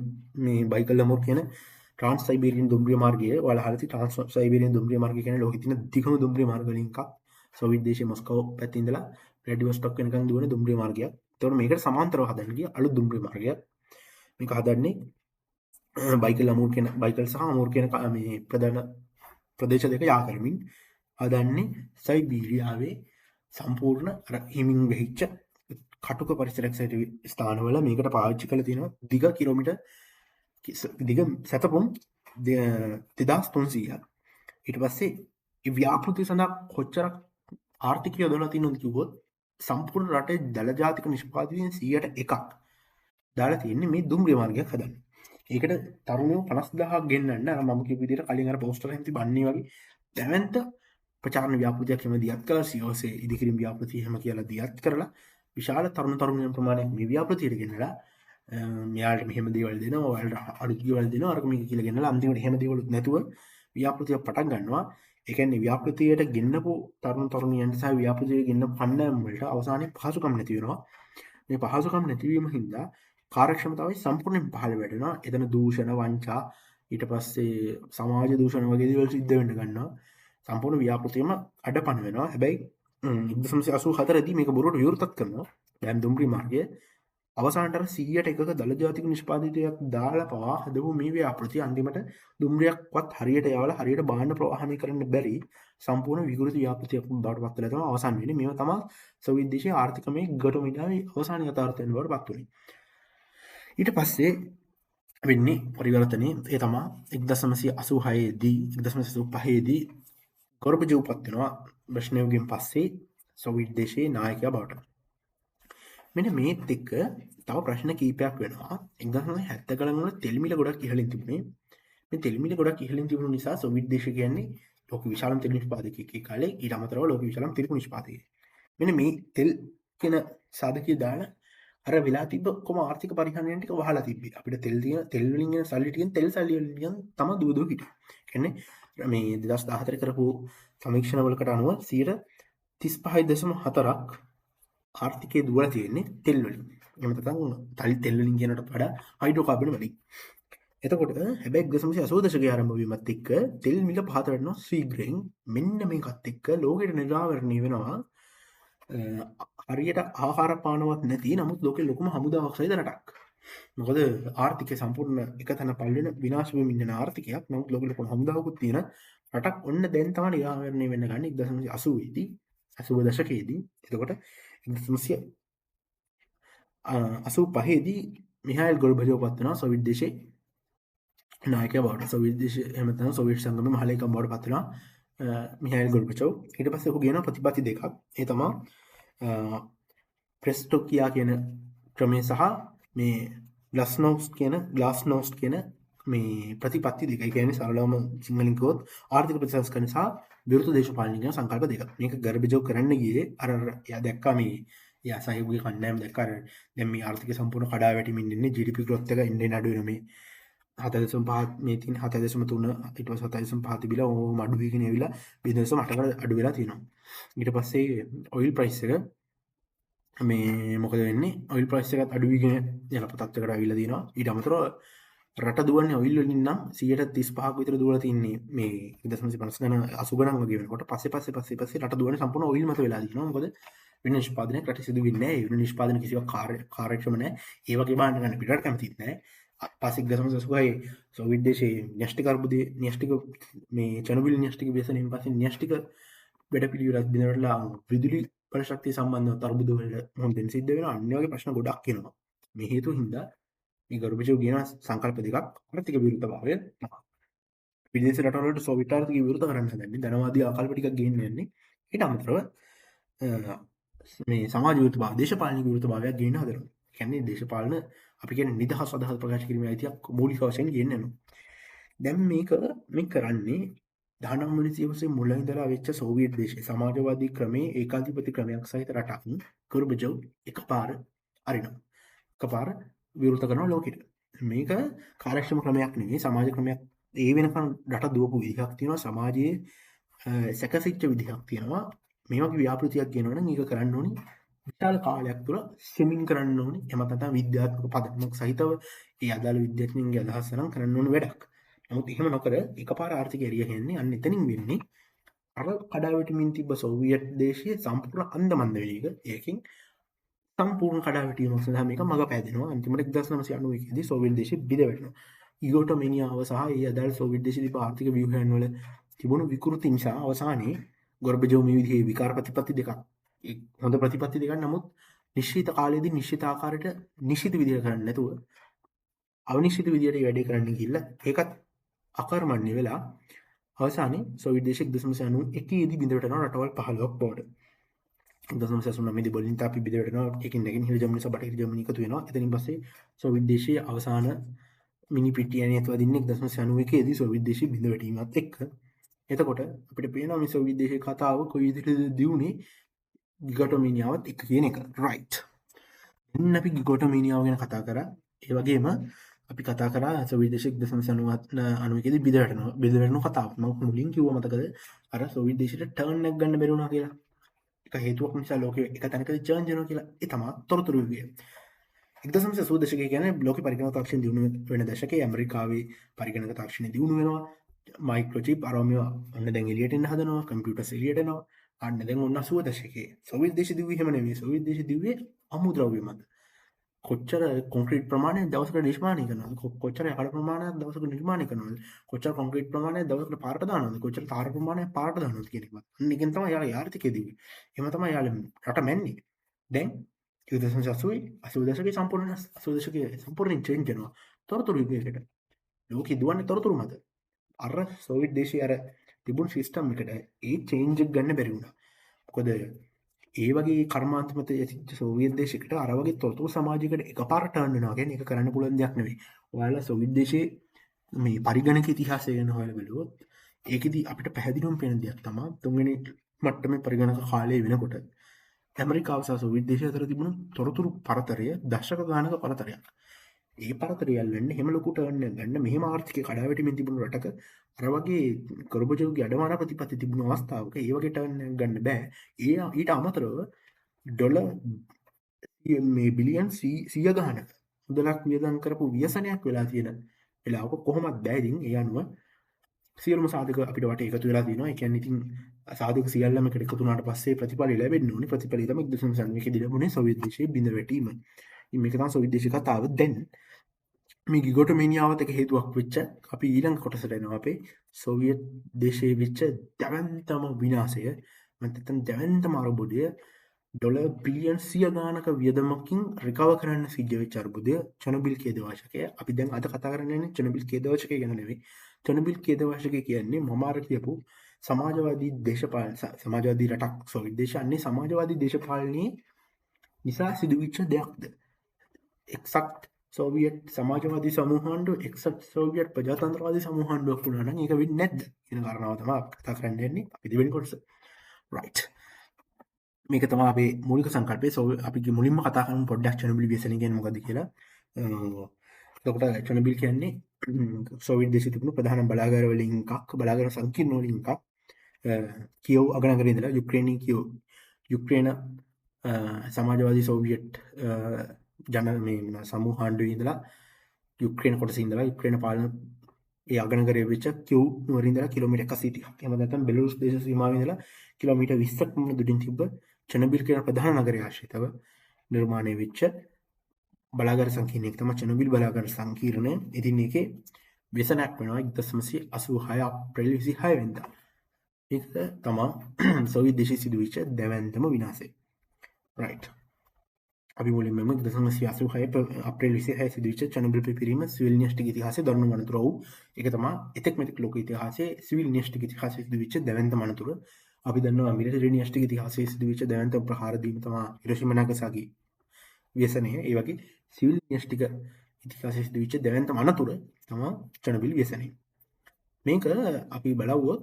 මේ බයිකල් අමුර් කියන ට්‍රාන්ස් සයිබීරියන් දුම්රිය මාර්ගය ඔයාලා අහලා තියෙන ට්‍රාන්ස් සයිබීරියන් දුම්රිය මාර්ගය කියන්නේ ලෝකෙ තියෙන දිගම දුම්රිය මාර්ග වලින් එකක්. සෝවියට් දේශයේ මොස්කෝව පැත්තේ ඉඳලා ව්ලාඩිවොස්ටොක් වෙනකන් දුවන දුම්රිය මාර්ගයක්. ඒතකොට මේකට සමාන්තරව හදන්න ගිය අලුත් දුම්රිය මාර්ගයක්. මේක හදන්නේ බයිකල් අමුර් කියන බයිකල් සහ අමුර් කියන මේ ප්‍රධාන ප්‍රදේශ දෙක යා කරමින් හදන්නේ සයිබීරියාවේ සම්පූර්ණ හිමින් වෙහිච්ච කටුක පරිසරයක් ස්ථානවල මේකට පාවිච්චි කරලා තියෙනවා දිග කිලෝමීටර් දිග සැතපුම් 2300ක්. ඊට පස්සේ මේ ව්‍යාපෘති සඳහා කොච්චරක් ආර්ථිකය යොදලා තියෙනවද කිව්වොත් සම්පූර්ණ රටේ දල ජාතික නිෂ්පාදනයෙන් 100%ක් දාලා තියෙන්නේ මේ දුම්රිය මාර්ගයක් හදන්න. ඒකට තරුණයෝ 50000ක් ගෙන්නන්න අර මම කියපු විදිහට කලින් අර පෝස්ටර් එකෙන් තිබන්නේ වගේ දැවැන්ත ප්‍රචාරණ ව්‍යාපෘතියක් එහෙම දියත් කළා COC ඉදිකිරීම ව්‍යාපෘතිය එහෙම කියලා දියත් කරලා විශාල තරුණයන් ප්‍රමාණයක් මේ ව්‍යාපෘතියට ගෙනලා මෙයාට මෙහෙම දේවල් දෙනවා ඔයාලට අලුත් දේවල් දෙනවා අරක මේක කියලා ගෙනලා අන්තිමට එහෙම දේවලුත් නැතුව ව්‍යාපෘතියක් පටන් ගන්නවා. ඒ කියන්නේ ව්‍යාපෘතියට ගෙන්නපු තරුණ තරුණියන්ට සහ ව්‍යාපෘතියට ගෙන්නපු කණ්ඩායම් වලට අවසානයේ පහසුකම් නැති වෙනවා. මේ පහසුකම් නැතිවීම හින්දා කාර්යක්ෂමතාවය සම්පූර්ණයෙන් පහළ වැටෙනවා. එතන දූෂණ වංචා ඊට පස්සේ සමාජ දූෂණ වගේ දේවල් සිද්ධ වෙන්න ගන්නවා. සම්පූර්ණ ව්‍යාපෘතියම අඩපණ වෙනවා. හැබැයි 1984 දී මේක බොරුවට විවෘතත් කරනවා. දැන් දුම්රිය මාර්ගය අවසානට 100ට එකක දළ ජාතික නිෂ්පාදිතයක් දාලා පවා හදපු මේ ව්‍යාපෘතිය අන්තිමට දුම්රියක්වත් හරියට යවලා හරියට බාහන ප්‍රවාහනය කරන්න බැරි සම්පූර්ණ විකෘති ව්‍යාපෘතියක් බවට පත් වෙලා තමයි අවසන් වෙන්නේ. මේව තමයි සෝවියට් දේශීය ආර්ථිකමය ගොඩනැගිල්ලේ අවසාන යථාර්ථයෙන් බවට පත් වුනේ. ඊට පස්සේ වෙන්නේ පරිවර්තනයේ ඒ තමයි 1986 දී 1985 දී ගොර්බචෝව් පත් වෙනවා. බ්‍රෙෂ්නෙව්ගෙන් පස්සේ සෝවියට් දේශයේ නායකයා බවට. මෙන්න මේත් එක්ක තව ප්‍රශ්න කීපයක් වෙනවා. 1970 ගණන් වල තෙල් මිල ගොඩක් ඉහළින් තිබුණේ. මේ තෙල් මිල ගොඩක් ඉහළින් තිබුණු නිසා සෝවියට් දේශය කියන්නේ ලෝක විශාලම තෙල් නිෂ්පාදකයෙක් ඒ කාලේ. ඊට අමතරව ලෝක විශාලම තෙල් නිෂ්පාදකයෙක්. මෙන්න මේ තෙල් කියන සාධකය දාලා අර වෙලා තිබ්බ ඔක්කොම ආර්ථික පරිහානියන් ටික වහලා තිබ්බේ. අපිට තෙල් වලින් එන සල්ලි ටිකෙන් තෙල් සල්ලි වලින් තමයි දුවදුව හිටියේ. කියන්නේ මේ 2014 කරපු සමීක්ෂණ වලකට අනුව 35.4ක් ආර්ථිකය දුවලා තියෙන්නේ තෙල් වලින්. එහෙම නැත්නම් තෙල් වලින් කියනකට වඩා හයිඩ්‍රෝකාබන් වලින්. එතකොට හැබැයි 1980 දශකයේ ආරම්භ වීමත් එක්ක තෙල් මිල පහත වැටෙනවා ශීඝ්‍රයෙන්. මෙන්න මේකත් එක්ක ලෝකෙට නිරාවරණය වෙනවා හරියට ආහාර පානවත් නැති නමුත් ලෝකෙ ලොකුම හමුදාවක් සහිත රටක්. මොකද ආර්ථිකය සම්පූර්ණ එක තැන පල්ලෙන විනාශ වෙමින් යන ආර්ථිකයක්. නමුත් ලෝකෙ ලොකුම හමුදාවකුත් තියෙන රටක් ඔන්න දැන් තමයි නිරාවරණය වෙන්න ගන්නේ 1980 දී 80 දශකයේදී. එතකොට 1985 දී මිහායිල් ගෝර්බචෝව් පත් වෙනවා සෝවියට් දේශයේ නායකයා බවට. සෝවියට් දේශය එහෙම නැත්නම් සෝවියට් සංගමයේ මහලේකම් බවට පත් වෙනවා මිහායිල් ගෝර්බචෝව්. ඊට පස්සේ ඔහු ගෙන ප්‍රතිපත්ති දෙකක්. ඒ තමයි ප්‍රෙස්ටොකියා කියන ක්‍රමය සහ මේ ග්ලාස්නෝස්ට් කියන මේ ප්‍රතිපත්ති දෙක. ඒ කියන්නේ සරලවම සිංහලෙන් කිව්වොත් ආර්ථික ප්‍රතිසංස්කරණ සහ විරුද්ධ දේශපාලන කියන සංකල්ප දෙක. මේක ගර්බචෝව් කරන්න ගියේ අර එයා දැක්කා මේ එයා සහයෝගී කණ්ඩායම් දැක්කා දැන් මේ ආර්ථිකය සම්පූර්ණ කඩා වැටෙමින් ඉන්නේ. GDP growth එක ඉන්නේ නඩු වෙන මේ 7.5 මේ තියෙන 7.3 ඊට පස්සේ 7.5 තිබිලා ඕම අඩු වෙගෙන ඇවිල්ලා 2.8කට අඩු වෙලා තියෙනවා. ඊට පස්සේ ඔයිල් ප්‍රයිස් එක මේ මොකද වෙන්නේ? ඔයිල් ප්‍රයිස් එකත් අඩු වෙගෙන යන තත්ත්වයකට අවිල්ලා තියෙනවා. ඊට අමතරව රට දුවන්නේ ඔයිල් වලින් නම් 135ක් විතර දුවලා තින්නේ මේ 1950 ගණන් 80 ගණන් වගේ වෙනකොට පස්සේ රට දුවන්නේ සම්පූර්ණ ඔයිල් මත වෙලා තියෙනවා. මොකද වෙන නිෂ්පාදනයක් රට සිදු වෙන්නේ නැහැ. වෙන නිෂ්පාදන කිසිවක් කාර්යක්ෂම නැහැ. ඒ වගේ බාන්න ගන්න පිටරට කැමතිත් නැහැ. පස්සේ 1980 සෝවියට් දේශයේ න්‍යෂ්ටික අර්බුදයේ න්‍යෂ්ටික මේ චර්නොබිල් න්‍යෂ්ටික ව්‍යසනයෙන් පස්සේ න්‍යෂ්ටික වැඩපිළිවෙලක් බිඳවලා විදුලි පරිශක්තිය සම්බන්ධව අර්බුද වලට මොහොතෙන් සිද්ධ වෙනවා. අන්න වගේ ප්‍රශ්න ගොඩක් එනවා. මේ හේතු හින්දා මේ ගෝර්බචෝව් කියන සංකල්ප දෙකක් ආර්ථික විරුද්ධභාවය තමයි. විදේශ රටවලට සෝවියට් ආර්ථිකය විරුද්ධ කරන්න හදන්නේ ධනවාදී ආකල්ප ටිකක් ගේන්න යන්නේ. ඊට අමතරව මේ සමාජ විරුද්ධභාවය දේශපාලනික විරුද්ධභාවයක් ගේන්න හදනවා. කියන්නේ දේශපාලන අපි කියන්නේ නිදහස් අදහස් ප්‍රකාශ කිරීමේ අයිතියක් මූලික වශයෙන් ගේන්න යනවා. දැන් මේ කරන්නේ 19 වෙනි සියවසේ මුල ඉඳලා වෙච්ච සෝවියට් දේශයේ සමාජවාදී ක්‍රමයේ ඒකාධිපති ක්‍රමයක් සහිත රටක් ගෝර්බචෝව් එකපාර අරිනවා. එකපාර විවෘත කරනවා ලෝකෙට. මේක කාර්යක්ෂම ක්‍රමයක් නෙවෙයි සමාජ ක්‍රමයක්. ඒ වෙනකන් රට දුවපු විදිහක් තියෙනවා. සමාජයේ සැකසිච්ච විදිහක් තියෙනවා. මේ වගේ ව්‍යාපෘතියක් ගෙනවනම් ඒක කරන්න ඕනි විශාල කාලයක් තුළ ස්විමින් කරන්න ඕනි. එහෙම නැත්නම් විද්‍යාත්මක පදනමක් සහිතව ඒ අදාළ විද්‍යාඥයන්ගේ අදහස් අරන් කරන්න ඕන වැඩක්. නමුත් එහෙම නොකර එකපාර ආර්ථිකය එළිය හෙන්නේ අන්න එතනින් වෙන්නේ අර කඩාවැටීමින් තිබ්බ සෝවියට් දේශයේ සම්පූර්ණ අන්දමන්ද වෙන එක. ඒකෙන් සම්පූර්ණ කඩාවැටීමක් සඳහා මේක මඟ පෑදෙනවා. අන්තිමට 1991 දී සෝවියට් දේශය බිඳ වැටෙනවා. ඊගොටොමෙනියාව සහ ඒ අදාළ සෝවියට් දේශයේ තිබ්බ ආර්ථික ව්‍යුහයන් වල තිබුණු විකෘති නිසා අවසානයේ ගෝර්බචෝව් මේ විදිහේ විකාර ප්‍රතිපත්ති දෙකක් හොඳ ප්‍රතිපත්ති දෙකක් නමුත් නිශ්චිත කාලයේදී නිශ්චිත ආකාරයට නිශ්චිත විදිහට කරන්නේ නැතුව අවිනිශ්චිත විදිහට වැඩේ කරන්න ගිහිල්ලා ඒකත් අකර්මණ්‍ය වෙලා අවසානයේ සෝවියට් දේශය 1991 දී බිඳ වැටෙනවා රටවල් 15ක් බවට. 1989 දී බර්ලින් තාපි බිඳ වැටෙනවා. ඒකින් නැගින් හිර ජර්මනි සහ බටහිර ජර්මනි එකතු වෙනවා. එතනින් පස්සේ සෝවියට් දේශයේ අවසාන මිනි පිටියනේ අතවදින්නේ 1991 දී සෝවියට් දේශය බිඳ වැටීමත් එක්ක. එතකොට අපිට පේනවා මේ සෝවියට් දේශයේ කතාව කොයි විදිහටද දියුනේ ගිගොටොමීනියාවත් එක්ක කියන එක. රයිට්. දැන් අපි ගිගොටොමීනියාව ගැන කතා කරා. ඒ වගේම අපි කතා කරා සෝවියට් දේශය 1990 බිඳවැටෙන කතාව. මම මුලින් කිව්වා මතකද? අර සෝවියට් දේශයට ටර්න් එකක් ගන්න බැරි වුණා කියලා. එක හේතුවක් නිසා ලෝකෙ එක තැනකදී චර්න් වෙනවා කියලා. ඒ තමයි තොරතුරු විය. 1980 දශකය කියන්නේ ලෝක පරිගණක තාක්ෂණ දියුණු වෙන දශකයේ ඇමරිකාවේ පරිගණක තාක්ෂණය දියුණු වෙනවා. මයික්‍රොචිප් අරෝමිය ඔන්න දැන් එළියට එන්න හදනවා. කම්පියුටර්ස් එළියට එනවා. අන්න දැන් ඔන්න 80 දශකයේ සෝවියට් දේශය දිව්වේ එහෙම නෙවෙයි. සෝවියට් දේශය දිව්වේ අමුද්‍රව්‍ය මත. කොච්චර කොන්ක්‍රීට් ප්‍රමාණයක් දවසකට නිර්මාණය කරනවද? කොච්චර යකඩ ප්‍රමාණයක් දවසකට නිර්මාණය කරනවද? කොච්චර කොන්ක්‍රීට් ප්‍රමාණයක් දවසකට පාරට දානවද? කොච්චර තාර ප්‍රමාණයක් පාරට දානවද කියන එක. අන්න එකෙන් තමයි යාළුවා ආර්ථිකය දිව්වේ. එහෙම තමයි යාළුවා රට මැන්නේ. දැන් 1980 දශකයේ සම්පූර්ණයෙන් චේන්ජ් වෙනවා. තොරතුරු යුගයකට. ලෝකෙ දුවන්නේ තොරතුරු මත. අර සෝවියට් දේශයේ අර තිබුණු සිස්ටම් එකට ඒ චේන්ජ් එක ගන්න බැරි වුණා. මොකද ඒ වගේ කර්මාන්ත මත ඇතිච්ච සෝවියට් දේශයකට අර වගේ තොරතුරු සමාජයකට එකපාරට ටර්න් වෙනවා කියන්නේ ඒක කරන්න පුළුවන් දෙයක් නෙවෙයි. ඔයාලා සෝවියට් දේශයේ මේ පරිගණක ඉතිහාසය ගැන හොයලා බලුවොත් ඒකෙදි අපිට පැහැදිලිවම පේන දෙයක් තමයි තුන්වෙනි මට්ටමේ පරිගණක කාලය වෙනකොට ඇමරිකාව සහ සෝවියට් දේශය අතර තිබුණු තොරතුරු පරතරය දශක ගානක පරතරයක්. ඒ පරතරය යල්ලන්න එහෙම ලොකු ටර්න් එකක් ගන්න මෙහෙම ආර්ථිකය කඩාවැටීමෙන් තිබුණු රටක අර වගේ ගොර්බචෝව්ගේ අඩමාන ප්‍රතිපත්ති තිබුණු අවස්ථාවක ඒ වගේ ටර්න් එකක් ගන්න බෑ. ඊට අමතරව ඩොලර් මේ බිලියන් 100 ගානක මුදලක් වියදම් කරපු ව්‍යසනයක් වෙලා තියෙන වෙලාවක කොහොමද බෑ ඉතින් ඒ අනුව සියලුම සාධක අපිට වටේ එකතු වෙලා තියෙනවා. ඒ කියන්නේ ඉතින් සාධක සියල්ලම එකට එකතු වුණාට පස්සේ ප්‍රතිඵල ලැබෙන්න ඕනේ. ප්‍රතිඵලය තමයි 1991 දී ලැබුණේ සෝවියට් දේශයේ බිඳ වැටීම. ඉතින් මේක තමයි සෝවියට් දේශේ කතාව. දැන් මේ ගිගොටොමීනියාවත් එක හේතුවක් වෙච්ච අපි ඊළඟ කොටසට එනවා අපේ සෝවියට් දේශයේ වෙච්ච දැවැන්තම විනාශය. නැත්නම් දැවැන්තම අරබුදය ඩොලර් බිලියන් 100 ගානක වියදමකින් රිකවර් කරන්න සිද්ධ වෙච්ච අර්බුදය චෙනොබිල් ඛේද වාචකය. අපි දැන් අද කතා කරන්නේ චෙනොබිල් ඛේද වාචකය ගැන නෙවෙයි. චෙනොබිල් ඛේද වාචකය කියන්නේ මම අර කියපු සමාජවාදී දේශපාලන සමාජවාදී රටක් සෝවියට් දේශය අන්නේ සමාජවාදී දේශපාලනයේ නිසා සිදුවිච්ච දෙයක්ද? එක්සත් සෝවියට් සමාජවාදී සමූහාණ්ඩුව එක්සත් සෝවියට් ප්‍රජාතන්ත්‍රවාදී සමූහාණ්ඩුවක් වුණා නම් ඒක වෙන්නේ නැද්ද? කියන කාරණාව තමයි කතා කරන්න යන්නේ අපි දෙවෙනි කොටස. right. මේක තමයි අපේ මූලික සංකල්පය. අපි මුලින්ම කතා කරමු පොඩ්ඩක් චෙනොබිල් ව්‍යසනය කියන්නේ මොකද්ද කියලා. එතකොට චෙනොබිල් කියන්නේ සෝවියට් දේශයේ තිබුණු ප්‍රධාන බලාගාර වලින් එකක්, බලාගාර සංකීර්ණ වලින් එකක්. කියෝව් අගනගරේ ඉඳලා යුක්‍රේන සමාජවාදී සෝවියට් මේ සමූහාණ්ඩුවේ ඉඳලා යුක්‍රේන කොටසේ ඉඳලා යුක්‍රේන පාලන ඒ අගනගරයේ වෙච්ච කියෝව් නුවර ඉඳලා කිලෝමීටර් 130ක්. එහෙම නැත්නම් බෙලරුස් දේශ සීමාවේ ඉඳලා කිලෝමීටර් 20ක් පමණ දුරින් තිබ්බ චෙනොබිල් කියන ප්‍රධාන නගරය ආශ්‍රිතව නිර්මාණය වෙච්ච බලාගාර සංකීර්ණයක් තමයි චෙනොබිල් බලාගාර සංකීර්ණය. ඉතින් මේකේ ව්‍යසනයක් වෙනවා 1986 අප්‍රේල් 26 වෙනිදා. ඒක තමයි සෝවියට් දේශයේ සිදුවෙච්ච දැවැන්තම විනාශය. right. අපි මුලින්ම 1986 අප්‍රේල් 26 සිදුවෙච්ච චෙනොබිල් පිපිරීම සිවිල් න්‍යෂ්ටික ඉතිහාසයේ දරුණු අනතුර වූ ඒක තමයි එතෙක් මෙතෙක් ලෝක ඉතිහාසයේ සිවිල් න්‍යෂ්ටික ඉතිහාසයේ සිදුවෙච්ච දැවැන්තම අනතුර. අපි දන්නවා මිලිටරි න්‍යෂ්ටික ඉතිහාසයේ සිදුවෙච්ච දැවැන්තම ප්‍රහාර දීම තමයි හිරෝෂිමා නාගසාකි ව්‍යසනය. ඒ වගේ සිවිල් න්‍යෂ්ටික ඉතිහාසයේ සිදුවෙච්ච දැවැන්තම අනතුර තමයි චෙනොබිල් ව්‍යසනය. මේක අපි බලවුවොත්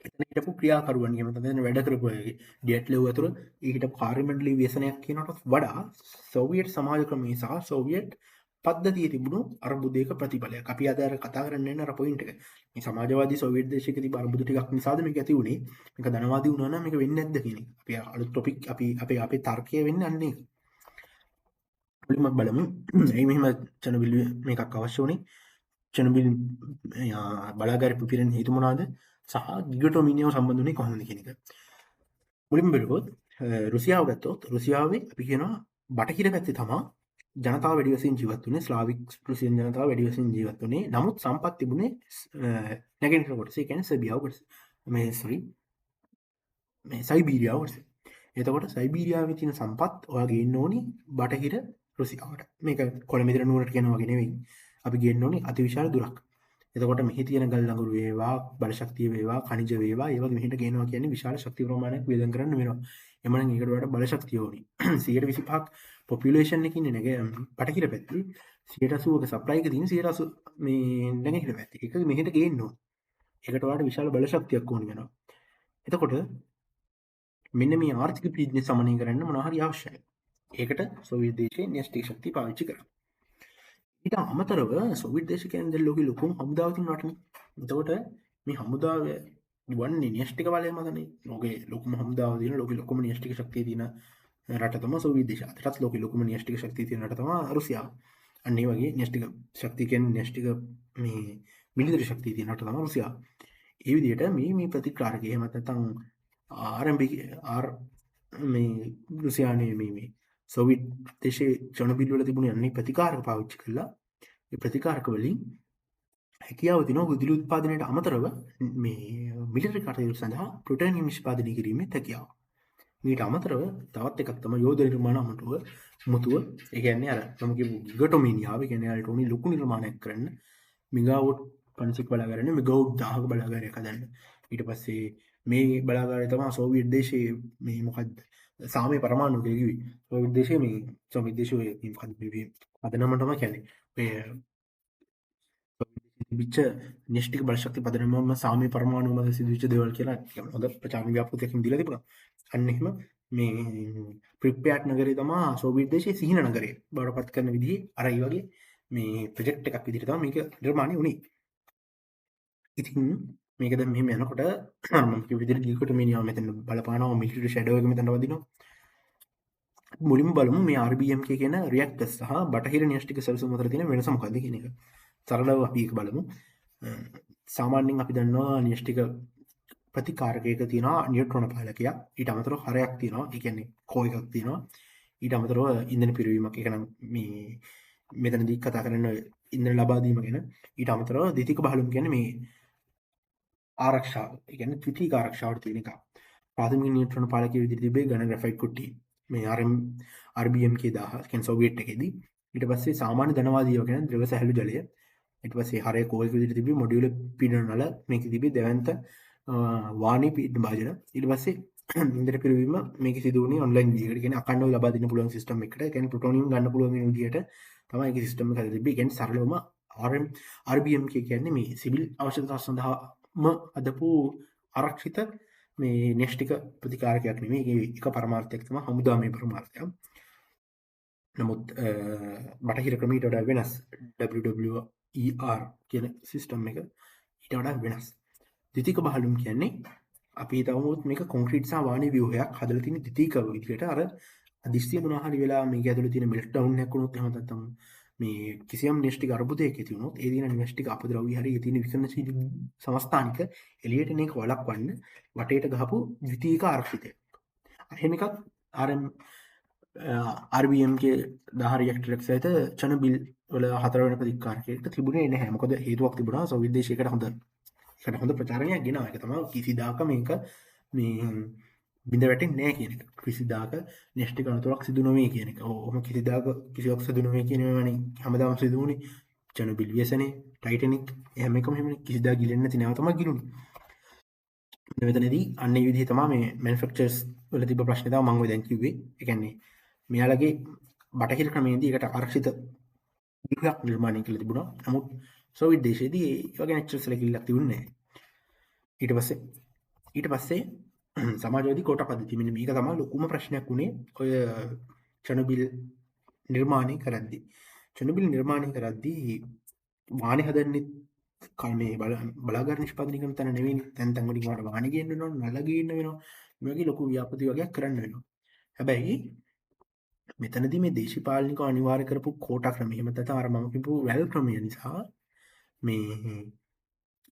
එතන හිටපු ක්‍රියාකරුවන් එහෙම නැත්නම් වැඩ කරපු අයගේ ඩියට්ලෙව් අතර ඒ හිටපු කාර්යමණ්ඩලීය ව්‍යසනයක් කියනකට වඩා සෝවියට් සමාජ ක්‍රමයේ සහ සෝවියට් පද්ධතියේ තිබුණු අර්බුදයක ප්‍රතිඵලයක්. අපි අද අර කතා කරන්නේ නැහැ අර පොයින්ට් එක. මේ සමාජවාදී සෝවියට් දේශයක තිබ්බ අර්බුද ටිකක් නිසාද මේක ඇති වුනේ? මේක ධනවාදී වුණා නම් මේක වෙන්නේ නැද්ද කියන එක. අපි අලුත් ටොපික් අපේ තර්කය වෙන්නේ අන්න ඒක. මුලින්ම බලමු. එයි මෙහෙම චෙනොබිල් මේකක් අවශ්‍ය වුණේ. චෙනොබිල් බලාගාරය පිපිරෙන්න හේතු මොනවාද? සහ ගිගොටොමීනියව සම්බන්ධ වුණේ කොහොමද කියන එක. මුලින්ම බලුවොත් රුසියාව ගත්තොත් රුසියාවේ අපි කියනවා බටහිර පැත්තේ තමයි ජනතාව වැඩි වශයෙන් ජීවත් වුණේ. ස්ලාවික් රුසියන් ජනතාව වැඩි වශයෙන් ජීවත් වුණේ. නමුත් සම්පත් තිබුණේ නැගෙනහිර කොටසේ. ඒ කියන්නේ සර්බියාව කොටසේ. මේ සයිබීරියාව කොටසේ. එතකොට සයිබීරියාවේ තියෙන සම්පත් ඔයා ගේන්න ඕනි බටහිර රුසියාවට. මේක කොළඹ නුවරට කියනවා වගේ නෙවෙයි. අපි ගේන්න ඕනි අතිවිශාල දුරක්. එතකොට මෙහි තියෙන ගල් ලඟුරු වේවා, බලශක්තිය වේවා, khනිජ වේවා, ඒ වගේ මෙහෙට ගේනවා කියන්නේ විශාල ශක්ති ප්‍රමාණයක් වේදම් කරන්න වෙනවා. එමනම් ඒකට වඩා බලශක්තිය ඕනි. 125ක් පොපියුලේෂන් එකකින් නේ බටහිර පැත්තේ 180ක සප්ලයි එක තියෙන 180 මේ නැගෙනහිර පැත්තේ. ඒක මෙහෙට ගේන්න ඕන. ඒකට වඩා විශාල බලශක්තියක් ඕනි වෙනවා. එතකොට මෙන්න මේ ආර්ථික පීඩනය සමනය කරන්න මොනවා හරි අවශ්‍යයි. ඒකට සෝවියට් දේශයේ න්‍යෂ්ටික ශක්තිය පාවිච්චි කරා. ඊට අමතරව සොවියට් දේශකයන් දැන් ලෝකෙ ලොකුම හමුදාව තියෙන රටනේ. එතකොට මේ හමුදාව වන්නේ න්‍යෂ්ටික බලය මතනේ. ලෝකේ ලොකුම හමුදාව තියෙන ලෝකෙ ලොකුම න්‍යෂ්ටික ශක්තිය තියෙන රට තමයි සෝවියට් දේශය. අදටත් ලෝකෙ ලොකුම න්‍යෂ්ටික ශක්තිය තියෙන රට තමයි රුසියාව. අන්න ඒ වගේ න්‍යෂ්ටික ශක්තිය කියන්නේ න්‍යෂ්ටික මේ මිලිටරි ශක්තිය තියෙන රට තමයි රුසියාව. ඒ විදිහට මේ ප්‍රතිකාරකය එහෙම නැත්නම් RMB R මේ රුසියානේ මේ සෝවියට් දේශයේ චොනබිල් වල තිබුණ අන්නේ ප්‍රතිකාරක පාවිච්චි කළා. ඒ ප්‍රතිකාරක වලින් හැකියාව තියෙනවා විදුලි උත්පාදනයට අමතරව මේ මිලිටරි කටයුතු සඳහා ප්ලුටෝනියම් නිෂ්පාදනය කිරීමේ හැකියාව. මීට අමතරව තවත් එකක් තමයි යෝධ නිර්මාණ මුතුව. ඒ කියන්නේ අර මම කියපු ගිගටොමීනියාව කියන්නේ අල්ටෝනි ලොකු නිර්මාණයක් කරන්න මෙගාවොට් 500ක් බලාගාරනේ මෙගාවොට් 1000ක බලාගාරයක් හදන්න. ඊට පස්සේ මේ බලාගාරය තමයි සෝවියට් දේශයේ මේ මොකද්ද සාමය පරමාණු කියලා කිව්වේ. සෝවියට් දේශයේ මේ සෝවියට් දේශයේ මොකද්ද මේ පදනම තමයි කියන්නේ. මේ තිබිච්ච න්‍යෂ්ටික බලශක්ති පදනමම සාමය පරමාණු මත සිදුවෙච්ච දේවල් කියලා හොඳ ප්‍රචාරණ ව්‍යාපෘතියකින් දීලා තිබුණා. අන්න එහෙම මේ ප්‍රිප්‍යාට් නගරේ තමයි සෝවියට් දේශයේ සිහින නගරය බවට පත් කරන විදිහේ අර ඒ වගේ මේ ප්‍රොජෙක්ට් එකක් විදිහට තමයි මේක නිර්මාණය වුණේ. ඉතින් මේක දැන් මෙහෙම යනකොට මම කිව්ව විදිහට ගිගටොමීනියාව මෙතන බලපානවා මිලිටරි ෂැඩෝ එක මෙතන වදිනවා. මුලින්ම බලමු මේ RBMK කියන රියැක්ටර්ස් සහ බටහිර න්‍යෂ්ටික සැලසුම් අතර තියෙන වෙනස මොකක්ද කියන එක. සරලව අපි ඒක බලමු. සාමාන්‍යයෙන් අපි දන්නවා න්‍යෂ්ටික ප්‍රතිකාරකයක තියෙනවා නියුට්‍රෝන පාලකයක්. ඊට අමතරව හරයක් තියෙනවා. ඒ කියන්නේ කෝ එකක් තියෙනවා. ඊට අමතරව ඉන්ධන පිරවීමක්. ඒක නම් මේ මෙතනදී කතා කරන්නේ ඉන්ධන ලබා දීම ගැන. ඊට අමතරව ද්විතීක බහලුම් කියන්නේ මේ ආරක්ෂාව. ඒ කියන්නේ ද්විතීක ආරක්ෂාවට තියෙන එක. ප්‍රාථමික නියුට්‍රෝන පාලකයේ විදිහට තිබේ ඝන ග්‍රැෆයිට් කුට්ටිය. මේ RBMK 1000 කියන්නේ සෝවියට් එකේදී. ඊට පස්සේ සාමාන්‍ය ධනවාදීව කියන ද්‍රව සැහැල්ලු ජලය. ඊට පස්සේ හරය කෝයක විදිහට තිබි මොඩියුල පීඩන නල මේකේ තිබි දෙවන්ත වාණි පීඩන භාජන. ඊට පස්සේ ඉන්ධන පිරවීම මේක සිදු වුණේ ඔන්ලයින් විදිහකට. කියන්නේ අඛණ්ඩව ලබා දෙන්න පුළුවන් සිස්ටම් එකකට. ඒ කියන්නේ ප්ලුටෝනියම් ගන්න පුළුවන් වෙන විදිහට තමයි ඒක සිස්ටම් එක හදලා තිබ්බේ. ඒ කියන්නේ සරලවම RBMK කියන්නේ මේ සිවිල් අවශ්‍යතා සඳහාම හදපු ආරක්ෂිත මේ න්‍යෂ්ටික ප්‍රතිකාරකයක් නෙමෙයි. ඒක එක පරමාර්ථයක් තමයි හමුදාමය පරමාර්ථයක්. නමුත් බටහිර ක්‍රමයට වඩා වෙනස්. WWER කියන සිස්ටම් එක ඊට වඩා වෙනස්. ද්විතීක බහලුම් කියන්නේ අපි හිතමුත් මේක කොන්ක්‍රීට් සහ වාණි ව්‍යුහයක් හදලා තියෙන ද්විතීක විදිහට අර අදිස්සිය මොනවා හරි වෙලා මේක ඇතුලේ තියෙන මෙල්ට් ඩවුන් එකක් වුණොත් එහෙම නැත්නම් මේ කිසියම් න්‍යෂ්ටික අර්බුදයක් ඇති වුණොත් ඒ දින න්‍යෂ්ටික අපද්‍රව්‍ය හරි ඒ තියෙන විකර්ණශීලී සමස්ථානික එළියට එන එක වළක්වන්න වටේට ගහපු ද්විතීක ආරක්ෂිතය. එහෙම එකක් RBMK 10 රියැක්ටර් එක සහිත චනබිල් වල හතර වෙන ප්‍රතිකාරකයකට තිබුණේ නැහැ. මොකද හේතුවක් තිබුණා සෝවියට් දේශයකට හොඳ ප්‍රචාරණයක් ගෙනාවා. ඒක තමයි කිසිදාක මේක මේ බිඳ වැටෙන්නේ නැහැ කියන එක. කිසිදාක න්‍යෂ්ටික අනතුරක් සිදු නොවේ කියන එක. ඔහොම කිසිදාක කිසිවක් සිදු නොවේ කියන ඒවානේ හැමදාම සිදු වුණේ. චනබිල් ව්‍යසනේ, ටයිටැනික් හැම එකම එහෙමනේ කිසිදා ගිලෙන්නේ නැති නැව තමයි ගිලුනේ. මෙතනදී අන්න ඒ විදිහේ තමයි මේ මැනුෆැක්චරර්ස් වල තිබ්බ ප්‍රශ්නේ තමයි මම ඔය දැන් කිව්වේ. ඒ කියන්නේ මෙයාලගේ බටහිර ක්‍රමයේදී ඒකට ආරක්ෂිත විදිහක් නිර්මාණය කරලා තිබුණා. නමුත් සෝවියට් දේශයේදී ඒ වගේ නැචරල් සැලකිල්ලක් තිබුණේ නැහැ. ඊට පස්සේ සමාජවාදී කොට පද්ධතිය මෙන්න මේක තමයි ලොකුම ප්‍රශ්නයක් උනේ ඔය චනබිල් නිර්මාණය කරද්දී. චනබිල් නිර්මාණය කරද්දී වාණි හදන්නේ මේ බලාගාර නිෂ්පාදනය කරන තැන නෙවෙයි. තැන් වලින් වාට වාණි ගේන්න වෙනවා, නල ගේන්න වෙනවා. මේ වගේ ලොකු ව්‍යාපෘති වගේක් කරන්න වෙනවා. හැබැයි මෙතනදී මේ දේශපාලනිකව අනිවාර්ය කරපු කෝටා ක්‍රමය එහෙම නැත්නම් අර මම කියපු වැල් ක්‍රමය නිසා මේ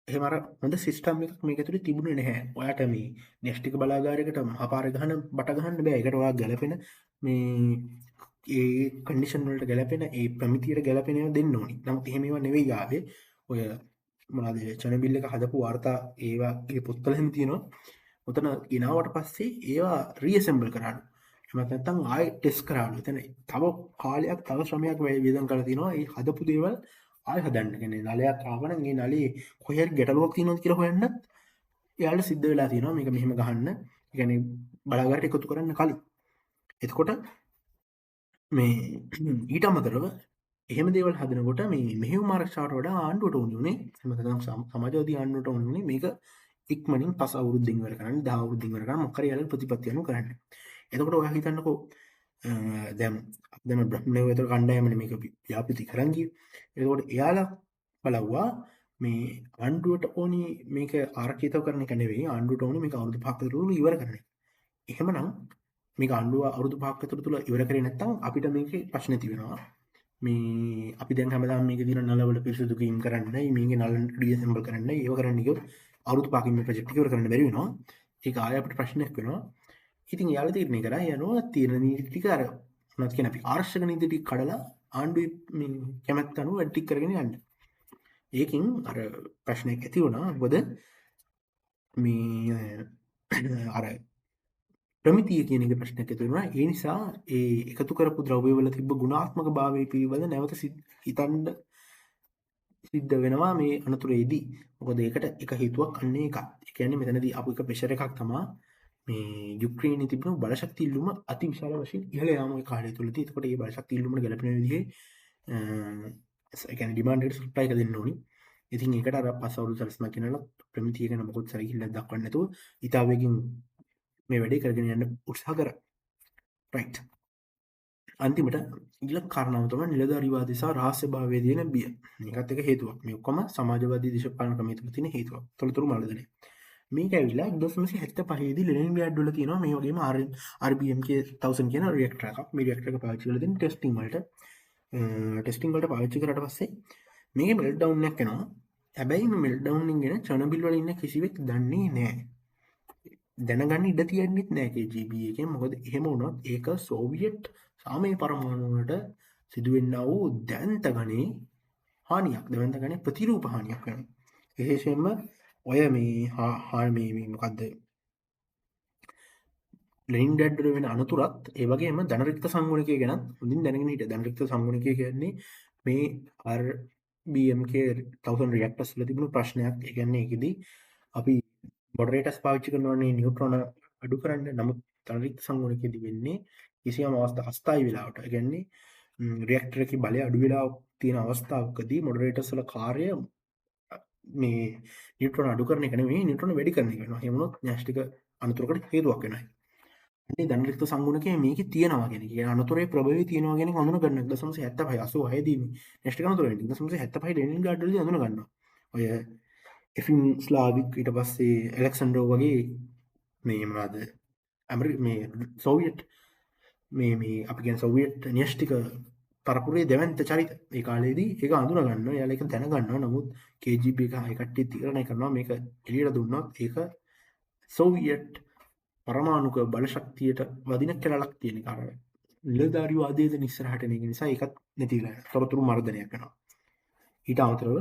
එහෙම අර හොඳ සිස්ටම් එකක් මේක ඇතුලේ තිබුණේ නැහැ. ඔයාට මේ න්‍යෂ්ටික බලාගාරයකට මහපාර ගහන බට ගහන්න බෑ. ඒකට ඔයා ගැලපෙන මේ ඒ කන්ඩිෂන් වලට ගැලපෙන ඒ ප්‍රමිතියට ගැලපෙන ඒවා දෙන්න ඕනි. නමුත් එහෙම ඒවා නෙවෙයි ආවේ. ඔය මොනවාද චැනබිල් එක හදපු වාර්තා ඒවාගේ පොත්වල එහෙම තියෙනවා. උතන ගෙනාවට පස්සේ ඒවා රීඇසෙම්බල් කරාලු. එහෙම නැත්නම් ආයෙ ටෙස්ට් කරාලු. එතන තව කාලයක් තව ශ්‍රමයක් වේදම් කරලා තිනවා. ඒ හදපු දේවල් ආයෙ හදන්න. කියන්නේ නලයක් ආවනම් ඒ නලේ කොහේ හරි ගැටලුවක් තියෙනවද කියලා හොයන්නත් එයාලට සිද්ධ වෙලා තියෙනවා මේක මෙහෙම ගහන්න. ඒ කියන්නේ බලාගාරට එකතු කරන්න කලින්. එතකොට මේ ඊට අමතරව එහෙම දේවල් හදනකොට මේ මෙහෙයුම් ආරක්ෂාවට වඩා ආණ්ඩුවට උනේ එහෙම නැත්නම් සමාජවාදී ආණ්ඩුවට උනේ මේක ඉක්මනින් 5 අවුරුද්දින් ඉවර කරන්න 10 අවුරුද්දින් ඉවර කරන්න මොකක් හරි යාළුවෝ ප්‍රතිපත්ති අනුව කරන්න. එතකොට ඔයා හිතන්නකෝ දැම් අපදම බ්‍රහ්මණයතර කණ්ඩායමන මේක ව්‍යාපති කරංගිය. එතකොට එයාලා බලව්වා මේ අන්ඩුවට ඕනි මේක ආර්කේත කරන කැනෙවේ අන්ඩුට ඕනි මේ අවුදු පක්කරුණු ඉවර කරන. එහෙමනම් මේ අන්ඩුව අවුදු පාක්කතුර තුළ ඉවර කරේ නැත්තම් අපිට මේක ප්‍රශ්න තිබෙනවා. මේ අපි දැන් හැමදාම මේක දින නලවල පිරිසුදු කිරීම කරන්නයි මේක නල ඩිසෙම්බල් කරන්න ඒව කරන්න ගියොත් අවුරුදු පහකින් මේ ප්‍රොජෙක්ට් එක ඉවර කරන්න බැරි වෙනවා. ඒක ආය අපිට ප්‍රශ්නයක් වෙනවා. ඉතින් යාලා තීරණය කරා යනවා තීරණ නීති ටික අර මොනවද කියන අපි ආරක්ෂක නීති ටික කඩලා ආණ්ඩුවේ මේ කැමැත්ත අනුව වැඩ ටික කරගෙන යන්න. ඒකින් අර ප්‍රශ්නයක් ඇති වුණා. මොකද මේ අර ප්‍රමිතිය කියන එක ප්‍රශ්නයක් ඇති වුණා. ඒ නිසා ඒ එකතු කරපු ද්‍රව්‍යවල තිබ්බ ගුණාත්මක භාවය පිළිබඳ නැවත හිතන්න සිද්ධ වෙනවා මේ අනතුරේදී. මොකද ඒකට එක හේතුවක් අන්න ඒකක්. ඒ කියන්නේ මෙතනදී අපු එක ප්‍රෙෂර් එකක් තමයි මේ යුක්‍රේනයේ තිබුණු බලශක්ති ඉල්ලුම අති විශාල වශයෙන් ඉහළ යාම ඒ කාලය තුලදී. එතකොට මේ බලශක්ති ඉල්ලුමට ගැලපෙන විදිහේ ඒ කියන්නේ ඩිමාන්ඩ් එකට සප්ලයි එක දෙන්න ඕනි. ඉතින් ඒකට අර පස් අවුරුදු සැලසුමක් ගෙනලා ප්‍රමිතිය ගැන මොකොත් සැලකිල්ලක් දක්වන්නේ නැතුව ඉතාවේගින් මේ වැඩේ කරගෙන යන්න උත්සාහ කරා. රයිට්. අන්තිමට ඊළඟ කාරණාව තමයි නිලධාරීවාදී සහ රහස්‍යභාවයේ තියෙන බිය. මේකත් එක හේතුවක්. මේ ඔක්කොම සමාජවාදී දේශපාලන ක්‍රමයේ තුල තියෙන හේතුවක්. තොරතුරු මල්දනේ. මේක ඇවිල්ලා 1975 දී ලෙනින්ග්‍රෑඩ් වල තියෙනවා මේ වගේම RBMK 1000 කියන රියැක්ටර් එකක්. මේ රියැක්ටර් එක පාවිච්චි කරලා දෙන ටෙස්ටිං වලට පාවිච්චි කරාට පස්සේ මේකේ මෙල්ට්ඩවුන් එකක් එනවා. හැබැයි මේ මෙල්ට්ඩවුන් එක ගැන චර්නොබිල් වල ඉන්න කිසිවෙක් දන්නේ නැහැ. දැනගන්න ඉඩ තියෙන්නෙත් නැහැ KGB එකෙන්. මොකද එහෙම වුණොත් ඒක සෝවියට් සාමය පරමාණු වලට සිදුවෙන්නා වූ දැවැන්ත ගණේ හානියක්, දැවැන්ත ගණේ ප්‍රතිරූප හානියක් වෙනවා. විශේෂයෙන්ම ඔය මේ මොකද්ද ලෙනින්ග්‍රෑඩ් වල වෙන අනතුරත් ඒ වගේම ධනරික්ත සංගුණිකය ගැන හොඳින් දැනගෙන හිටිය. ධනරික්ත සංගුණිකය කියන්නේ මේ RBMK 1000 රියැක්ටර්ස් වල තිබුණු ප්‍රශ්නයක්. ඒ කියන්නේ ඒකෙදි අපි මොඩරේටර්ස් පාවිච්චි කරනවානේ නියුට්‍රෝන අඩු කරන්න. නමුත් ධනරික්ත සංගුණිකයේදී වෙන්නේ කිසියම් අස්ථායී වෙලාවට. ඒ කියන්නේ රියැක්ටර් එකේ බලය අඩු වෙලා තියෙන අවස්ථාවකදී මොඩරේටර්ස් වල කාර්යය මේ නියුට්‍රෝන අඩු කරන එක නෙවෙයි නියුට්‍රෝන වැඩි කරන එක වෙනවා. එහෙම වුණොත් න්‍යෂ්ටික අනතුරකට හේතුවක් වෙනවා. මේ ධනරික්ත සංගුණකයේ මේකේ තියෙනවා කියන එක. ඒ අනතුරේ ප්‍රභවය තියෙනවා කියන එක හඳුන ගන්න 1976 86 දී මේ න්‍යෂ්ටික අනතුර වෙන්නේ. 1975 ලෙනින්ග්‍රෑඩ් වලදී හඳුන ගන්නවා. ඔය එෆින් ස්ලාවික් ඊට පස්සේ ඇලෙක්සැන්ඩර් වගේ මේ මොනවාද මේ සෝවියට් මේ අපි කියන සෝවියට් න්‍යෂ්ටික පරපුරේ දෙවන්ත චරිත ඒ කාලේදී ඒක අඳුන ගන්නවා. එයාලා ඒක දැන ගන්නවා. නමුත් KGB එක හයි කට්ටිය තීරණය කරනවා මේක එළියට දුන්නොත් ඒක සෝවියට් පරමාණුක බලශක්තියට වදින කැලලක් තියෙන කාරණා. නිලධාරීවාදයේද ඉස්සරහට එන එක නිසා ඒකත් නැති වෙලා යනවා. තොරතුරු මර්ධනයක් වෙනවා. ඊට අමතරව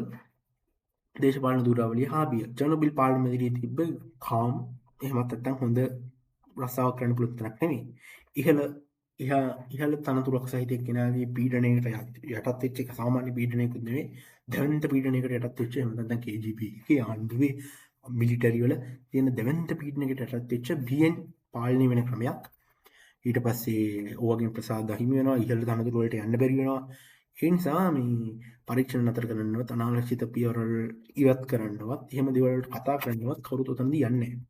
දේශපාලන දුරාවලිය හාබිය. චර්නොබිල් පාර්ලිමේන්තුවේ තිබ්බ කාම් එහෙමත් නැත්නම් හොඳ රස්සාවක් කරන්න පුළුවන් තරක් නෙමෙයි. ඉහළ තනතුරක් සහිත එක්කෙනාගේ පීඩනයකට යටත් වෙච්ච එක සාමාන්‍ය පීඩනයකුත් නෙවෙයි. දැවැන්ත පීඩනයකට යටත් වෙච්ච එහෙම නැත්නම් KGB එකේ ආණ්ඩුවේ මිලිටරි වල තියෙන දැවැන්ත පීඩනයකට යටත් වෙච්ච BN පාලනය වෙන ක්‍රමයක්. ඊට පස්සේ ඕවගේ ප්‍රසාද අහිමි වෙනවා. ඉහළ තනතුරු වලට යන්න බැරි වෙනවා. ඒ නිසා මේ පරීක්ෂණ නතර කරන්නවත් අනාරක්ෂිත පියවරල් ඉවත් කරන්නවත් එහෙම දේවල් වලට කතා කරන්නවත් කවුරුත් උතනදී යන්නේ නැහැ.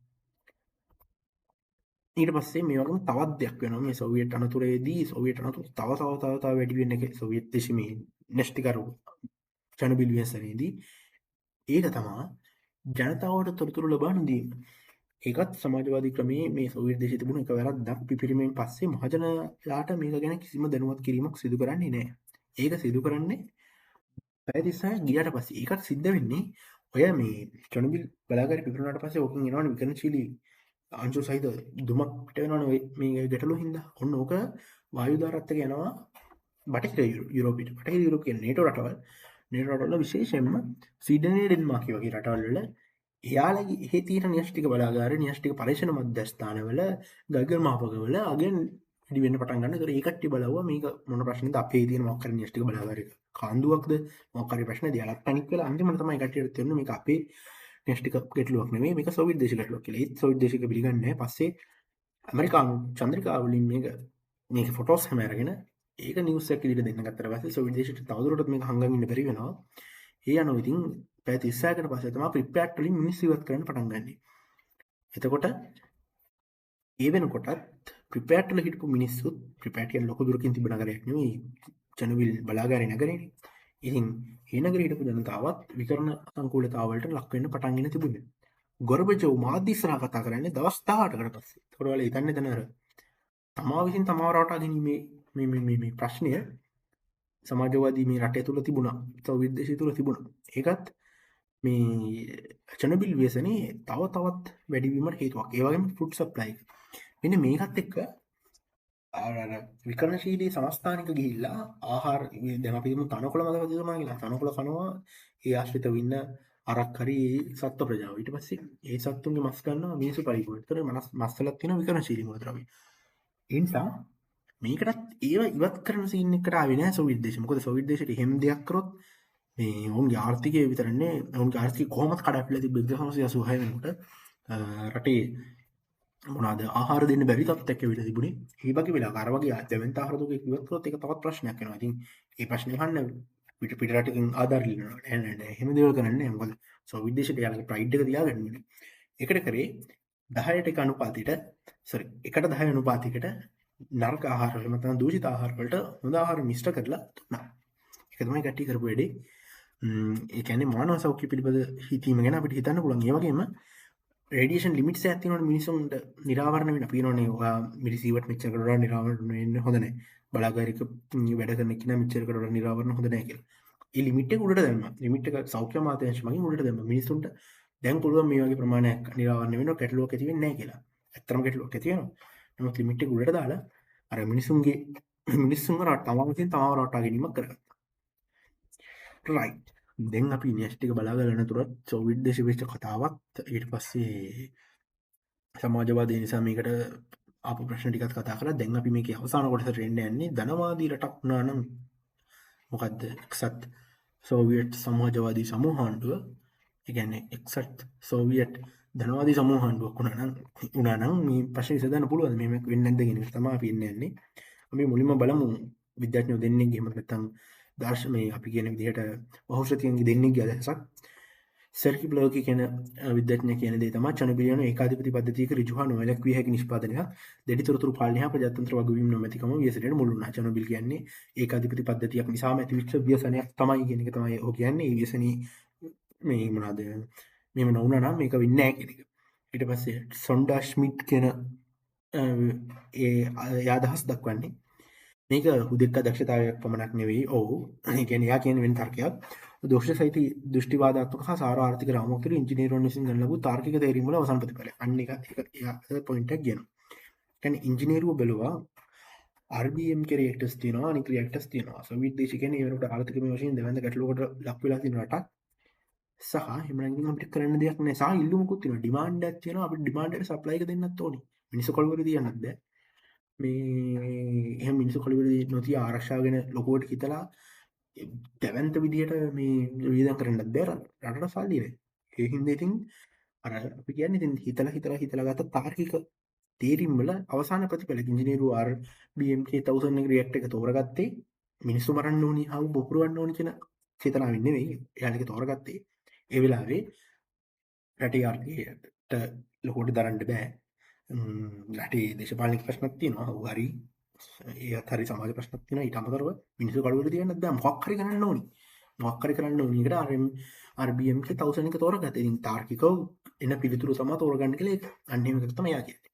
ඊට පස්සේ මේ වගේම තවත් දෙයක් වෙනවා මේ සෝවියට් අනතුරේදී සෝවියට් අනතුර තව වැඩි වෙන එක සෝවියට් දේශමේ න්‍යෂ්ටිකරු චර්නොබිල් ව්‍යසනයේදී ඒක තමයි ජනතාවට තොරතුරු ලබා නොදීම. ඒකත් සමාජවාදී ක්‍රමයේ මේ සෝවියට් දේශයේ තිබුණු එක වැරද්දක්. පිපිරීමෙන් පස්සේ මහජනයාට මේක ගැන කිසිම දැනුවත් කිරීමක් සිදු කරන්නේ නැහැ. ඒක සිදු කරන්නේ පැය 36 ගියාට පස්සේ. ඒකත් සිද්ධ වෙන්නේ ඔය මේ චර්නොබිල් බලාගාරය පිපිරුණාට පස්සේ ඕකෙන් එනවනේ විකිරණශීලී අංශු සහිත දුමක් පිට වෙනවනේ මේ ගැටලුව හින්දා. ඔන්න ඕක වායු දාරත් එක්ක යනවා බටහිර යුරෝපයට. බටහිර යුරෝප කියන්නේ නේටෝ රටවල්. නේටෝ රටවල විශේෂයෙන්ම ස්වීඩනය ඩෙන්මාර්ක් වගේ රටවල් වල එයාලගේ එහෙ තියෙන න්‍යෂ්ටික බලාගාර න්‍යෂ්ටික පරීක්ෂණ මධ්‍යස්ථානවල ගගල් මාපකවල අගෙන් වැඩි වෙන්න පටන් ගන්න. ඒතර ඒ කට්ටිය බලවුවා මේක මොන ප්‍රශ්නද අපේ තියෙන මොකක් හරි න්‍යෂ්ටික බලාගාරයක කාන්දුවක්ද මොකක් හරි ප්‍රශ්නද යාලක් පැනික් වෙලා අන්තිමට තමයි කට්ටියට තේරුනේ මේක අපේ න්‍යෂ්ටික ගැටලුවක් නෙමෙයි මේක සෝවියට් දේශ ගැටලුවක් කියලා. ඒත් සෝවියට් දේශික පිළිගන්නේ නැහැ. පස්සේ ඇමරිකානු චන්ද්‍රිකා වලින් මේක ෆොටෝස් හැම අරගෙන ඒක නිවුස් එකක් විදිහට දෙන්න ගත්තට පස්සේ සෝවියට් දේශයට තවදුරටත් මේක හංගන් ඉන්න බැරි වෙනවා. ඒ අනුව ඉතින් පැය 36කට පස්සේ තමයි ප්‍රිප්‍යාට් වලින් මිනිස්සු ඉවත් කරන්න පටන් ගන්නෙ. එතකොට ඒ වෙනකොටත් ප්‍රිපෑට් වල හිටපු මිනිස්සුත් ප්‍රිපෑට් කියන්නේ ලොකු දුරකින් තිබෙන නගරයක් නෙවෙයි චනුවිල් බලාගාරේ නගරේනේ. ඉතින් ඒ නගරේ හිටපු ජනතාවත් විකරණ සංකූලතාවලට ලක් වෙන්න පටන් ගෙන තිබුණේ. ගොරබචෝව් මාධ්‍ය ඉස්සරහා කතා කරන්නේ දවස් 18කට පස්සේ. ඒතකොට ඔයාලා හිතන්නේ දැන් අර තමා විසින් තමාව රවටා ගැනීමේ මේ ප්‍රශ්නය සමාජවාදී මේ රටේ තුල තිබුණා. සෝවියට් දේශය තුල තිබුණා. ඒකත් මේ චනබිල් ව්‍යසනේ තව තවත් වැඩිවීමට හේතුවක්. ඒ වගේම ෆුඩ් සප්ලයි එක. මෙන්න මේකත් එක්ක අර විකරණශීලී සංස්ථානික ගිහිල්ලා ආහාර දැන් අපි හිතමු තනකොළ මත වදිනවා කියලා. තනකොළ කනවා ඒ ආශ්‍රිතව ඉන්න අරක් හරි සත්ත්ව ප්‍රජාව. ඊට පස්සේ ඒ සත්තුන්ගේ මස් ගන්නවා මිනිස්සු පරිපෝෂණය. ඒතර මස්වලක් තියෙන විකරණශීලී මූලද්‍රව්‍ය. ඒ නිසා මේකටත් ඒව ඉවත් කරන සීන් එකට ආවේ නෑ සෝවියට් දේශය. මොකද සෝවියට් දේශයට එහෙම දෙයක් කරොත් මේ ඔවුන්ගේ ආර්ථිකය විතරන්නේ ඔවුන්ගේ ආර්ථිකය කොහොමද කඩාපැලා තිබ්බේ 1986 වෙනකොට රටේ මොනවාද ආහාර දෙන්න බැරි තත්ත්වයක් ඇවිල්ලා තිබුණේ. ඒ වගේ වෙලාවක අර වගේ දැවෙන්ත ආහාර දුක ඉවත් කරොත් ඒක තවත් ප්‍රශ්නයක් වෙනවා. ඉතින් ඒ ප්‍රශ්නේ අහන්න පිට රටකින් ආධාර ඉල්ලනවා. නෑ එහෙම දේවල් කරන්නේ නෑ. මොකද සෝවියට් දේශයට යාලගේ ප්‍රයිඩ් එක තියාගන්න ඕනේ. ඒකට කරේ 10ට 1 අනුපාතයට සෝරි 1ට 10 අනුපාතයකට නරක ආහාර එහෙම නැත්නම් දූෂිත ආහාර වලට හොඳ ආහාර මිශ්‍ර කරලා දුන්නා. ඒක තමයි කට්ටිය කරපු වැඩේ. ඒ කියන්නේ මානව සෞඛ්‍ය පිළිබඳ හිතීම ගැන අපිට හිතන්න පුළුවන්. ඒ වගේම රේඩියේෂන් ලිමිට්ස් එකක් තියෙනවනේ මිනිසුන්ට නිරාවරණ වෙන්න. අපි කියනෝනේ ඔයා මිරිසීවට මෙච්චර කරලා නිරාවරණ වෙන්න හොඳ නැහැ. බලාගාරික වැඩ කරන කෙනා මෙච්චර කරලා නිරාවරණ හොඳ නැහැ කියලා. ඒ ලිමිට් එක උඩට දැම්මා. ලිමිට් එක සෞඛ්‍ය අමාත්‍යාංශ මගින් උඩට දැම්මා. මිනිසුන්ට දැන් පුළුවන් මේ වගේ ප්‍රමාණයක් නිරාවරණ වෙන්න ගැටලුවක් ඇති වෙන්නේ නැහැ කියලා. ඇත්තටම ගැටලුවක් ඇති වෙනවා. නමුත් ලිමිට් එක උඩට දාලා අර මිනිසුන්ව තමාව විසින් තමාව රවට්ටා ගැනීමක් කරගත්තා. රයිට්. දැන් අපි නෙක්ස්ට් එක බලාගන්න තුරත් සෝවියට් දේශය වෙච්ච කතාවත් ඊට පස්සේ සමාජවාදී නිසා මේකට ආපු ප්‍රශ්න ටිකත් කතා කරලා දැන් අපි මේකේ අවසාන කොටසට එන්න යන්නේ ධනවාදී රටක් වුණා නම් මොකද්ද එක්සත් සෝවියට් සමාජවාදී සමූහාණ්ඩුව ඒ කියන්නේ එක්සත් සෝවියට් ධනවාදී සමූහාණ්ඩුවක් වුණා නම් මේ ප්‍රශ්නේ විසඳන්න පුළුවන් මේක වෙන්නේ නැද්ද කියන එක තමයි අපි එන්නේ. අපි මුලින්ම බලමු විද්‍යාඥයෝ දෙන්නෙක් එහෙම නැත්නම් මේ අපි කියන විදිහට බහුශ්‍රතියන්ගේ දෙන්නෙක්ගේ අදහසක්. සර්කි බ්ලෝකි කියන විද්‍යාඥයා කියන දේ තමයි චනබිලියන ඒකාධිපති පද්ධතියක ඍජු හා නොවැළක්විය හැකි නිෂ්පාදනයක් දෙඩි තොරතුරු පාලනය හා ප්‍රජාතන්ත්‍ර වගවීම් නොමැතිකම ව්‍යසනයට මුල් වුණා. චනබිල් කියන්නේ ඒකාධිපති පද්ධතියක් නිසාම ඇතිවෙච්ච ව්‍යසනයක් තමයි කියන එක තමයි ඔහු කියන්නේ. ඒ ව්‍යසනේ මේ මොනවාද මේව නොවුණා නම් මේක වෙන්නේ නැහැ කියන එක. ඊට පස්සේ සොන්ඩා ෂ්මිඩ් කියන ඒ අදහස් දක්වන්නේ මේක හුදෙක්ක දක්ෂතාවයක් පමණක් නෙවෙයි. ඔව්. ඒ කියන්නේ යා කියන වෙන තර්කයක්. දෝෂ සහිත දෘෂ්ටිවාදාත්මක හා සාර ආර්ථික රාමුවක් තුළ ඉංජිනේරුවන් විසින් ගන්න ලැබූ තාර්කික තේරීම් වල අවසන් ප්‍රතිඵලය. අන්න එක පොයින්ට් එකක් කියනවා. කියන්නේ ඉංජිනේරුව බැලුවා RBM රියැක්ටර්ස් තියෙනවා, අනික රියැක්ටර්ස් තියෙනවා. සෝවියට් දේශය කියන්නේ ඒ වෙනකොට ආර්ථිකමය වශයෙන් දෙවන්ද ගැටලුවකට ලක් වෙලා තියෙන රටක්. සහ එහෙම නැත්නම් අපිට කරන්න දෙයක් නැහැ. සහ ඉල්ලුමකුත් තියෙනවා. ඩිමාන්ඩ් එකක් තියෙනවා. අපිට ඩිමාන්ඩ් එකට සප්ලයි එක දෙන්නත් ඕනේ. මිනිස්සු කොල්වර තියන්නත් බෑ. මේ එහෙම මිනිස්සු කොළවල නොතිය ආරක්ෂා ගැන ලොකුවට හිතලා දැවැන්ත විදියට මේ වියදම් කරන්නත් බෑ රටට සල්ලි නැහැ. ඒ හින්දා ඉතින් අර අපි කියන්නේ ඉතින් හිතලා ගත්ත තාර්කික තේරීම් වල අවසාන ප්‍රතිඵල ඉංජිනේරු RBMK 1000 එක රියැක්ටර් එක තෝරගත්තේ මිනිස්සු මරන්න ඕනි හවු බොපුරවන්න ඕනි කියන චේතනාවෙන් නෙවෙයි. එයාලක තෝරගත්තේ ඒ වෙලාවේ රටේ ආර්ථිකයට ලොකුවට දරන්න බෑ. රටේ දේශපාලනික ප්‍රශ්නක් තියෙනවා. ඔව් හරි. ඒත් හරි සමාජ ප්‍රශ්නක් තියෙනවා. ඊට අමතරව මිනිස්සු කඩුවල තියන්නත් බෑ. මොකක් හරි කරන්න ඕනි. මොකක් හරි කරන්න ඕනි. ඒකට RBM ක 1000 එක තෝරගත්තා. ඉතින් තාර්කිකව එන පිළිතුරු තමයි තෝරගන්න කියලා ඒක. අන්න එහෙම එකක් තමයි යා කියන්නේ.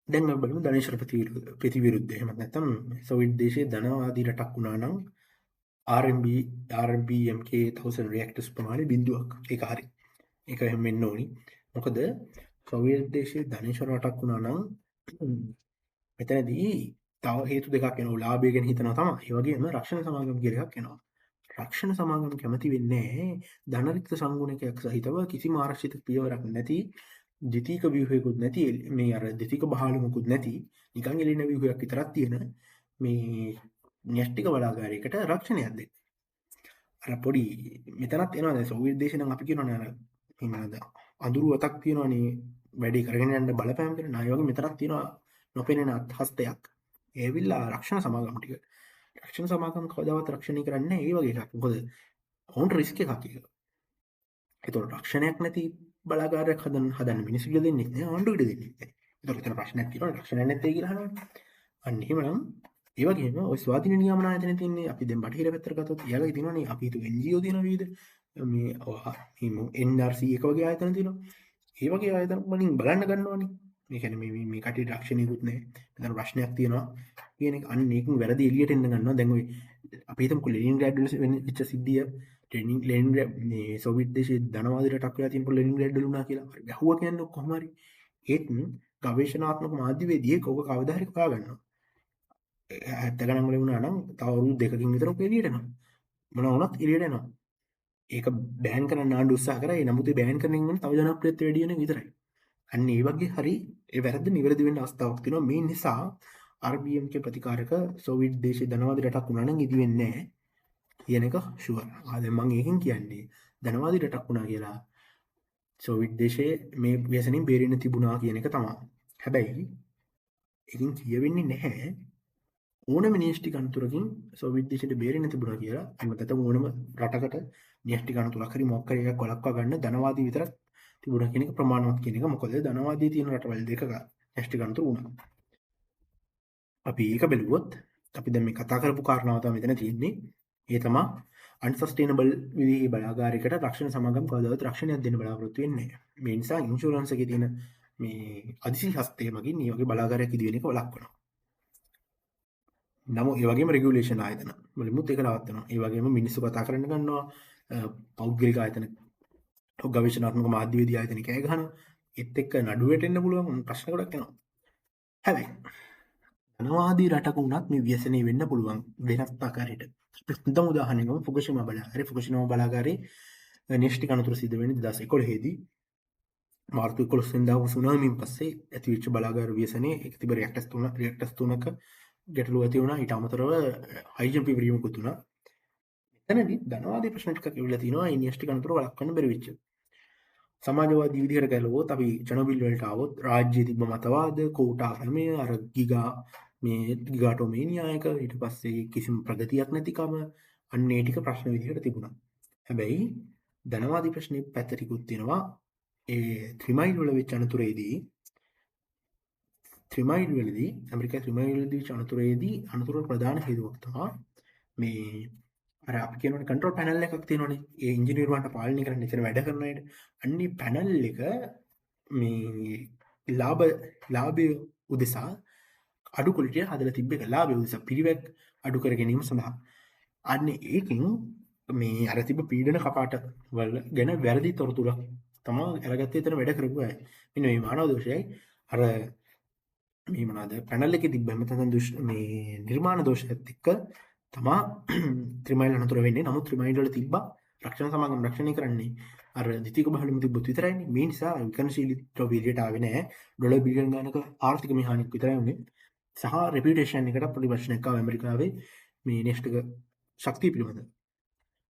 දැන් අපි බලමු ධනේශ්වර ප්‍රතිවිරුද්ධ. එහෙම නැත්නම් සෝවියට් දේශයේ ධනවාදී රටක් වුණා නම් RBMK 1000 රියැක්ටර්ස් ප්‍රමාණය බිඳුවක්. ඒක හරි. ඒක එහෙම වෙන්න ඕනි. මොකද සෝවියට් දේශයේ ධනේශ්වර රටක් වුණා නම් මෙතනදී තව හේතු දෙකක් එනවා. ලාභය ගැන හිතනවා තමයි. ඒ වගේම රක්ෂණ සමාගම් කියලා එකක් එනවා. රක්ෂණ සමාගම් කැමති වෙන්නේ ධනරික්ත සංගුණකයක් සහිතව කිසිම ආරක්ෂිත පියවරක් නැති ද්විතීක ව්‍යුහයකුත් නැති මේ අර ද්විතීක බහලුමකුත් නැති නිකන් එළින ව්‍යුහයක් විතරක් තියෙන මේ න්‍යෂ්ටික බලාගාරයකට රක්ෂණයක් දෙන්න. අර පොඩි මෙතනත් එනවා දැන් සෝවියට් දේශේ නම් අපි කියනවනේ අර මොනවාද අඳුරු අතක් තියෙනවනේ වැඩි කරගෙන යන්න බලපෑම් කරන අය වගේ මෙතනත් තියෙනවා නොපෙනෙන හස්තයක්. ඒවිල්ලා රක්ෂණ සමාගම් ටික. රක්ෂණ සමාගම් කවදාවත් රක්ෂණය කරන්නේ ඒ වගේ එකක්. මොකද ඔවුන් රිස්ක් එකක් ඒක. ඒතකොට රක්ෂණයක් නැති බලාගාරයක් හදන්න මිනිස්සු ඉඩ දෙන්නේ නැහැ. ආණ්ඩුව ඉඩ දෙන්නේ නැහැ. එතකොට එතන ප්‍රශ්නයක් තියෙනවා රක්ෂණයක් නැත්තේ කියලා අහනවනේ. අන්න එහෙමනම් ඒ වගේම ඔය ස්වාධීන නියාමන ආයතන තියෙන්නේ අපි දැන් බටහිර පැත්තට ගත්තොත් යාළුවෝ තියෙනවනේ අපි හිතුව NGO තියෙනවා විවිධ මේ හිමු NRC එක වගේ ආයතන තියෙනවා. ඒ වගේ ආයතන වලින් බලන්න ගන්නවනේ. මේ කියන්නේ මේ කට්ටියට රක්ෂණයකුත් නැහැ. මෙතන ප්‍රශ්නයක් තියෙනවා කියන එක අන්න ඒකෙන් වැරදි එළියට එන්න ගන්නවා. දැන් ඔය අපි හිතමුකෝ ලෙනින්ග්‍රෑඩ් වල වෙච්ච සිද්ධිය ලෙනින්ග්‍රෑඩ් මේ සෝවියට් දේශයේ ධනවාදී රටක් වෙලා තියෙනකොට ලෙනින්ග්‍රෑඩ් වල වුණා කියලා. හරි ගැහුවා කියන්නේ කොහොම හරි. ඒත් ගවේෂණාත්මක මාධ්‍යවේදී ඕක කවදා හරි හොයා ගන්නවා. 70 ගණන් වල වුණා නම් තව අවුරුදු දෙකකින් විතර ඔක එළියට එනවා. මොනවා වුණත් එළියට එනවා. ඒක බෑන් කරන්න ආණ්ඩුව උත්සාහ කරා. ඒ නමුත් ඒ බෑන් කරන එක තව ජනප්‍රියත්වය වැඩි වෙන එක විතරයි. අන්න ඒ වගේ හරි ඒ වැරද්ද නිවැරදි වෙන්න අවස්ථාවක් තියෙනවා. මේ නිසා RBMK ප්‍රතිකාරක සෝවියට් දේශයේ ධනවාදී රටක් වුණා නම් ඉදි වෙන්නේ නැහැ කියන එක ෂුවර්. දැන් මම ඒකෙන් කියන්නේ ධනවාදී රටක් වුණා කියලා සෝවියට් දේශයේ මේ ව්‍යසනින් බේරෙන්න තිබුණා කියන එක තමයි. හැබැයි ඒකෙන් කියවෙන්නේ නැහැ ඕනම න්‍යෂ්ටික අනතුරකින් සෝවියට් දේශයට බේරෙන්න තිබුණා කියලා. එහෙම නැත්නම් ඕනම රටකට න්‍යෂ්ටික අනතුරක් හරි මොකක් හරි එකක් වළක්වා ගන්න ධනවාදී විතරක් තිබුණා කියන එක ප්‍රමාණවත් කියන එක. මොකද ධනවාදී තියෙන රටවල් දෙකක න්‍යෂ්ටික අනතුරු වුණා. අපි ඒක බැලුවොත් අපි දැන් මේ කතා කරපු කාරණාව තමයි මෙතන තියෙන්නේ. ඒ තමයි අන්සස්ටේනබල් විදිහේ බලාගාරයකට රක්ෂණ සමාගම් කවදාවත් රක්ෂණයක් දෙන්න බලාපොරොත්තු වෙන්නේ නැහැ. මේ නිසා ඉන්ෂුරන්ස් එකේ තියෙන මේ අදිසි හස්තය මගින් මේ වගේ බලාගාරයක් ඉදි වෙන එක වළක්වනවා. නමුත් ඒ වගේම රෙගියුලේෂන් ආයතන වලිමුත් ඒක නවත්තනවා. ඒ වගේම මිනිස්සු කතා කරන්න ගන්නවා පෞද්ගලික ආයතන ගවේෂණාත්මක මාධ්‍යවේදී ආයතන කෑ ගහනවා. ඒත් එක්ක නඩුවට එන්න පුළුවන් ප්‍රශ්න ගොඩක් එනවා. හැබැයි ධනවාදී රටක වුණත් මේ ව්‍යසනය වෙන්න පුළුවන් වෙනත් ආකාරයකට. හොඳම උදාහරණයක් තමයි ෆුකුෂිමා බලාගාරය. ෆුකුෂිමා බලාගාරයේ න්‍යෂ්ටික අනතුරු සිද්ධ වෙන්නේ 2011 දී. මාර්තු 11 වෙනිදා සුනාමියෙන් පස්සේ ඇතිවෙච්ච බලාගාර ව්‍යසනයේ ඒක තිබෙ රියැක්ටර්ස් තුනක ගැටලුව ඇති වුණා. ඊට අමතරව හයිජන් පිපිරීමකුත් වුණා. මෙතනදී ධනවාදී ප්‍රශ්න ටිකක් ඇවිල්ලා තිනවා මේ න්‍යෂ්ටික අනතුරු වළක්වන්න බැරි වෙච්ච. සමාජවාදී විදිහට ගැලවුවොත් අපි චනොබිල් වලට ආවොත් රාජ්‍යයේ තිබ්බ මතවාද කෝටා ක්‍රමය අර ගිගාටෝමේ න්‍යායක ඊට පස්සේ කිසිම ප්‍රගතියක් නැතිකම අන්න ඒ ටික ප්‍රශ්න විදිහට තිබුණා. හැබැයි ධනවාදී ප්‍රශ්නේ පැත්තටිකුත් තියෙනවා. ඒ ත්‍රිමයිල් වල වෙච්ච අනතුරේදී ඇමරිකා ත්‍රිමයිල් වලදී වෙච්ච අනතුරේදී අනතුර ප්‍රධාන හේතුවක් තමයි මේ අර අපි කියනවනේ කන්ට්‍රෝල් පැනල් එකක් තියෙනවනේ. ඒ ඉංජිනේරුවන්ට පාලනය කරන්න ඉතන වැඩ කරන අයට. අන්නේ පැනල් එක මේ ලාභය උදෙසා අඩු ක්වොලිටිය හදලා තිබ්බ එක. ලාභය උදෙසා පිරිවැක් අඩු කර ගැනීම සඳහා. අන්න ඒකෙන් මේ අර තිබ්බ පීඩන කපාට වල ගැන වැරදි තොරතුරක් තමයි අරගත්තේ එතන වැඩ කරපු අය. මෙන්න මේ මානව දෝෂයයි අර මේ මොනවාද පැනල් එකේ තිබ්බ හැමතැනම මේ නිර්මාණ දෝෂයත් එක්ක තමා ත්‍රිමයිල් අනතුර වෙන්නේ. නමුත් ත්‍රිමයිල් වල තිබ්බා රක්ෂණ සමාගම් රක්ෂණය කරන්නේ අර ද්විතීයික බහලුම තිබ්බොත් විතරයිනේ. මේ නිසා විකර්ණශීලී ද්‍රව්‍ය එළියට ආවේ නැහැ. ඩොලර් බිලියන් ගණනක ආර්ථික මෙහානික් විතරයි වුනේ. සහ රෙපියුටේෂන් එකට පොඩි ප්‍රශ්නයක් ආවා ඇමරිකාවේ මේ න්‍යෂ්ටික ශක්තිය පිළිබඳ.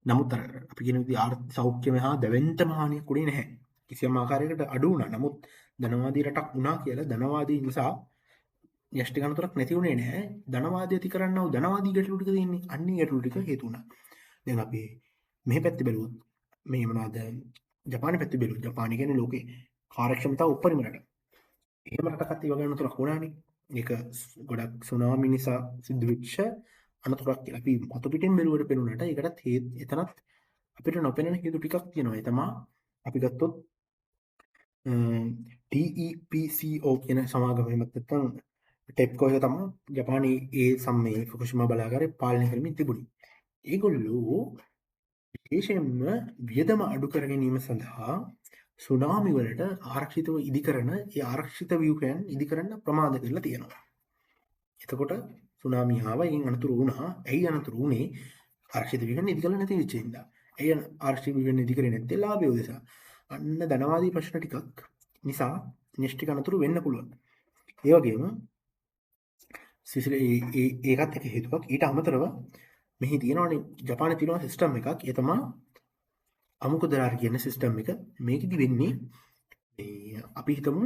නමුත් අර අපි කියන විදිහ ආර්ථික සෞඛ්‍යම හා දැවෙන්තම හානියක් උනේ නැහැ. කිසියම් ආකාරයකට අඩු වුණා. නමුත් ධනවාදී රටක් වුණා කියලා ධනවාදී නිසා න්‍යෂ්ටික අනතුරක් නැති වුණේ නැහැ. ධනවාදී ඇති කරන්නව ධනවාදී ගැටලු ටික තියෙන්නේ. අන්නේ ගැටලු ටික හේතු වුණා. දැන් අපි මෙහි පැත්තේ බැලුවොත් මේ මොනවාද ජපානයේ පැත්තේ බැලුවොත් ජපානය කියන්නේ ලෝකේ කාර්යක්ෂමතාව උපරිම රට. එහෙම රටකත් ඒ වගේ අනතුරක් වුණානේ. ඒක ගොඩක් සුනාමි නිසා සිද්ධ වෙච්ච අනතුරක් කියලා. අපි අතු පිටින් බැලුවට පේනුනට ඒකටත් එතනත් අපිට නොපෙනෙන හේතු ටිකක් තියෙනවා. ඒ තමයි අපි ගත්තොත් TEPCO කියන සමාගම එහෙමත් නැත්නම් ටෙප්කෝ එක තමයි ජපානයේ ඒ සම්මේ ෆුකුෂිමා බලාගාරය පාලනය කරමින් තිබුණේ. ඒගොල්ලෝ විශේෂයෙන්ම වියදම අඩු කර ගැනීම සඳහා සුනාමි වලට ආරක්ෂිතව ඉදිකරන ඒ ආරක්ෂිත ව්‍යුහයන් ඉදිකරන්න ප්‍රමාද කරලා තියෙනවා. එතකොට සුනාමි ආවා එයින් අනතුරු වුණා. ඇයි අනතුරු වුනේ? ආරක්ෂිත ව්‍යුහයන් ඉදිකරලා නැති වෙච්ච හින්දා. ඇයි ආරක්ෂිත ව්‍යුහයන් ඉදිකරේ නැත්තේ? ලාභය උදෙසා. අන්න ධනවාදී ප්‍රශ්න ටිකක් නිසා න්‍යෂ්ටික අනතුරු වෙන්න පුළුවන්. ඒ වගේම ඒකත් එක හේතුවක්. ඊට අමතරව මෙහි තියෙනවානේ ජපානයේ තියෙනවා සිස්ටම් එකක්. ඒ තමයි අමුකදරාර කියන සිස්ටම් එක. මේකෙදි වෙන්නේ අපි හිතමු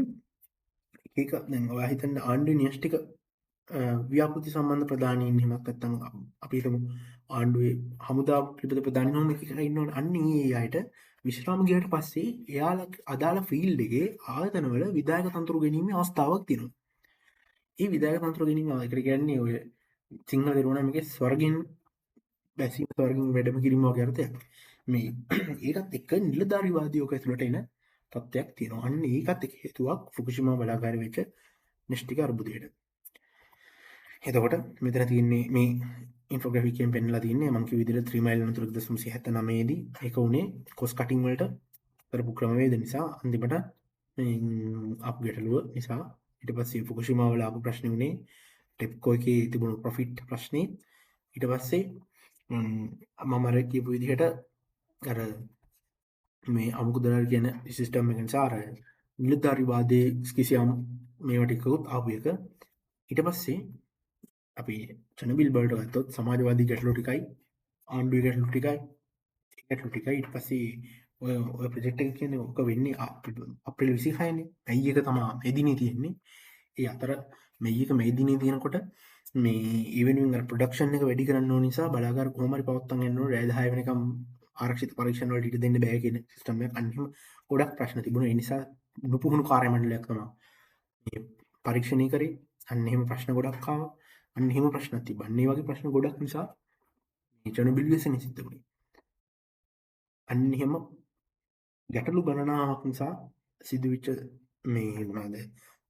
ඒක දැන් ඔයා හිතන්න ආණ්ඩුවේ න්‍යෂ්ටික ව්‍යාපෘති සම්බන්ධ ප්‍රධානීන් එහෙමත් නැත්නම් අපි හිතමු ආණ්ඩුවේ හමුදා පිළිබඳ ප්‍රධානීන් නොම එකක ඉන්නවනේ. අන්න ඒ අයට විශ්‍රාම ගියට පස්සේ එයාලා අදාළ ෆීල්ඩ් එකේ ආයතනවල විදායක තනතුරු ගැනීමේ අවස්ථාවක් තියෙනවා. ඒ විදායක තනතුරු ගැනීම ඒකට කියන්නේ ඔය සිංහල දරුවන මේකේ ස්වර්ගින් බැසීම ස්වර්ගින් වැඩම කිරීම වගේ අර්ථයක්. මේ ඒකත් එක්ක නිලධාරීවාදී ඔක ඇතුළට එන තත්ත්වයක් තියෙනවා. අන්න ඒකත් එක්ක හේතුවක් ෆුකුෂිමා බලාගාරය වෙච්ච න්‍යෂ්ටික අර්බුදයට. එතකොට මෙතන තියෙන්නේ මේ ඉන්ෆෝග්‍රැෆික් එකෙන් පෙන්නලා තියෙන්නේ මම කිව්ව විදිහට 3 මයිල් අනතුරක 1979 දී ඒක උනේ කොස් කටින් වලට කරපු ක්‍රමවේද නිසා අන්තිමට අප් ගැටලුව නිසා ඊට පස්සේ ෆුකුෂිමා වල ආපු ප්‍රශ්නේ උනේ ටෙප්කෝ එකේ තිබුණු ප්‍රොෆිට් ප්‍රශ්නේ ඊට පස්සේ මම අර කියපු විදිහට අර මේ අමුකුදලාර කියන සිස්ටම් එක නිසා අර නිලධාරීවාදයේ කිසියම් මේවා ටිකකුත් ආපු එක ඊට පස්සේ අපි චනබිල් බල්ට ගත්තොත් සමාජවාදී ගැටලු ටිකයි ආණ්ඩුවේ ගැටලු ටිකයි ඒ ගැටලු ටිකයි ඊට පස්සේ ඔය ප්‍රොජෙක්ට් එක කියන්නේ ඔක වෙන්නේ අප්‍රේල් 26 නේ මැයි එක තමයි මේ දිනේ තියෙන්නේ ඒ අතර මැයි එක මේ දිනේ තියෙනකොට මේ ඒ වෙනුවෙන් අර ප්‍රොඩක්ෂන් එක වැඩි කරන්න ඕන නිසා බලාගාර කොහොම හරි පවත්වාගෙන යන්න ඕන රෑ 10 වෙනකම් ආරක්ෂිත පරීක්ෂණ වලට ඉඩ දෙන්න බෑ කියන සිස්ටම් එකක් අන්න එහෙම ගොඩක් ප්‍රශ්න තිබුණා ඒ නිසා නුපුහුණු කාර්ය මණ්ඩලයක් තමයි මේ පරීක්ෂණය කරේ අන්න එහෙම ප්‍රශ්න ගොඩක් ආවා අන්න එහෙම ප්‍රශ්නක් තිබ්බා. අන්න ඒ වගේ ප්‍රශ්න ගොඩක් නිසා මේ චර්නොබිල් ව්‍යසනය සිද්ධ වුණේ. අන්න එහෙම ගැටලු ගණනාවක් නිසා සිදුවිච්ච මේ මොනවාද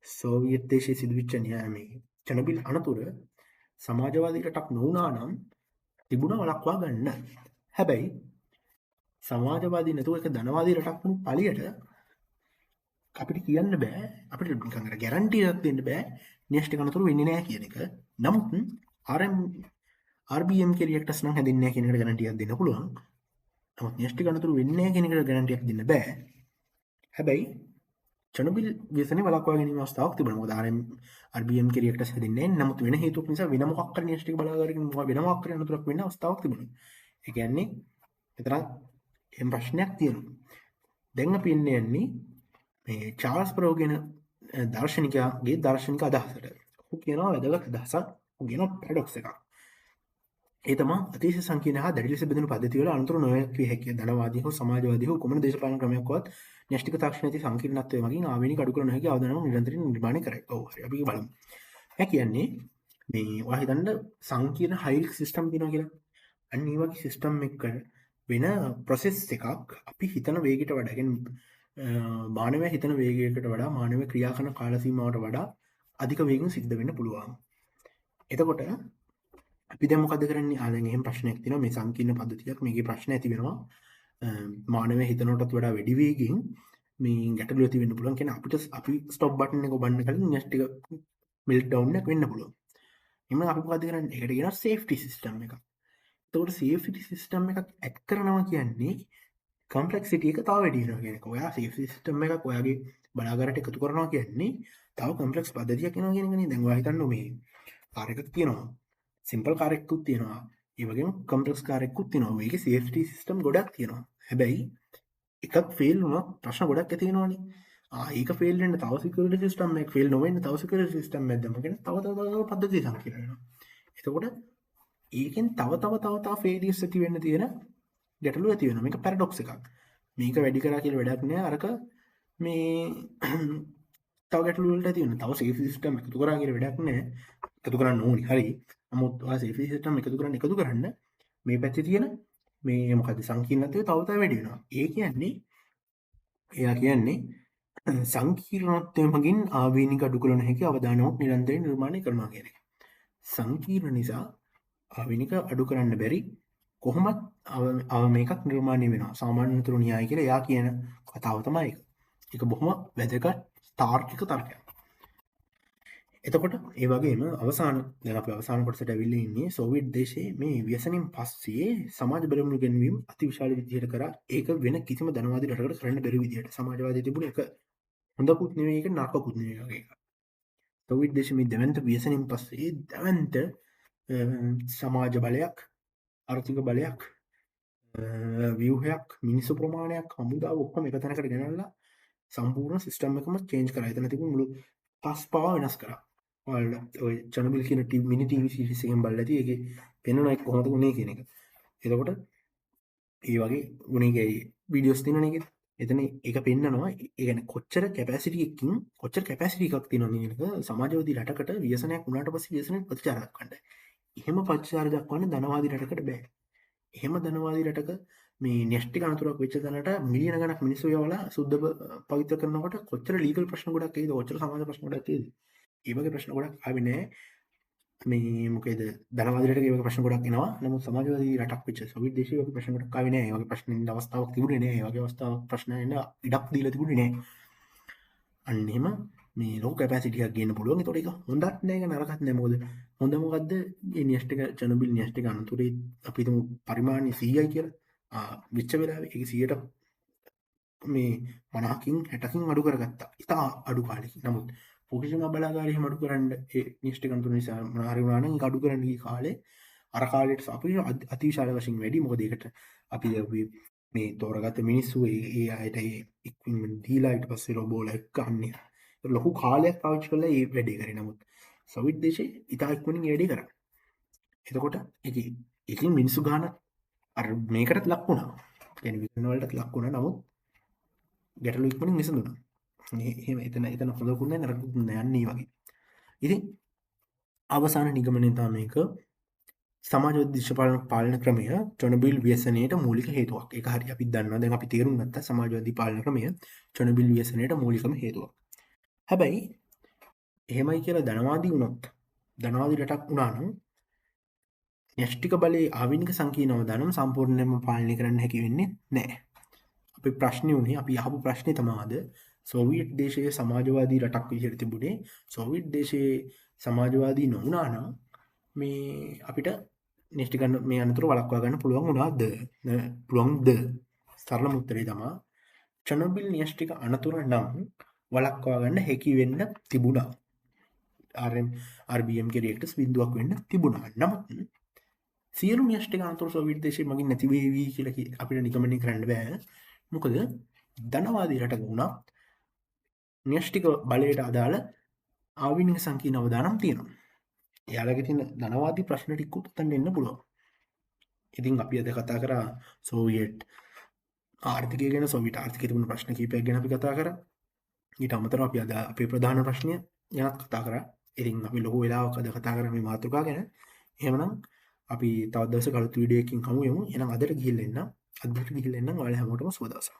සෝවියට් දේශයේ සිදුවිච්ච මේ චර්නොබිල් අනතුර සමාජවාදී රටක් නොවුනා නම් තිබුණා වළක්වා ගන්න. හැබැයි සමාජවාදී නැතුව එක ධනවාදී රටක් වුණු පළියට අපිට කියන්න බෑ අපිට නිකන් අර ගැරන්ටි එකක් දෙන්න බෑ න්‍යෂ්ටික අනතුරු වෙන්නේ නැහැ කියන එක. නමුත් RBM රියැක්ටර්ස් නම් හැදෙන්නේ නැහැ කියන එකට ගැරන්ටියක් දෙන්න පුළුවන්. නමුත් න්‍යෂ්ටික අනතුරු වෙන්නේ නැහැ කියන එකට ගැරන්ටියක් දෙන්න බෑ. හැබැයි චර්නොබිල් ව්‍යසනය වළක්වා ගැනීම අවස්ථාවක් තිබුණා. මොකද RBM රියැක්ටර්ස් හැදෙන්නේ නැහැ. නමුත් වෙන හේතුවක් නිසා වෙන මොකක් හරි න්‍යෂ්ටික බලාගාරකින් වෙන මොකක් හරි අනතුරක් වෙන්න අවස්ථාවක් තිබුණා. ඒ කියන්නේ මෙතන එම් ප්‍රශ්නයක් තියෙනවා. දැන් අපි යන්නේ මේ චාල්ස් ප්‍රෝ කියන දාර්ශනිකයාගේ දාර්ශනික අදහසට. ඔහු කියනවා වැදගත් අදහසක්. ඔහු කියනවා පැරඩොක්ස් එකක්. ඒ තමයි අතිශය සංකීර්ණ හා දැඩි ලෙස බෙදෙන පද්ධතිවල අනුතර නොවිය හැකිය. ධනවාදී හෝ සමාජවාදී හෝ කොමන දේශපාලන ක්‍රමයක්වත් න්‍යෂ්ටික තාක්ෂණයේ ඇති සංකීර්ණත්වය මගින් ආවේනික අඩු කර නොහැකි අවදානම නිරන්තරයෙන් නිර්මාණය කරයි. ඔව් හරි. අපි බලමු. ඒ කියන්නේ මේ ඔයා හිතන්න සංකීර්ණ හයිරික් සිස්ටම් තියෙනවා කියලා. අන්න ඒ වගේ සිස්ටම් එකක වෙන ප්‍රොසෙස් එකක් අපි හිතන වේගයට වඩා කියන්නේ මානවය හිතන වේගයකට වඩා මානව ක්‍රියා කරන කාල සීමාවට වඩා අධික වේගෙන් සිද්ධ වෙන්න පුළුවන්. එතකොට අපි දැන් මොකද කරන්නේ? දැන් එහෙම ප්‍රශ්නයක් තියෙනවා මේ සංකීර්ණ පද්ධතියක් මේකේ ප්‍රශ්න ඇති වෙනවා. මානවය හිතනටත් වඩා වැඩි වේගෙන් මේ ගැටලු ඇති වෙන්න පුළුවන්. කියන්නේ අපිට අපි ස්ටොප් බටන් එක ඔබන්න කලින් න්‍යෂ්ටික මෙල්ට් ඩවුන් එකක් වෙන්න පුළුවන්. එහෙනම් අපි මොකද කරන්නේ? ඒකට කියනවා සේෆ්ටි සිස්ටම් එකක්. එතකොට සේෆ්ටි සිස්ටම් එකක් ඇඩ් කරනවා කියන්නේ කම්පලෙක්සිටි එක තව වැඩි වෙනවා කියන එක. ඔයා සේෆ්ටි සිස්ටම් එකක් ඔයාගේ බලාගාරයට එකතු කරනවා කියන්නේ තව කොම්ප්ලෙක්ස් පද්ධතියක් වෙනවා කියන එකනේ. දැන් ඔයා හිතන්න මේ කාර් එකක් තියෙනවා. සිම්පල් කාර් එකකුත් තියෙනවා. ඒ වගේම කොම්ප්ලෙක්ස් කාර් එකකුත් තියෙනවා. මේකේ සේෆ්ටි සිස්ටම් ගොඩක් තියෙනවා. හැබැයි එකක් ෆේල් වුණොත් ප්‍රශ්න ගොඩක් ඇති වෙනවනේ. ඒක ෆේල් වෙන්න තව සිකියුරිටි සිස්ටම් එකක් ෆේල් නොවෙන්න තව සිකියුරිටි සිස්ටම් එකක් දැම්ම කියන තව පද්ධති සංකීර්ණ වෙනවා. එතකොට ඒකෙන් තව ෆේලියර්ස් ඇති වෙන්න තියෙන ගැටලු ඇති වෙනවා. මේක පැරඩොක්ස් එකක්. මේක වැඩි කරා කියලා වැඩක් නෑ. අරක මේ තව ගැටලු වලට ඇති වෙනවා. තව සේෆ්ටි සිස්ටම් එකතු කරා කියලා වැඩක් නෑ. එකතු කරන්න ඕනි. හරි. නමුත් ඔයා සේෆ්ටි සිස්ටම් එකතු කරන්න මේ පැත්තේ තියෙන මේ මොකද සංකීර්ණත්වය තව වැඩි වෙනවා. ඒ කියන්නේ එයා කියන්නේ සංකීර්ණත්වය මගින් ආවේනික අඩු කළ නොහැකි අවදානමක් නිරන්තරයෙන් නිර්මාණය කරනවා කියන එක. සංකීර්ණ නිසා ආවේනික අඩු කරන්න බැරි කොහොමත් මේකක් නිර්මාණය වෙනවා. සාමාන්‍ය අනතුරු න්‍යාය කියලා එයා කියන කතාව තමයි ඒක. ඒක බොහොම වැදගත් තාර්කික තර්කයක්. එතකොට ඒ වගේම අවසාන දැන් අපි අවසාන කොටසට ඇවිල්ලා ඉන්නේ සෝවියට් දේශයේ මේ ව්‍යසනයෙන් පස්සේ සමාජ බලමුණු ගැනීම අතිවිශාල විදිහට කරා. ඒක වෙන කිසිම ධනවාදී රටකට කරන්න බැරි විදිහට සමාජවාදී තිබුණ එක හොඳකුත් නෙවෙයි ඒක නරකකුත් නෙවෙයි වගේ එකක්. සෝවියට් දේශයේ මේ දැවැන්ත ව්‍යසනයෙන් පස්සේ දැවැන්ත සමාජ බලයක් ආර්ථික බලයක් ව්‍යුහයක් මිනිස්සු ප්‍රමාණයක් හමුදාව ඔක්කොම එක තැනකට ගෙනල්ලා සම්පූර්ණ සිස්ටම් එකම චේන්ජ් කරා. එතන තිබුණු මුළු පස් පවා වෙනස් කරා. ඔය චර්නොබිල් කියන මිනි ටීවී සීරීස් එකෙන් බලලා ඇති ඒකේ පෙන්වන එක කොහොමද උනේ කියන එක. එතකොට ඒ වගේ ගුණගේ වීඩියෝස් තියන එක එතන එක පෙන්න්නනවා ඒගැන කොච්චර කැපසිටියකින් කොච්චර කැපසිටි එකක් තිනක සමාජවදී රටකට වියසනයක් වුණට පස වියසන ප්‍රචාරක්කන්න එහෙම පච්චාර දක්වන්න ධනවාදී රටකට බෑ එහෙම ධනවාදී රටක මේ නෙෂ්ටි අනතුරක් වෙච්ච තැනට මිලියන ගණක් මිනිස්සු යවලා සුද්ද පවිත්‍ර කරනකොට කොච්චර ලීගල් ප්‍රශ්න ගොඩක් ඒද ඔච්චර සමාජ ප්‍රශ්න ගොඩක් ඒද ඒ වගේ ප්‍රශ්න ගොඩක් ආවේ නෑ මේ මොකේද ධනවාදයට ඒක ප්‍රශ්න ගොඩක් එනවා නමුත් සමාජවාදී රටක් වෙච්ච සොවියට් දේශයේ වගේ ප්‍රශ්න ගොඩක් ආවේ නෑ ඒ වගේ ප්‍රශ්න ඉන්න අවස්ථාවක් තිබුණේ නෑ ඒ වගේ අවස්ථාවක් ප්‍රශ්න එන්න ඉඩක් දීලා තිබුණේ නෑ අන්න එහෙම මේ ලොකු කැපැසිටි එකක් ගේන්න පුළුවන් ඒතකොට ඒක හොඳත් නෑ ඒක නරකත් නෑ මොකද හොඳ මොකද්ද මේ න්‍යෂ්ටික චනබිල් න්‍යෂ්ටික අනතුරේ අපි හිතමු පරිමාණය 100යි කියලා විච්ච වෙලාවේ ඒක 100ට මේ 50කින් 60කින් අඩු කරගත්තා. ඉතා අඩු කාලෙකින්. නමුත් පොකිෂම බලාගාරය එහෙම අඩු කරන්න ඒ නිෂ්ඨ කන්තුර නිසා මොනවා හරි වුණා නම් ඒක අඩු කරන්න ගිය කාලේ අර කාලයට අපිට අතිවිශාල වශයෙන් වැඩි. මොකද ඒකට අපි මේ තෝරගත්ත මිනිස්සු ඒ අයට ඒ ඉක්විප්මන්ට් දීලා ඊට පස්සේ රොබෝලා එක්කන්නේ. ලොකු කාලයක් පාවිච්චි කරලා ඒ වැඩේ කරේ. නමුත් සොවියට් දේශේ ඉතා ඉක්මනින් ඒ වැඩේ කරා. එතකොට ඒකෙන් මිනිස්සු ගාන අර මේකටත් ලක් වුණා. يعني විකරණ වලටත් ලක් වුණා. නමුත් ගැටලු ඉක්මනින් විසඳුණා. එහෙම එතන හොඳකුත් නැහැ නරකුත් නැහැ යන්නේ වගේ. ඉතින් අවසාන නිගමනය තමයි මේක සමාජවාදී දේශපාලන පාලන ක්‍රමය චොනබිල් ව්‍යසනයට මූලික හේතුවක්. ඒක හරි අපි දන්නවා. දැන් අපි තේරුම් ගත්තා සමාජවාදී පාලන ක්‍රමය චොනබිල් ව්‍යසනයට මූලිකම හේතුවක්. හැබැයි එහෙමයි කියලා ධනවාදී වුණොත් ධනවාදී රටක් වුණා නම් න්‍යෂ්ටික බලයේ ආවිනික සංකීර්ණව ධනම් සම්පූර්ණයෙන්ම පාලනය කරන්න හැකි වෙන්නේ නැහැ. අපි ප්‍රශ්නේ උනේ අපි අහපු ප්‍රශ්නේ තමාද සෝවියට් දේශයේ සමාජවාදී රටක් විදිහට තිබුණේ සෝවියට් දේශයේ සමාජවාදී නොවුණා නම් මේ අපිට න්‍යෂ්ටික මේ අනතුරු වළක්වා ගන්න පුළුවන් වුණාද? පුළුවන්ද? සරලම උත්තරේ තමයි චර්නෝබිල් න්‍යෂ්ටික අනතුර නම් වළක්වා ගන්න හැකි වෙන්න තිබුණා. RBMK රියැක්ටර්ස් බිඳුවක් වෙන්න තිබුණා. නමුත් සියලු න්‍යෂ්ටික අනතුරු සෝවියට් දේශයේ මගින් නැති වේවි කියලා අපිට නිගමනය කරන්න බෑ. මොකද ධනවාදී රටක වුණා න්‍යෂ්ටික බලයට අදාළ ආවිනික සංකීර්ණ අවදානම් තියෙනවා. එයාලගේ තියෙන ධනවාදී ප්‍රශ්න ටිකකුත් උතන් එන්න පුළුවන්. ඉතින් අපි අද කතා කරා සෝවියට් ආර්ථිකය ගැන සෝවියට් ආර්ථිකයේ තිබුණු ප්‍රශ්න කිහිපයක් ගැන අපි කතා කරා. ඊට අමතරව අපි අද අපේ ප්‍රධාන ප්‍රශ්නය ගැනත් කතා කරා. ඉතින් අපි ලොකු වෙලාවක් අද කතා කරා මේ මාතෘකාව ගැන. එහෙමනම් අපි තවත් දවසක අලුත් වීඩියෝ එකකින් හමු වෙමු. එහෙනම් අදට ගිහිල්ලා එන්න. ඔයාලා හැමෝටම සුබ දවසක්.